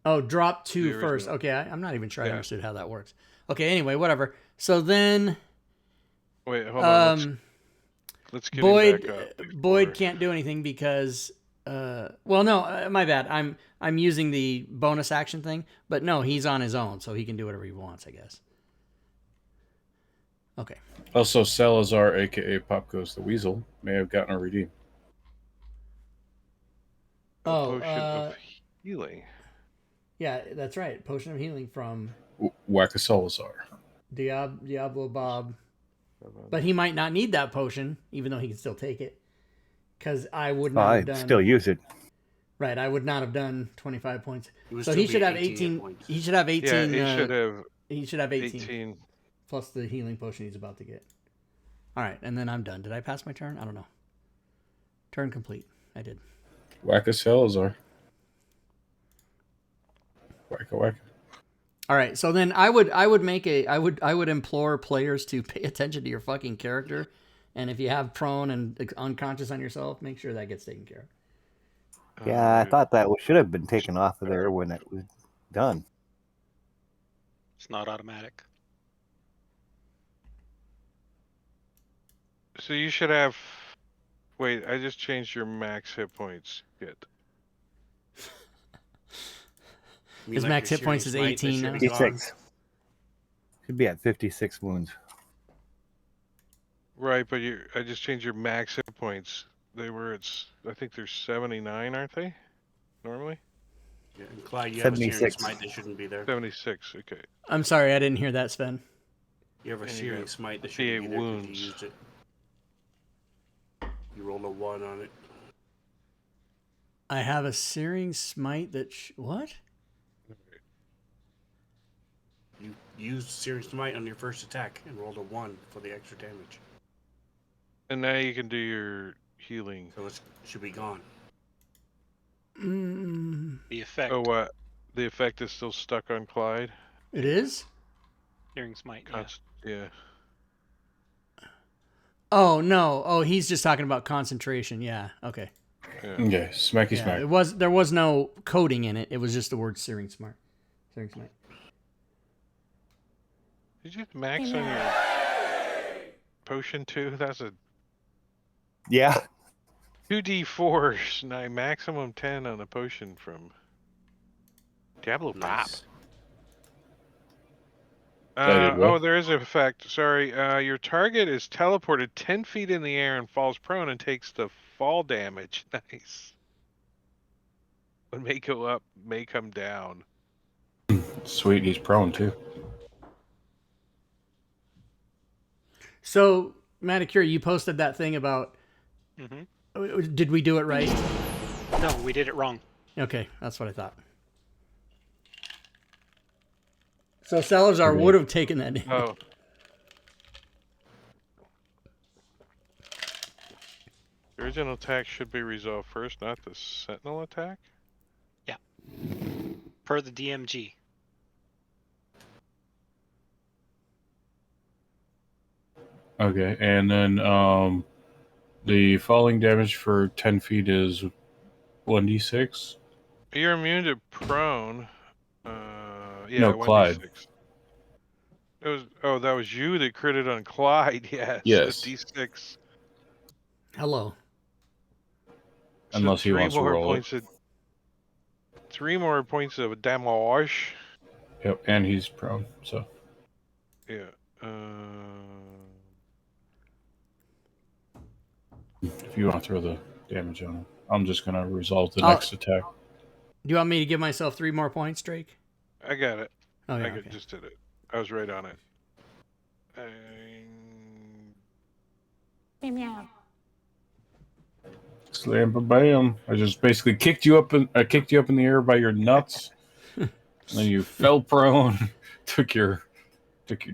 Oh, drop 2 The first. original. Okay, I'm not even sure I Yeah. understood how that works. Okay, anyway, whatever. So then, Wait, hold on. Let's get him back up. Boyd can't do anything because, well, no, my bad. I'm using the bonus action thing, but no, he's on his own, so he can do whatever he wants, I guess. Okay. Also, Salazar, a.k.a. Pop Goes the Weasel, may have gotten a redeem. Potion of healing. Yeah, that's right. Potion of healing from Wacka Salazar. Diablo Bob. But he might not need that potion, even though he can still take it. Because I would not have I'd done... still use it. Right, I would not have done 25 points. would So still he should be have 18 18. points. He should have 18. Yeah, he should have. He should have 18. 18. Plus the healing potion he's about to get. All right, and then I'm done. Did I pass my turn? I don't know. Turn complete. I did. Wacka Salazar. Wacka wacka. All right, so then I would implore players to pay attention to your fucking character, and if you have prone and unconscious on yourself, make sure that gets taken care of. Yeah, I thought that should have been taken off of there when it was done. It's not automatic. So you should have. Wait, I just changed your max hit points. Good. His max hit points is 18 now. 56. Should be at 56 wounds. Right, but I just changed your max hit points. They were I think they're 79, aren't they? Normally? Yeah, and Clyde, you have a Searing 76. Smite that shouldn't be there. 76, okay. I'm sorry, I didn't hear that, Sven. You have a And you Searing got Smite that shouldn't be 58 there because wounds. you used it. You rolled a 1 on it. I have a Searing Smite that... what? You used Searing Smite on your first attack and rolled a 1 for the extra damage. And now you can do your healing. So it should be gone. The effect. Oh, what? The effect is still stuck on Clyde? It is? Hearing Smite. Yeah. Oh, no. Oh, he's just talking about concentration. Yeah, okay. Yeah. Okay, smacky smack. There was no coding in it. It was just the word Searing Smite. Searing Smite. Did you just max on your potion too? That's a Yeah. 2d4s, maximum 10 on the potion from Diablo Bob. Oh, there is an effect. Sorry. Your target is teleported 10 feet in the air and falls prone and takes the fall damage. Nice. What may go up may come down. Sweet, he's prone too. So, Manicure, you posted that thing about. Mm-hmm. Did we do it right? No, we did it wrong. Okay, that's what I thought. So Salazar would have taken that. Oh. The original attack should be resolved first, not the sentinel attack? Yeah. Per the DMG. Okay, and then the falling damage for 10 feet is 1d6. You're immune to prone. Yeah, No, 1d6. Clyde. It was. Oh, that was you that critted on Clyde. Yes. Yes. A d6. Hello. Unless he wants to roll it. 3 more points of damage. Yep, and he's prone, so. Yeah. If you want to throw the damage on him, I'm just going to resolve the next attack. Do you want me to give myself 3 more points, Drake? I got it. Oh, yeah, I just did it. I was right on it. Meow. Slam bam! I just basically kicked you up in the air by your nuts. And then you fell prone, took your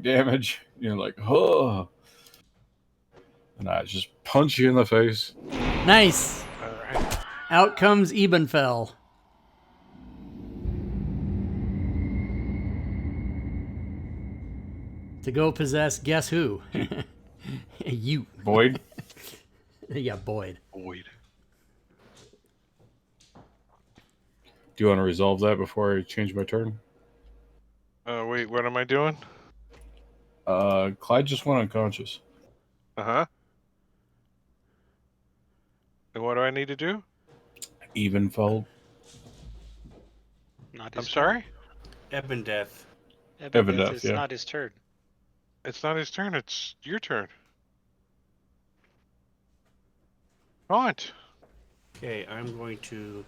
damage. You're like, oh. And I just punch you in the face. Nice. All right. Out comes Ebenfell. To go possess, guess who? You. Boyd? Yeah, Boyd. Boyd. Do you want to resolve that before I change my turn? Wait, what am I doing? Clyde just went unconscious. Uh-huh. And what do I need to do? Ebenfell. I'm sorry? Ebendeth. Ebendeth is not his turn. It's not his turn. It's your turn. Taunt. Okay, I'm going to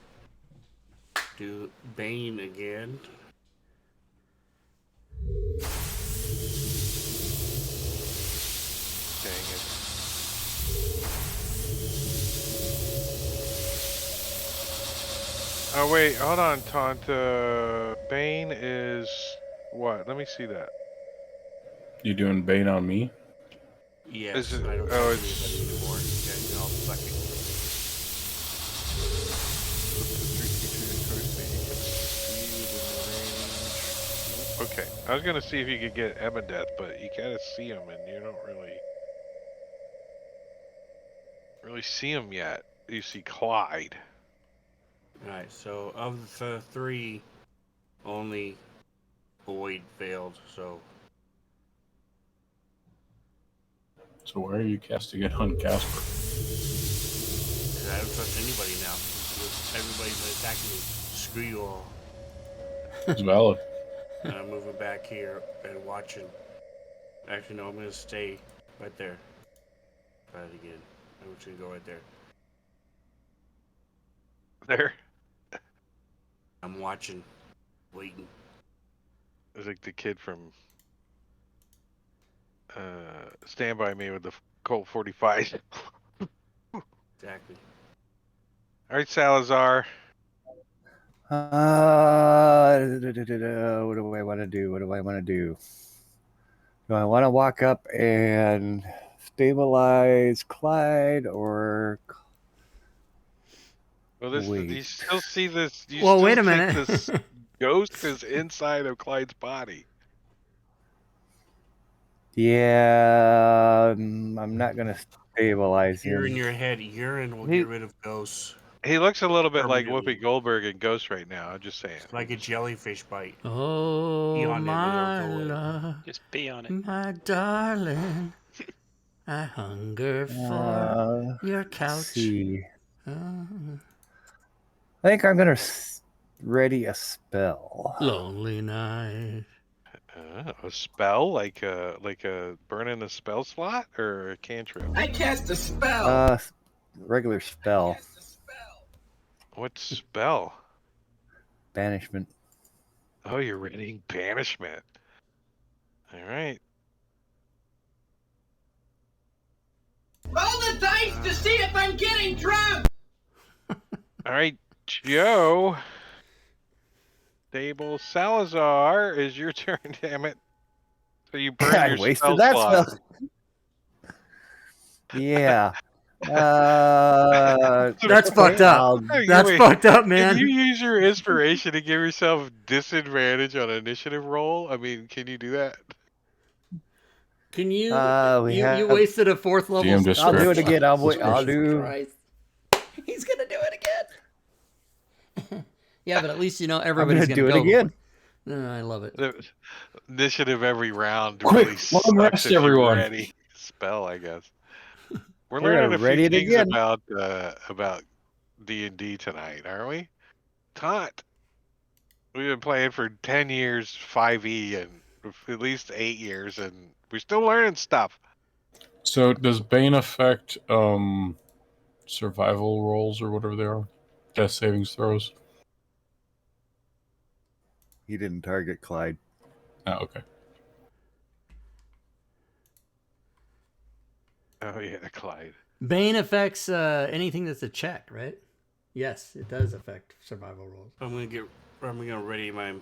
do Bane again. Dang it. Oh, wait. Hold on, Taunt. Bane is what? Let me see that. You doing Bane on me? Yes, Is it, I don't oh, have it's anybody anymore. Okay, then I'll suck it. Okay, I was gonna see if you could get Ebendeth, but you gotta see him, and you don't really see him yet. You see Clyde. Alright, so of the 3, only Boyd failed, so... So why are you casting it on Casper? Because I don't trust anybody now. Everybody's attacking me. Screw you all. It's valid. And I'm moving back here and watching. Actually, no, I'm going to stay right there. Try it again. I'm just going to go right there. There. I'm watching. Waiting. It's like the kid from Stand By Me with the Colt 45. Exactly. All right, Salazar. What do I want to do? Do I want to walk up and stabilize Clyde or Well, do you still see this? Do you Well, still wait a think minute. This ghost is inside of Clyde's body. Yeah, I'm not gonna stabilize Here in him. your head, urine will get rid of ghosts. He looks a little bit like Permanently. Whoopi Goldberg in Ghost right now. I'm just saying. It's like a jellyfish bite. Oh, Pee on it, my it'll go away. love, Just be on it. my darling, I hunger for your Let's couch. see. Uh, I think I'm gonna ready a spell. lonely night. A spell, like a burning a spell slot or a cantrip. I cast a spell. Regular spell. What spell? Banishment. Oh, you're reading banishment. All right. Roll the dice to see if I'm getting drunk. All right, Joe. Stable Salazar is your turn, damn it. So you burned I your wasted spell that slot. spell. Yeah. That's That's fucked up. Hey, That's wait, fucked up, Can you man. use your inspiration to give yourself disadvantage on initiative roll? I mean, can you do that? Can you? We You have. wasted a 4th level. DM spell I'll do it description. again. I'll Description. do. Christ. He's gonna do it again. Yeah, but at least you know I'm everybody's gonna gonna do go it again. before- I love it. The initiative every round Quick, really long sucks rest, if you're everyone. ready. Spell, I guess. We're We're learning gonna a few ready it things again. about D&D tonight, aren't we? Taunt. We've been playing for 10 years 5e and at least 8 years, and we're still learning stuff. So does Bane affect survival rolls or whatever they are? Death savings throws? He didn't target Clyde. Oh, okay. Oh yeah, Clyde. Bane affects anything that's a check, right? Yes, it does affect survival rolls. I'm gonna ready my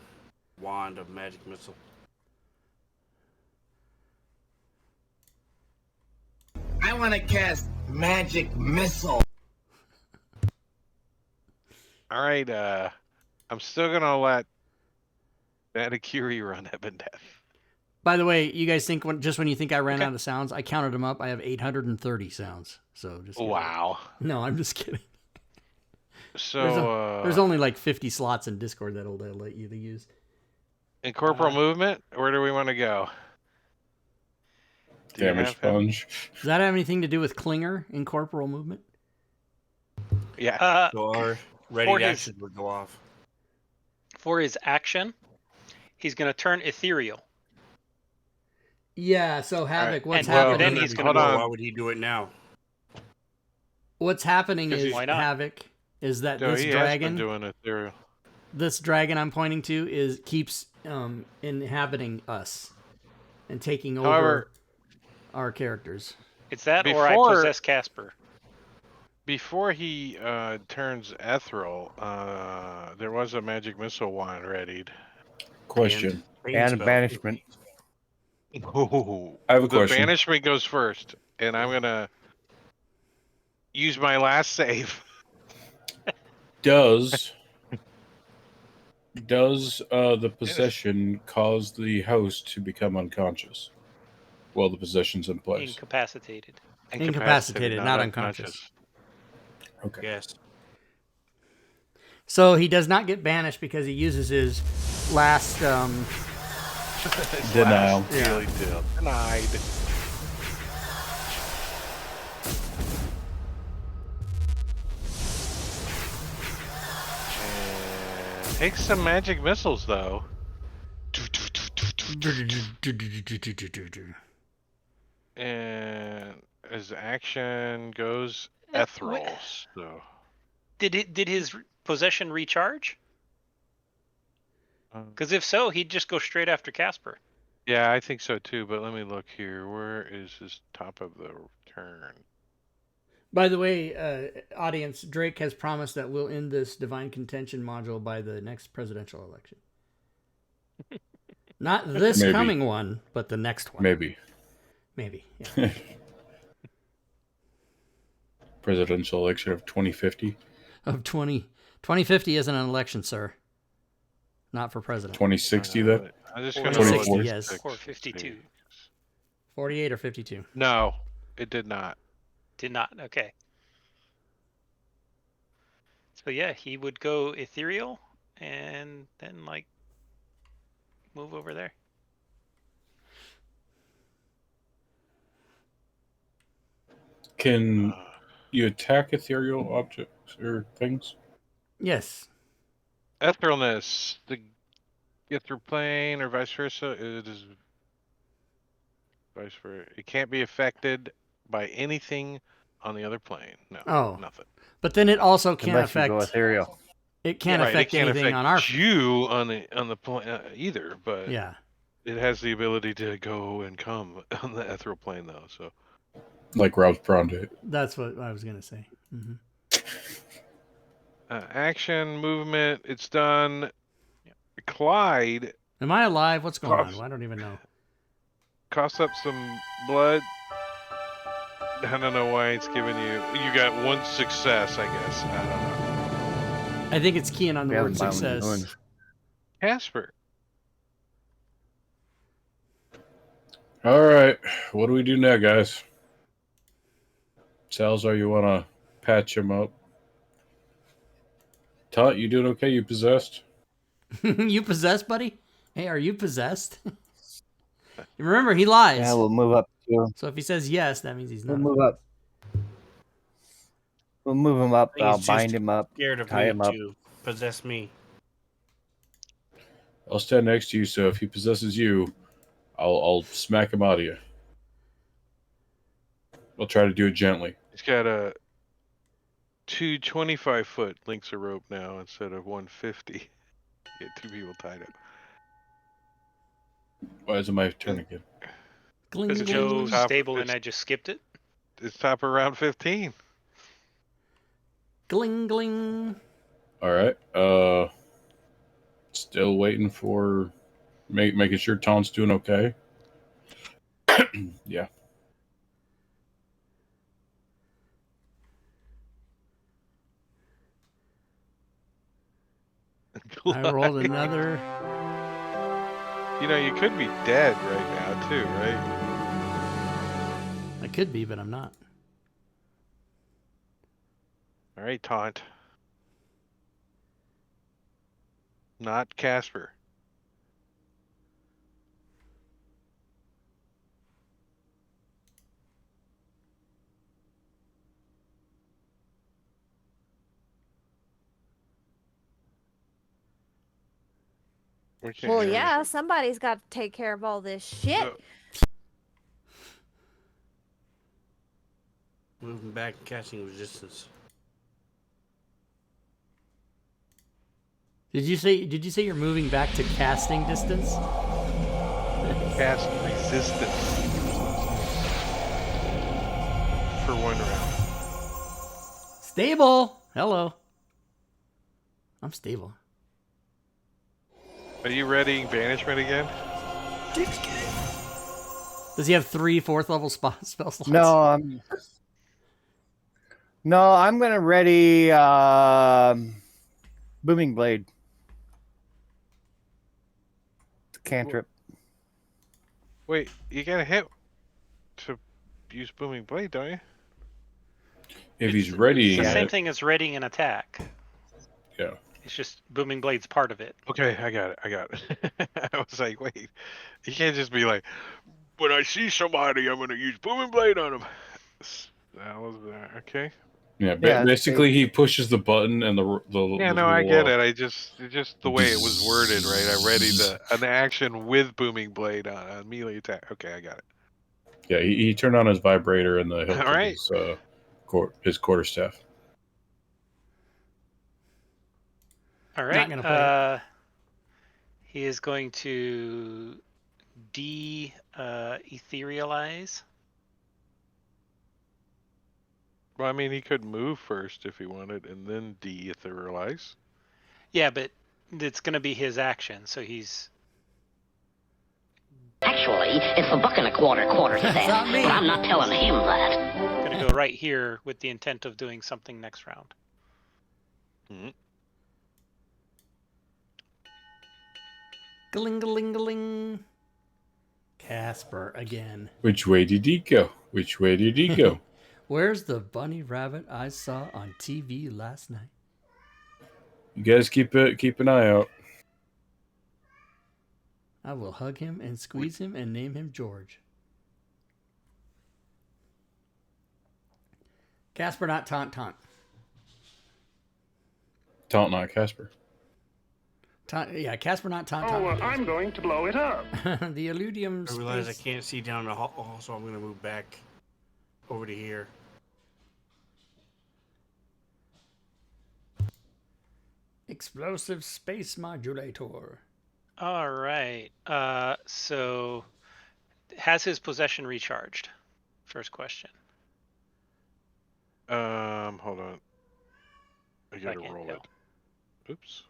wand of magic missile. I want to cast magic missile. All right, I'm still gonna let Manicuri run Heaven Death. By the way, you guys think just when you think I ran out of sounds, I counted them up. I have 830 sounds. So just Wow. No, I'm just kidding. So there's only like 50 slots in Discord that'll let you use. Incorporeal movement. Where do we want to go? Do you Damage have him? sponge. Does that have anything to do with Klinger incorporeal movement? Yeah. So our ready action would go off. For his action, he's going to turn ethereal. Yeah, so Havoc, what's And happening? then he's going to Why would he do it now? What's happening is Why not? Havoc is that No, this he dragon, has been doing ethereal. this dragon I'm pointing to keeps inhabiting us and taking over However, our characters. It's that or I Before- possess Casper. Before he turns ethereal, there was a magic missile wand readied. Question. And banishment. Oh, I have a the question. banishment goes first, and I'm gonna use my last save. Does the possession cause the host to become unconscious while the possession's in place? Incapacitated. Incapacitated, not unconscious. Okay. Yes. So he does not get banished because he uses his last Denial. Daily deal. Denied. And take some magic missiles though. And his action goes ethereal. So Did his possession recharge? Because if so, he'd just go straight after Casper. yeah, I think so too. But let me look here. Where is his top of the turn? By the way, audience, Drake has promised that we'll end this Divine Contention module by the next presidential election. Not this Maybe. coming one, but the next one. Maybe. Maybe. Yeah. Presidential election of 2050. Of 2050 isn't an election, sir. Not for president. 2060 then? I'm just Or gonna 2060, look at yes. six. Or 52. 48 or 52. No, it did not. Did not. Okay. So yeah, he would go ethereal and then like move over there. Can you attack ethereal objects or things? Yes. Etherealness, the ether plane or vice versa, it is vice versa. It can't be affected by anything on the other plane. No, Oh. nothing. But then it also can't Unless you go affect. ethereal. It can't Right, affect it can't anything affect on our. you on the either, but Yeah. it has the ability to go and come on the ethereal plane, though. So, Like Rob's prawn date. That's what I was gonna say. action, movement, it's done. Clyde Am I alive? What's going Cough. on? I don't even know. coughs up some blood. I don't know why it's giving you. You got one success, I guess. I don't know. I think it's keying on the Yeah, word violent success. wounds. Casper. All right. What do we do now, guys? Salazar, you want to patch him up? Taunt, you doing okay? You possessed? You possessed, buddy? Hey, are you possessed? Remember, he lies. Yeah, we'll move up too. So if he says yes, that means he's We'll not. move up. We'll move him up. I think I'll he's bind just him up. Scared of tie me him up. to possess me. I'll stand next to you, so if he possesses you, I'll smack him out of you. I'll try to do it gently. He's got a 225-foot links of rope now instead of 150. Get two people tied up. Why is it my turn again? Because Joe's Top- stable and it's- I just skipped it. It's top of round 15. Gling gling. All right. Still waiting for making sure Tom's doing okay. Yeah. I rolled another. You know, you could be dead right now, too, right? I could be, but I'm not. All right, Taunt. Not Casper. We can't Well, hear yeah, somebody's got to take care of all this shit. Uh, Moving back and casting resistance. Did you say you're moving back to casting distance? Cast resistance for 1 round. Stable. Hello. I'm stable. Are you readying banishment again? Does he have 3 4th level spell slots? No, I'm gonna ready booming blade. Cantrip. Wait, you gotta hit to use booming blade, don't you? If he's ready, It's the same thing as readying an attack. Yeah. It's just booming blade's part of it. Okay, I got it. I was like, wait, you can't just be like, when I see somebody, I'm gonna use booming blade on them. That was okay. Yeah, Yeah, basically he pushes the button and the Yeah, no, I get it. It's just the way it was worded, right? I ready an action with booming blade on a melee attack. Okay, I got it. Yeah, he turned on his vibrator and the hilt All of right. his quarterstaff. All Not right. gonna play He is going to etherealize. Well, I mean, he could move first if he wanted, and then de-etherealize. Yeah, but it's going to be his action, so he's. Actually, it's $1.25 quarter That's not cent, me. but I'm not telling him that. Going to go right here with the intent of doing something next round. Gling-a-ling-a-ling. Casper again. Which way did he go? Which way did he go? Where's the bunny rabbit I saw on TV last night? You guys keep an eye out. I will hug him and squeeze him and name him George. Casper, not taunt. Taunt, not Casper. Yeah, Casper, not taunt. I'm going to blow it up. The Illudium I realize I space. can't see down the hall, so I'm going to move back over to here. Explosive space modulator. All right. So has his possession recharged? First question. Hold on. I gotta Second, roll go. it. Oops.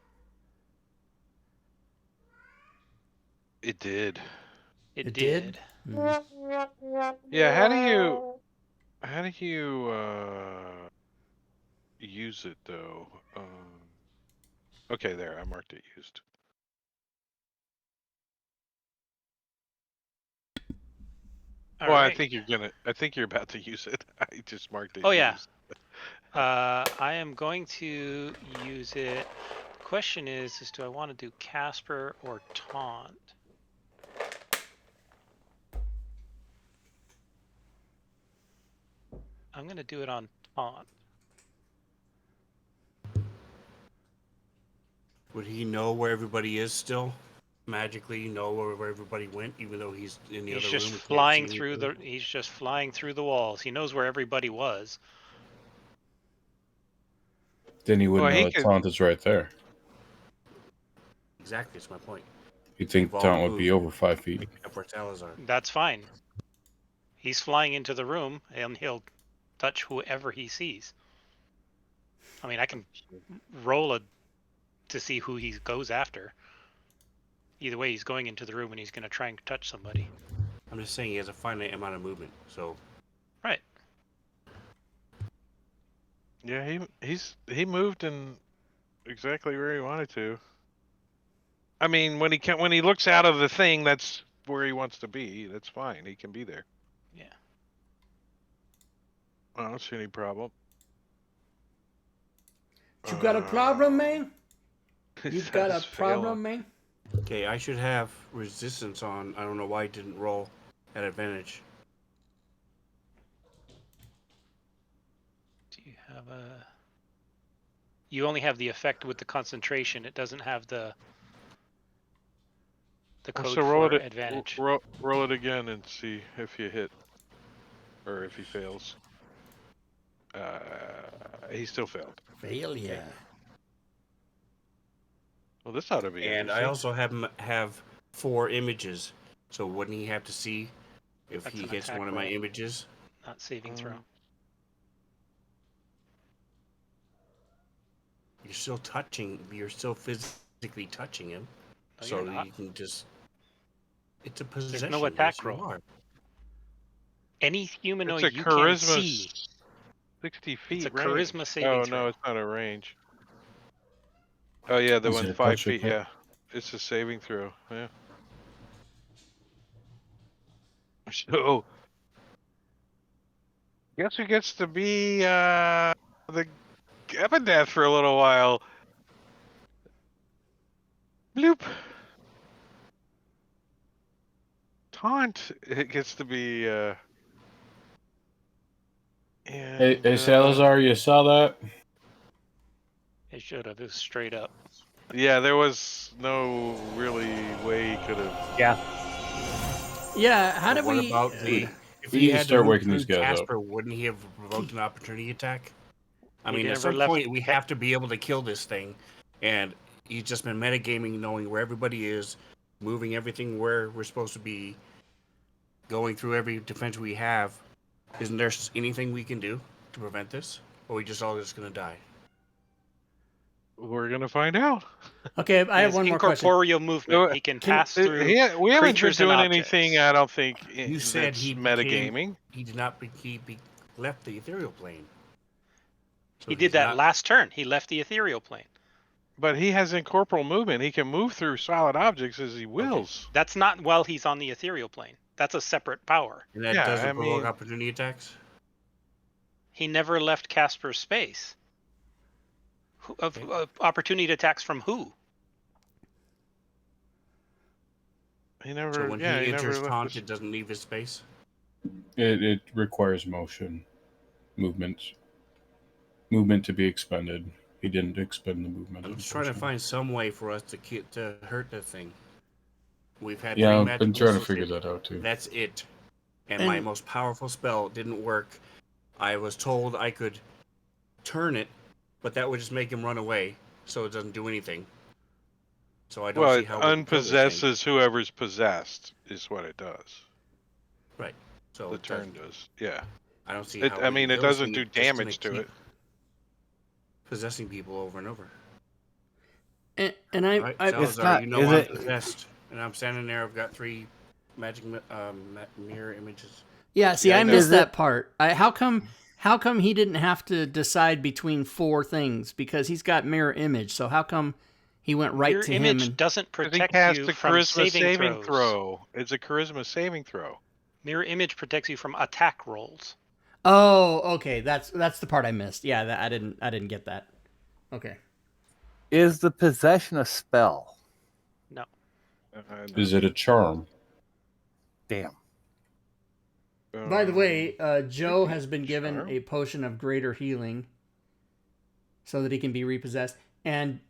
It did. It did? did. Yeah, how do you use it though? Okay, there, I marked it used. All Well, right. I think you're about to use it. I just marked it Oh, yeah. used. I am going to use it. The question is do I want to do Casper or Taunt? I'm going to do it on Taunt. Would he know where everybody is still? Magically know where everybody went, even though he's in the He's other just room? flying through the. He's just flying through the walls. He knows where everybody was. Then he wouldn't Well, he know that could. Taunt is right there. Exactly, that's my point. You'd think We've all Taunt would be moved, over 5 feet. except for Salazar. That's fine. He's flying into the room, and he'll touch whoever he sees. I mean, I can roll to see who he goes after. Either way, he's going into the room and he's going to try and touch somebody. I'm just saying he has a finite amount of movement, so. Right. Yeah, he moved in exactly where he wanted to. I mean, when he looks out of the thing, that's where he wants to be. That's fine. He can be there. Yeah. I don't see any problem. You got a problem, man? It You got a says fail. problem, man? Okay, I should have resistance on. I don't know why I didn't roll at advantage. Do you have a? You only have the effect with the concentration. It doesn't have the code So roll for it. advantage. Roll it again and see if you hit, or if he fails. He still failed. Failure. Well, this ought to be And I interesting. also have 4 images, so wouldn't he have to see if That's he an hits attack one of my roll. images? Not saving throw. You're still touching. You're still physically touching him, No, so you're not. you can just. It's a possession. There's no attack yes, you roll. are. Any It's humanoid a you can charisma see. 60 feet. It's a range. charisma saving Oh throw. no, it's not a range. Oh yeah, the Is one it a 5 touch feet. hit? Yeah, it's a saving throw. Yeah. So, guess who gets to be the Epideath for a little while? Bloop. Taunt. It gets to be. Hey, Salazar, you saw that? It should have. It was straight up. Yeah, there was no really way he could have. Yeah. Yeah, how But did what we... about the? If we he need to had to start move waking through these guys up. Casper, wouldn't he have provoked an opportunity attack? I He mean, at never some left- point we have to be able to kill this thing, and he's just been metagaming, knowing where everybody is, moving everything where we're supposed to be, going through every defense we have. Isn't there anything we can do to prevent this, or are we just all just gonna die? We're gonna find out. Okay, I He have has one more question. incorporeal movement. He can pass through We haven't been creatures and doing objects. anything. I don't think. You said that's he metagaming. He did not. He left the ethereal plane. So He did he's that not- last turn. He left the ethereal plane. But he has incorporeal movement. He can move through solid objects as he wills. That's not while he's on the ethereal plane. That's a separate power. And that Yeah, doesn't I provoke mean- opportunity attacks. He never left Casper's space. Opportunity attacks from who? He never. So when yeah, he never enters left taunt, the- it doesn't leave his space. It requires movement to be expended. He didn't expend the movement. I'm just trying to unfortunately. find some way for us to hurt the thing. We've had Yeah, 3 I've magic been trying to missiles figure hit. that out too. That's it. And my most powerful spell didn't work. I was told I could turn it, but that would just make him run away. so it doesn't do anything. So I don't Well, see it how we can kill this thing. unpossesses whoever's possessed is what it does. Right. So The it turn doesn't- does. Yeah. I don't see It, how I we mean, can it kill this doesn't thing. do It's just damage to gonna it. keep possessing people over and over. And All right, I Salazar, not- you know is I'm it- possessed, and I'm standing there. I've got 3 magic mirror images. yeah. See, Yeah, I I know. missed Is that it- part. How come he didn't have to decide between 4 things because he's got mirror image? So how come he went right Your to image him? And doesn't 'Cause he protect cast you a from charisma saving throws. It's a charisma saving throw. Mirror image protects you from attack rolls. oh, okay, that's the part I missed. Yeah, I didn't get that. Okay. Is the possession a spell? No. Is it a charm? Damn. By the way, Joe has been Charm? given a potion of greater healing, so that he can be repossessed, and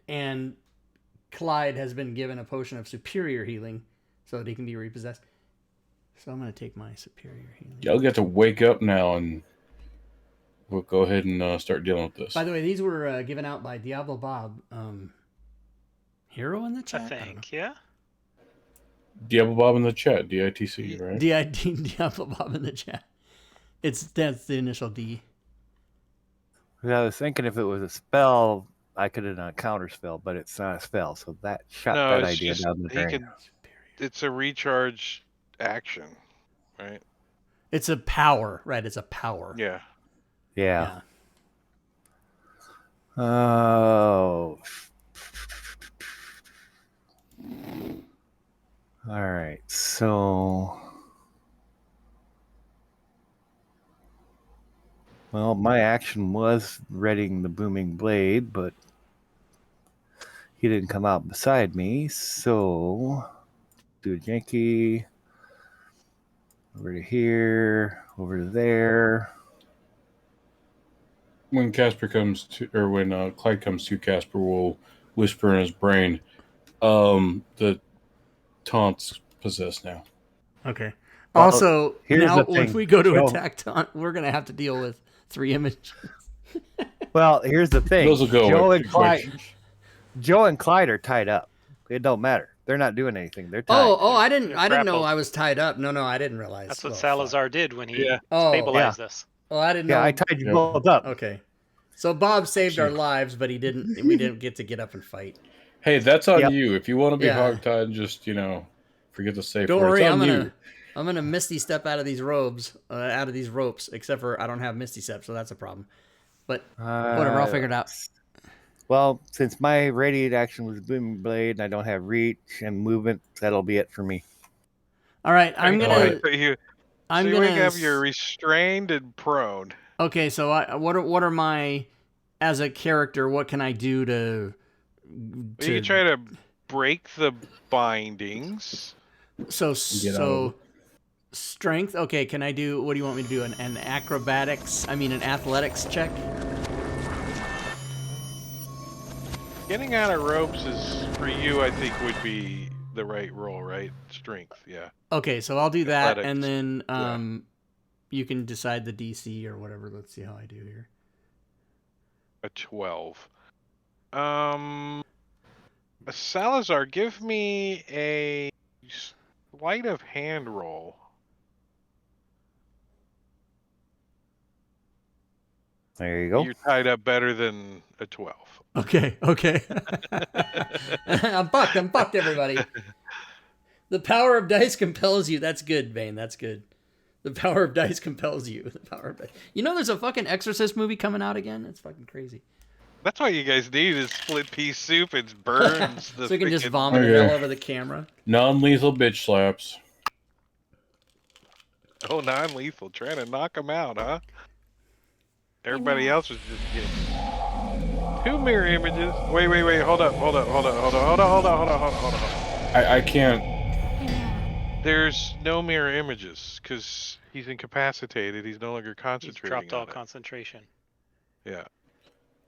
Clyde has been given a potion of superior healing, so that he can be repossessed. So I'm gonna take my superior healing. Y'all get to wake up now, and we'll go ahead and start dealing with this. By the way, these were given out by Diablo Bob. Hero in the chat? I don't know. think, yeah. Diablo Bob in the chat, DITC, right? Diablo Bob in the chat. That's the initial D. I was thinking if it was a spell, I could have done a counter spell, but it's not a spell, so that shot No, that it's idea just down the he drain. can. It's a recharge action, right? It's a power, right? It's a power. Yeah. Yeah. Oh. All right. So, well, my action was readying the booming blade, but he didn't come out beside me. So, do a janky over to here, over to there. When Casper comes to, or when Clyde comes to, Casper will whisper in his brain, the taunt's possessed now. Okay. Well, Also, here's now the when thing, we go to Joe. attack taunt, we're gonna have to deal with 3 images. Well, here's the thing. Those will go Joe away and pretty Clyde. quick. Joe and Clyde are tied up. It don't matter. They're not doing anything. They're tied. Oh, I didn't know grappled. I was tied up. No, I didn't realize. That's what Well, Salazar did when he Yeah. Oh, stabilized us. Oh, I didn't know. Yeah, I tied you Yeah. both up. Okay. So Bob saved our Shoot. lives, but we didn't get to get up and fight. Hey, that's on Yep. you. If you want to be Yeah. hogtied and just, forget the safe Don't word, worry, it's I'm on gonna you. I'm gonna Misty Step out of these ropes, out of these ropes. Except for I don't have Misty Step, so that's a problem. But whatever, I'll figure it out. Well, since my radiant action was booming blade and I don't have reach and movement, that'll be it for me. All right, I'm gonna. So you wake up, you're restrained and prone. Okay, so what are my, as a character, what can I do to You can try to break the bindings. so Get out of it. strength? Okay, can I do, what do you want me to do? An athletics check? Getting out of ropes is, for you, I think, would be the right roll, right? Strength, yeah. Okay, so I'll do that, Athletics, and then yeah. you can decide the DC or whatever. Let's see how I do here. A 12. Salazar, give me a sleight of hand roll. There you go. You're tied up better than a 12. Okay. I'm fucked, everybody. The power of dice compels you. That's good, Vane. That's good. The power of dice compels you. The power of dice. You know, there's a fucking Exorcist movie coming out again. It's fucking crazy. That's what you guys need is split pea soup. It burns the So you can just freaking- vomit it all over the camera. Non-lethal bitch slaps. Oh, non-lethal. Trying to knock him out, huh? Everybody else was just getting 2 mirror images. Wait. Hold up. I can't. There's no mirror images because he's incapacitated. He's no longer He's concentrating. dropped all on it. concentration. Yeah.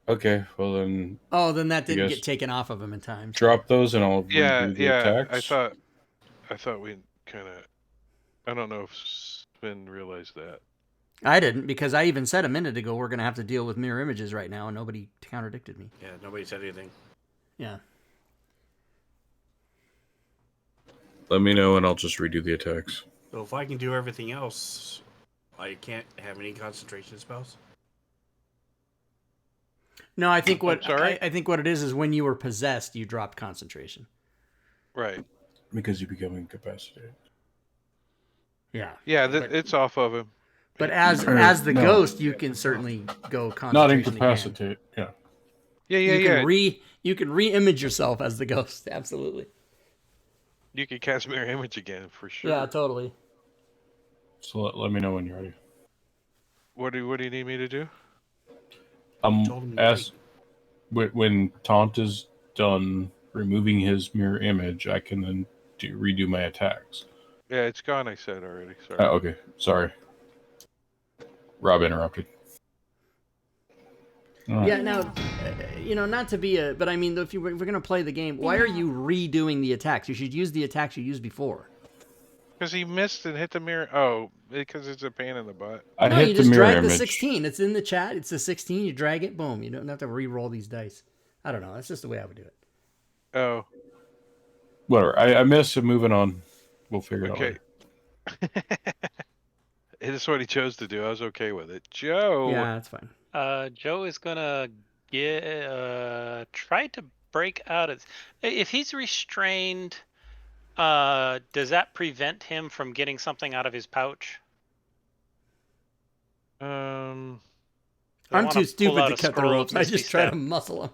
Okay, well then Oh, then that didn't guess- get taken off of him in time. drop those and I'll Yeah. redo the attacks. I thought we kind of. I don't know if Sven realized that. I didn't, because I even said a minute ago we're going to have to deal with mirror images right now, and nobody contradicted me. Yeah, nobody said anything. Yeah. Let me know and I'll just redo the attacks. So if I can do everything else, I can't have any concentration spells. No, I think what sorry? I think what it is when you were possessed, you dropped concentration. Right. Because you become incapacitated. Yeah. Yeah, But, it's off of him. but as the no. ghost, you can certainly go Not concentration incapacitate. Yeah. Yeah, You can re-image yourself as the ghost. Absolutely. You can cast mirror image again for sure. Yeah, totally. So let me know when you're ready. What do you need me to do? When Taunt is done removing his mirror image, I can then redo my attacks. Yeah, it's gone. I said already. Sorry. Okay, sorry. Rob interrupted. Yeah, now, not to be but I mean, if we're going to play the game, why are you redoing the attacks? You should use the attacks you used before. Because he missed and hit the mirror. Oh, because it's a pain in the butt. No, you just drag the 16. It's in the chat. It's the 16. You drag it. Boom. You don't have to re-roll these dice. I don't know. That's just the way I would do it. Oh. Whatever. I missed it. Moving on. We'll figure it out later. It is what he chose to do. I was okay with it. Joe. Yeah, that's fine. Joe is gonna try to break out of. If he's restrained, does that prevent him from getting something out of his pouch? I'm too stupid to cut the ropes. I just try to muscle him.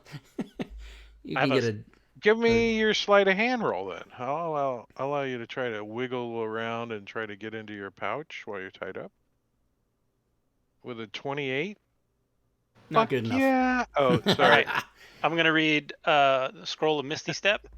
You can get Give me your sleight of hand roll then. I'll allow you to try to wiggle around and try to get into your pouch while you're tied up. With a 28? Not good enough. Yeah. Oh, sorry. I'm gonna read the Scroll of Misty Step.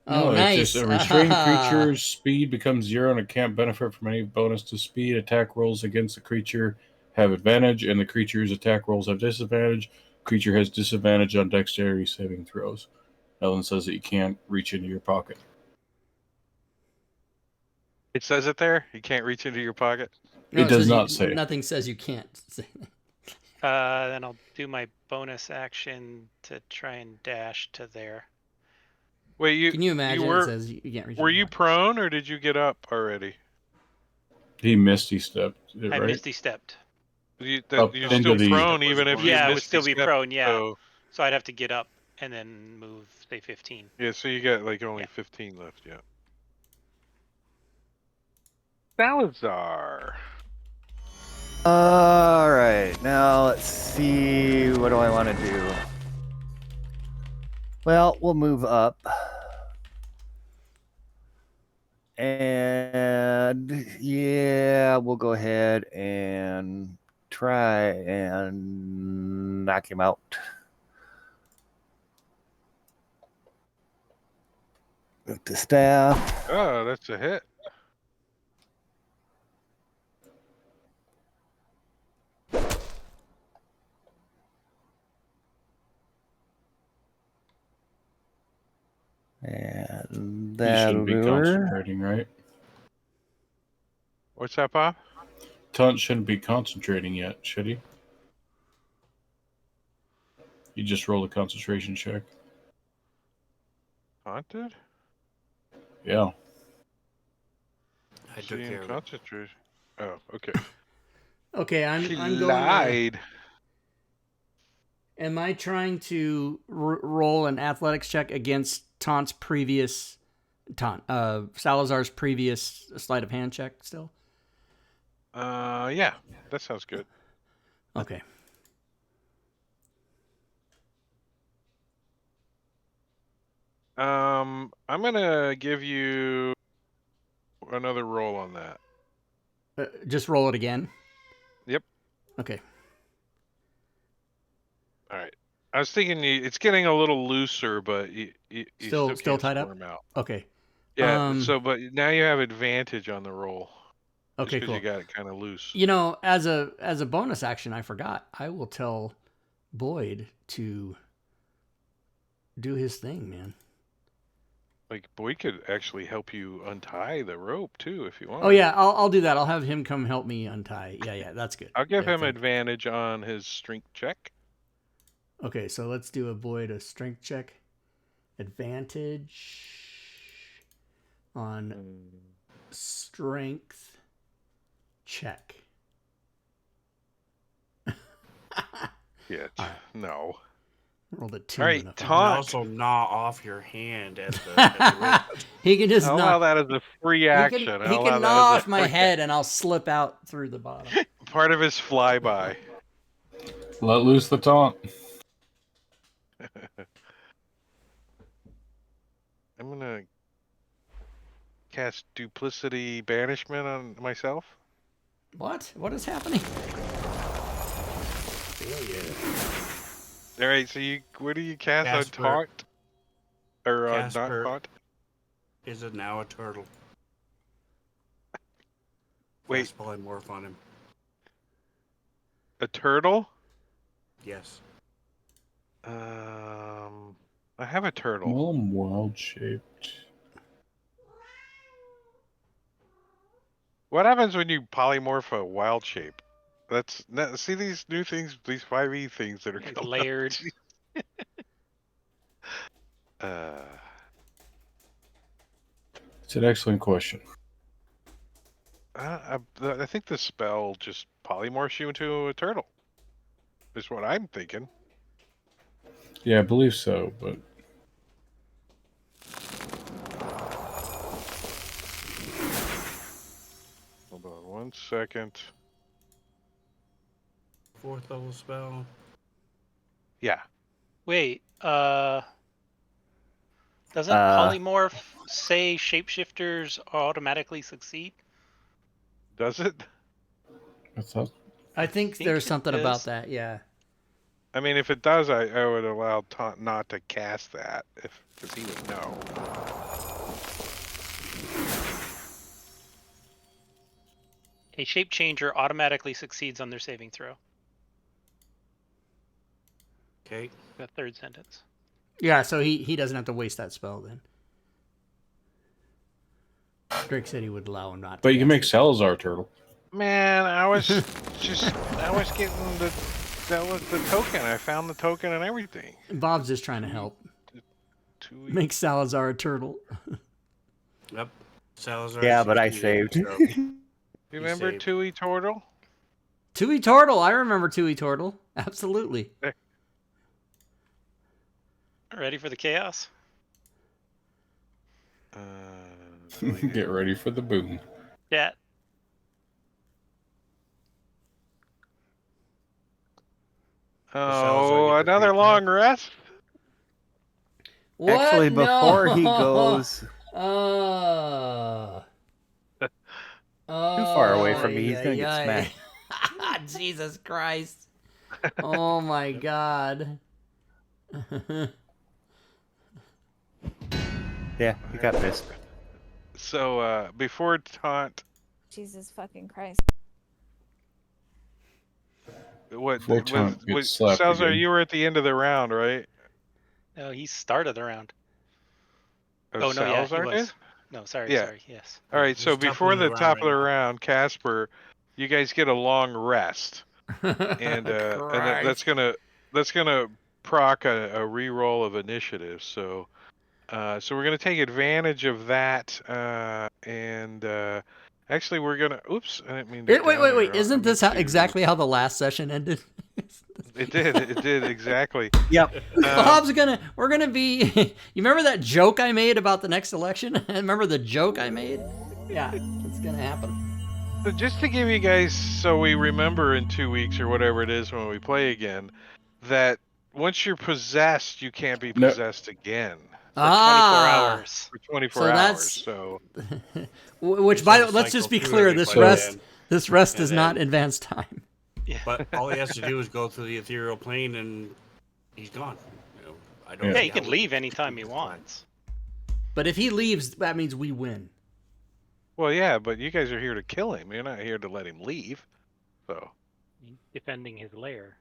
Oh, nice. It's just a restrained creature's speed becomes 0 and it can't benefit from any bonus to speed. Attack rolls against the creature have advantage, and the creature's attack rolls have disadvantage. Creature has disadvantage on dexterity saving throws. Ellen says that you can't reach into your pocket. It says it there? You can't reach into your pocket? No, it does not say. Nothing says you can't say Then I'll do my bonus action to try and dash to there. Wait, can you imagine it says you can't reach? Were you prone or did you get up already? He misty stepped. I misty stepped. You're still prone even if you I would misty still be stepped, prone. Yeah. So I'd have to get up and then move, say 15. Yeah, so you got like only 15 left. Yeah. Salazar. All right, now let's see. What do I want to do? Well, we'll move up. And yeah, we'll go ahead and try and knock him out. With the staff. Oh, that's a hit. And You shouldn't be concentrating, right? What's that, Bob? Taunt shouldn't be concentrating yet, should he? You just roll a concentration check. Haunted? Yeah. I took care of it. Oh, okay. Okay, I'm going. Lied. Am I trying to roll an athletics check against Salazar's previous sleight of hand check still? Yeah, that sounds good. Okay. I'm gonna give you another roll on that. Just roll it again. Yep. Okay. All right. I was thinking it's getting a little looser, but you still tied up. Out. Okay. Yeah. But now you have advantage on the roll. Okay, cool. You got it kind of loose. As a bonus action, I forgot. I will tell Boyd to do his thing, man. Like Boyd could actually help you untie the rope too, if you want. Oh yeah, I'll do that. I'll have him come help me untie. Yeah, that's good. I'll give him advantage on his strength check. Okay, so let's do avoid a strength check. Advantage on strength check. Yeah. All right. No. Rolled a 2 All right, and a 5. You can taunt. also gnaw off your hand at the wrist. He can just I'll gnaw. allow that as a free action. He I'll can allow gnaw that as off a my free head, and I'll slip out through the bottom. part of his flyby. Let loose the taunt. I'm gonna cast duplicity banishment on myself. What? What is happening? All right, so what do you cast Casper. on taunt or on not Casper. taunt? Is it now a turtle? Wait. Cast polymorph on him. A turtle? Yes. I have a turtle. Well, I'm wild shaped. What happens when you polymorph a wild shape? See these new things, these 5e things that are He's coming layered. up. It's an excellent question. I think the spell just polymorphs you into a turtle. Is what I'm thinking. Yeah, I believe so, but Hold on 1 second. 4th level spell. Yeah. Wait, doesn't polymorph say shapeshifters automatically succeed? Does it? I thought I think there's something about that, yeah. I mean, if it does, I would allow Taunt not to cast that, because he would know. A shape changer automatically succeeds on their saving throw. Okay. The third sentence. Yeah, so he doesn't have to waste that spell then. Drake said he would allow him not to. But you can make cast Salazar turtle. Man, I was getting the token. I found the token and everything. it. Bob's just trying to help. Tui. Make Salazar a turtle. Yep. Salazar. Yeah, but I succeeded, saved. so You remember saved. Tui Turtle? Tui Turtle. I remember Tui Turtle. Absolutely. Ready for the chaos? Get ready for the boom. Yeah. Oh, another long rest? What? Actually, before No. he goes Too far away from me, he's gonna get smacked. Jesus Christ. Oh my God. Yeah, you got this. So, before Taunt, Jesus fucking Christ. what Before Taunt gets was slapped Salazar, again. you were at the end of the round, right? No, he started the round. Oh, no, yeah, he Salazar was. did? No, sorry, Yeah. sorry, yes. All right, so He's top before of the the round top right of the now. round, Casper, you guys get a long rest, and that's gonna proc a re-roll of initiative. So we're gonna take advantage of that, and actually we're gonna. Oops, I didn't mean to. Wait. Isn't this exactly how the last session ended? It did exactly. Yep. We're gonna be. You remember that joke I made about the next election? Remember the joke I made? Yeah, it's gonna happen. So just to give you guys, so we remember in 2 weeks or whatever it is when we play again, that once you're possessed, you can't be possessed again. For 24 hours. For 24 So hours. that's- So, Which, by the way, let's just be clear. This rest is not advanced time. Yeah. But all he has to do is go through the ethereal plane and he's gone. You know, I don't. Yeah, see he how can we- leave anytime he wants. But if he leaves, that means we win. well, yeah, but you guys are here to kill him. You're not here to let him leave. So Defending his lair.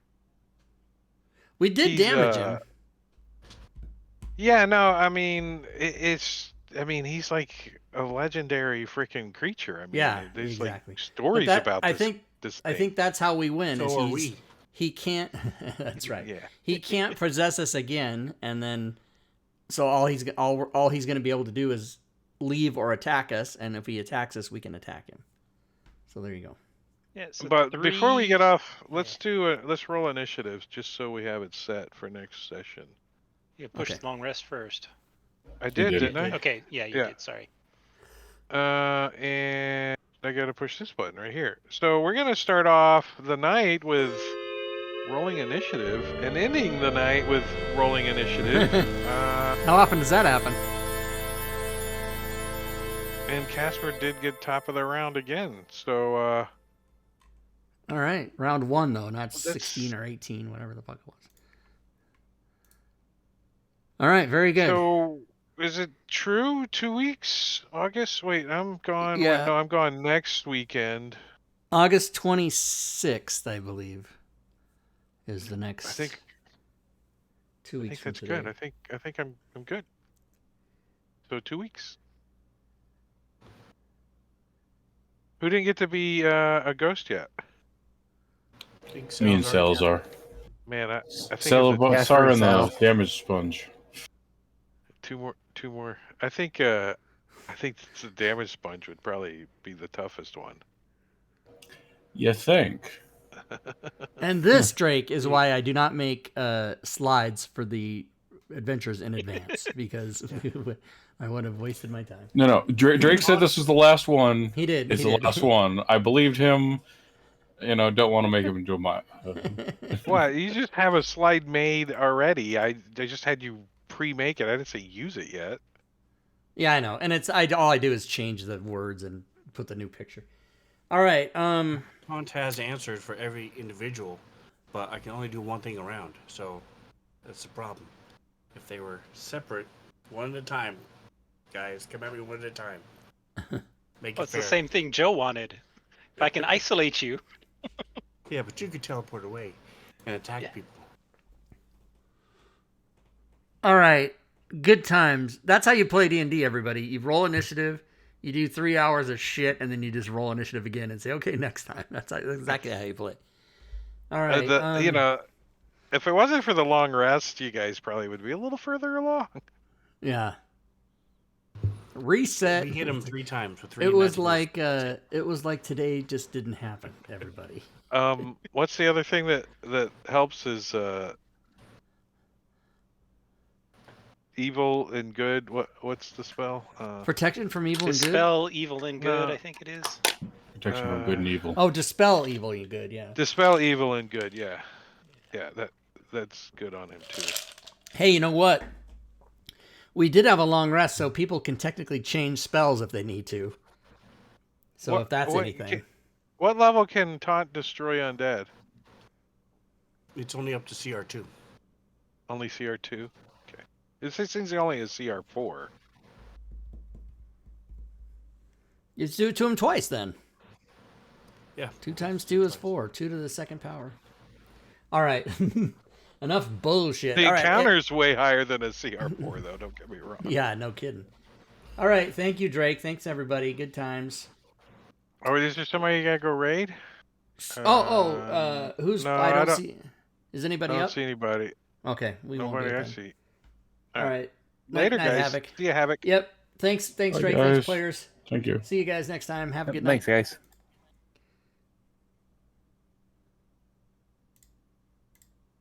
We did damage him. Yeah, no, I mean, he's like a legendary freaking creature. I mean, Yeah, there's exactly. like stories But about I this. think This I thing. think that's how we win. So is are he's we. he can't. That's right. Yeah. He can't possess us again, and then so all he's going to be able to do is leave or attack us, and if he attacks us, we can attack him. So there you go. Yeah, so But before we get off, let's yeah. let's roll initiatives just so we have it set for next session. You push Okay. the long rest first. I did, did. didn't I? Okay, yeah, you did. Sorry. And I gotta push this button right here. So we're gonna start off the night with rolling initiative and ending the night with rolling initiative. How often does that happen? And Casper did get top of the round again. So All right, round 1 though, not that's- 16 or 18, whatever the fuck it was. All right, very good. So is it true? 2 weeks? August? Wait, I'm gone. Yeah. Wait, no, I'm gone next weekend. August 26th, I believe, is the next. I think 2 weeks. I think from that's today. good. I think I'm good. So 2 weeks. Who didn't get to be a ghost yet? I think Me and Salazar. Salazar. Man, I think it's Salazar and Sal. the damage sponge. two more. I think the damage sponge would probably be the toughest one. You think? And this, Drake, is why I do not make slides for the adventures in advance, because I would have wasted my time. No. Drake said this was the last one. He did. It's he the did. last one. I believed him. Don't want to make him into my. What? You just have a slide made already. I just had you pre-make it. I didn't say use it yet. Yeah, I know. And all I do is change the words and put the new picture. All right. Taunt has answers for every individual, but I can only do one thing around, so that's the problem. If they were separate, one at a time, guys, come at me one at a time. Make Well, it it's fair. the same thing Joe wanted. If I can isolate you. Yeah, but you could teleport away and attack people. All right. Good times. That's how you play D&D, everybody. You roll initiative, you do 3 hours of shit, and then you just roll initiative again and say, okay, next time. That's exactly how you play. All right. If it wasn't for the long rest, you guys probably would be a little further along. Yeah. Reset. We hit him 3 times with 3 It was magical like today just didn't happen, everybody. What's the other thing that helps is evil and good. What's the spell? Protection from evil and good? Dispel evil and good, No. I think it is. Protection from good and evil. Oh, dispel evil and good, yeah. Dispel evil and good. Yeah, that's good on him too. Hey, you know what? We did have a long rest, so people can technically change spells if they need to. So if that's anything. What level can taunt destroy undead? It's only up to CR2. Only CR2. Okay. This thing's only a CR4. You do it to him twice then. Yeah. 2 times 2 is 4. 2 to the second power. All right. Enough bullshit. The All right. encounter's way higher than a CR4, though. Don't get me wrong. Yeah, no kidding. All right. Thank you, Drake. Thanks, everybody. Good times. Oh, is there somebody you gotta go raid? Who's... no, I don't see... Is anybody I don't up? see anybody. Okay. We won't Nobody do it I then. see. All right. Later, Night, guys. Havoc. See ya, Havoc. Yep. Thanks, Bye, Drake. guys. Thanks, players. Thank you. See you guys next time. Have a good night. Thanks, guys.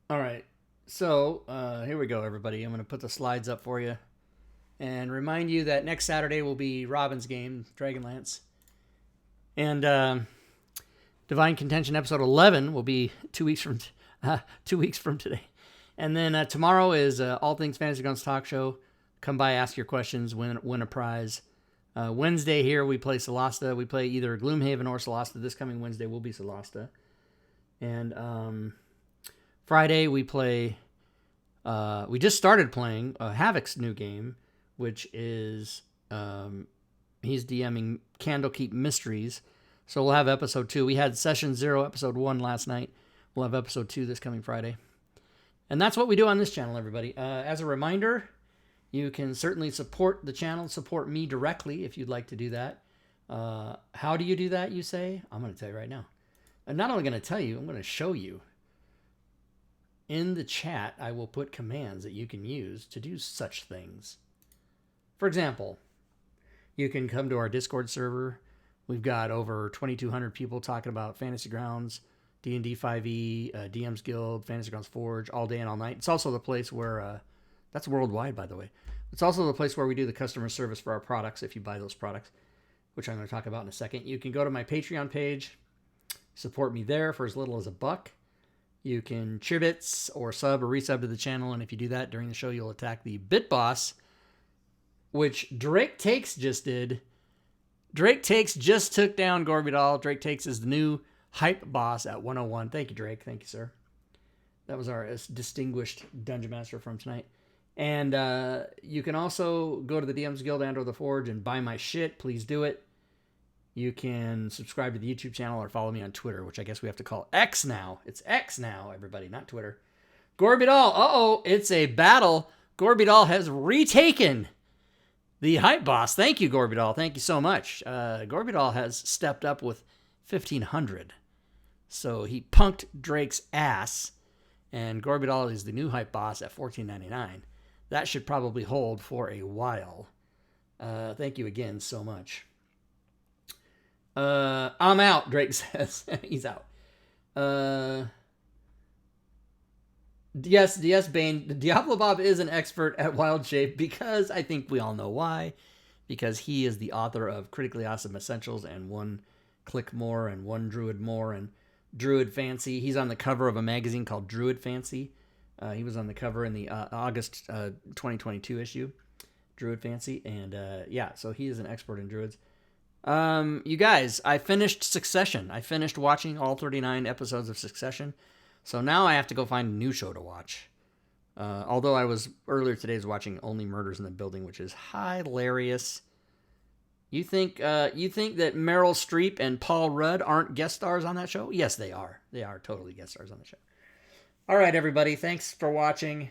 All right. So here we go, everybody. I'm going to put the slides up for you and remind you that next Saturday will be Robin's game, Dragonlance. And Divine Contention episode 11 will be 2 weeks from 2 weeks from today. And then tomorrow is All Things Fantasy Guns Talk Show. Come by, ask your questions, win a prize. Wednesday here we play Solasta. We play either Gloomhaven or Solasta. This coming Wednesday will be Solasta. And Friday we play... we just started playing Havoc's new game, which is... he's DMing Candlekeep Mysteries. So we'll have episode 2. We had session 0, episode 1 last night. We'll have episode 2 this coming Friday. And that's what we do on this channel, everybody. As a reminder, you can certainly support the channel, support me directly if you'd like to do that. How do you do that, you say? I'm going to tell you right now. I'm not only going to tell you, I'm going to show you. in the chat, I will put commands that you can use to do such things. For example, you can come to our Discord server. We've got over 2,200 people talking about Fantasy Grounds, D&D 5e, DM's Guild, Fantasy Grounds Forge, all day and all night. It's also the place where, that's worldwide, by the way. It's also the place where we do the customer service for our products, if you buy those products, which I'm going to talk about in a second. You can go to my Patreon page, support me there for as little as $1. You can Chibits or sub or resub to the channel, and if you do that during the show, you'll attack the Bit Boss, which Drake Takes just did. Drake Takes just took down Gorbidal. Drake Takes is the new hype boss at 101. Thank you, Drake. Thank you, sir. That was our distinguished Dungeon Master from tonight. And you can also go to the DM's Guild and or the Forge and buy my shit. Please do it. You can subscribe to the YouTube channel or follow me on Twitter, which I guess we have to call X now. It's X now, everybody, not Twitter. Gorbidal, uh-oh, it's a battle. Gorbidal has retaken the hype boss. Thank you, Gorbidal. Thank you so much. Gorbidal has stepped up with 1,500. So he punked Drake's ass, and Gorbidal is the new hype boss at $14.99. That should probably hold for a while. Thank you again so much. I'm out, Drake says. He's out. Yes, Bane. Diablo Bob is an expert at Wild Shape because I think we all know why. Because he is the author of Critically Awesome Essentials and One Click More and One Druid More and Druid Fancy. He's on the cover of a magazine called Druid Fancy. He was on the cover in the August 2022 issue, Druid Fancy. And yeah, so he is an expert in druids. You guys, I finished Succession. I finished watching all 39 episodes of Succession. So now I have to go find a new show to watch. Although I was earlier today watching Only Murders in the Building, which is hilarious. You think that Meryl Streep and Paul Rudd aren't guest stars on that show? Yes, they are. They are totally guest stars on the show. All right, everybody. Thanks for watching.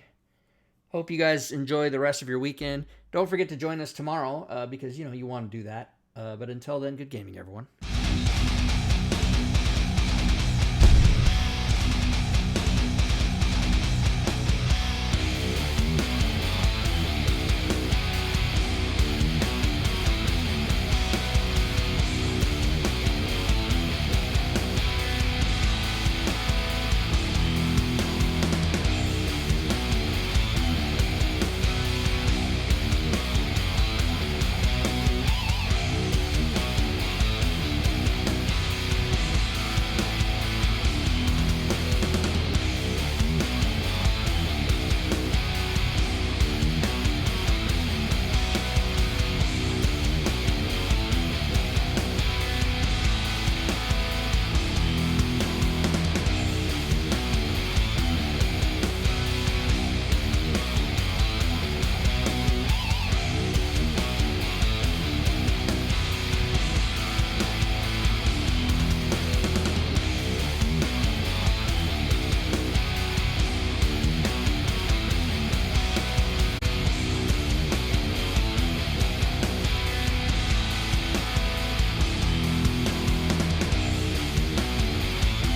Hope you guys enjoy the rest of your weekend. Don't forget to join us tomorrow because, you want to do that. But until then, good gaming, everyone.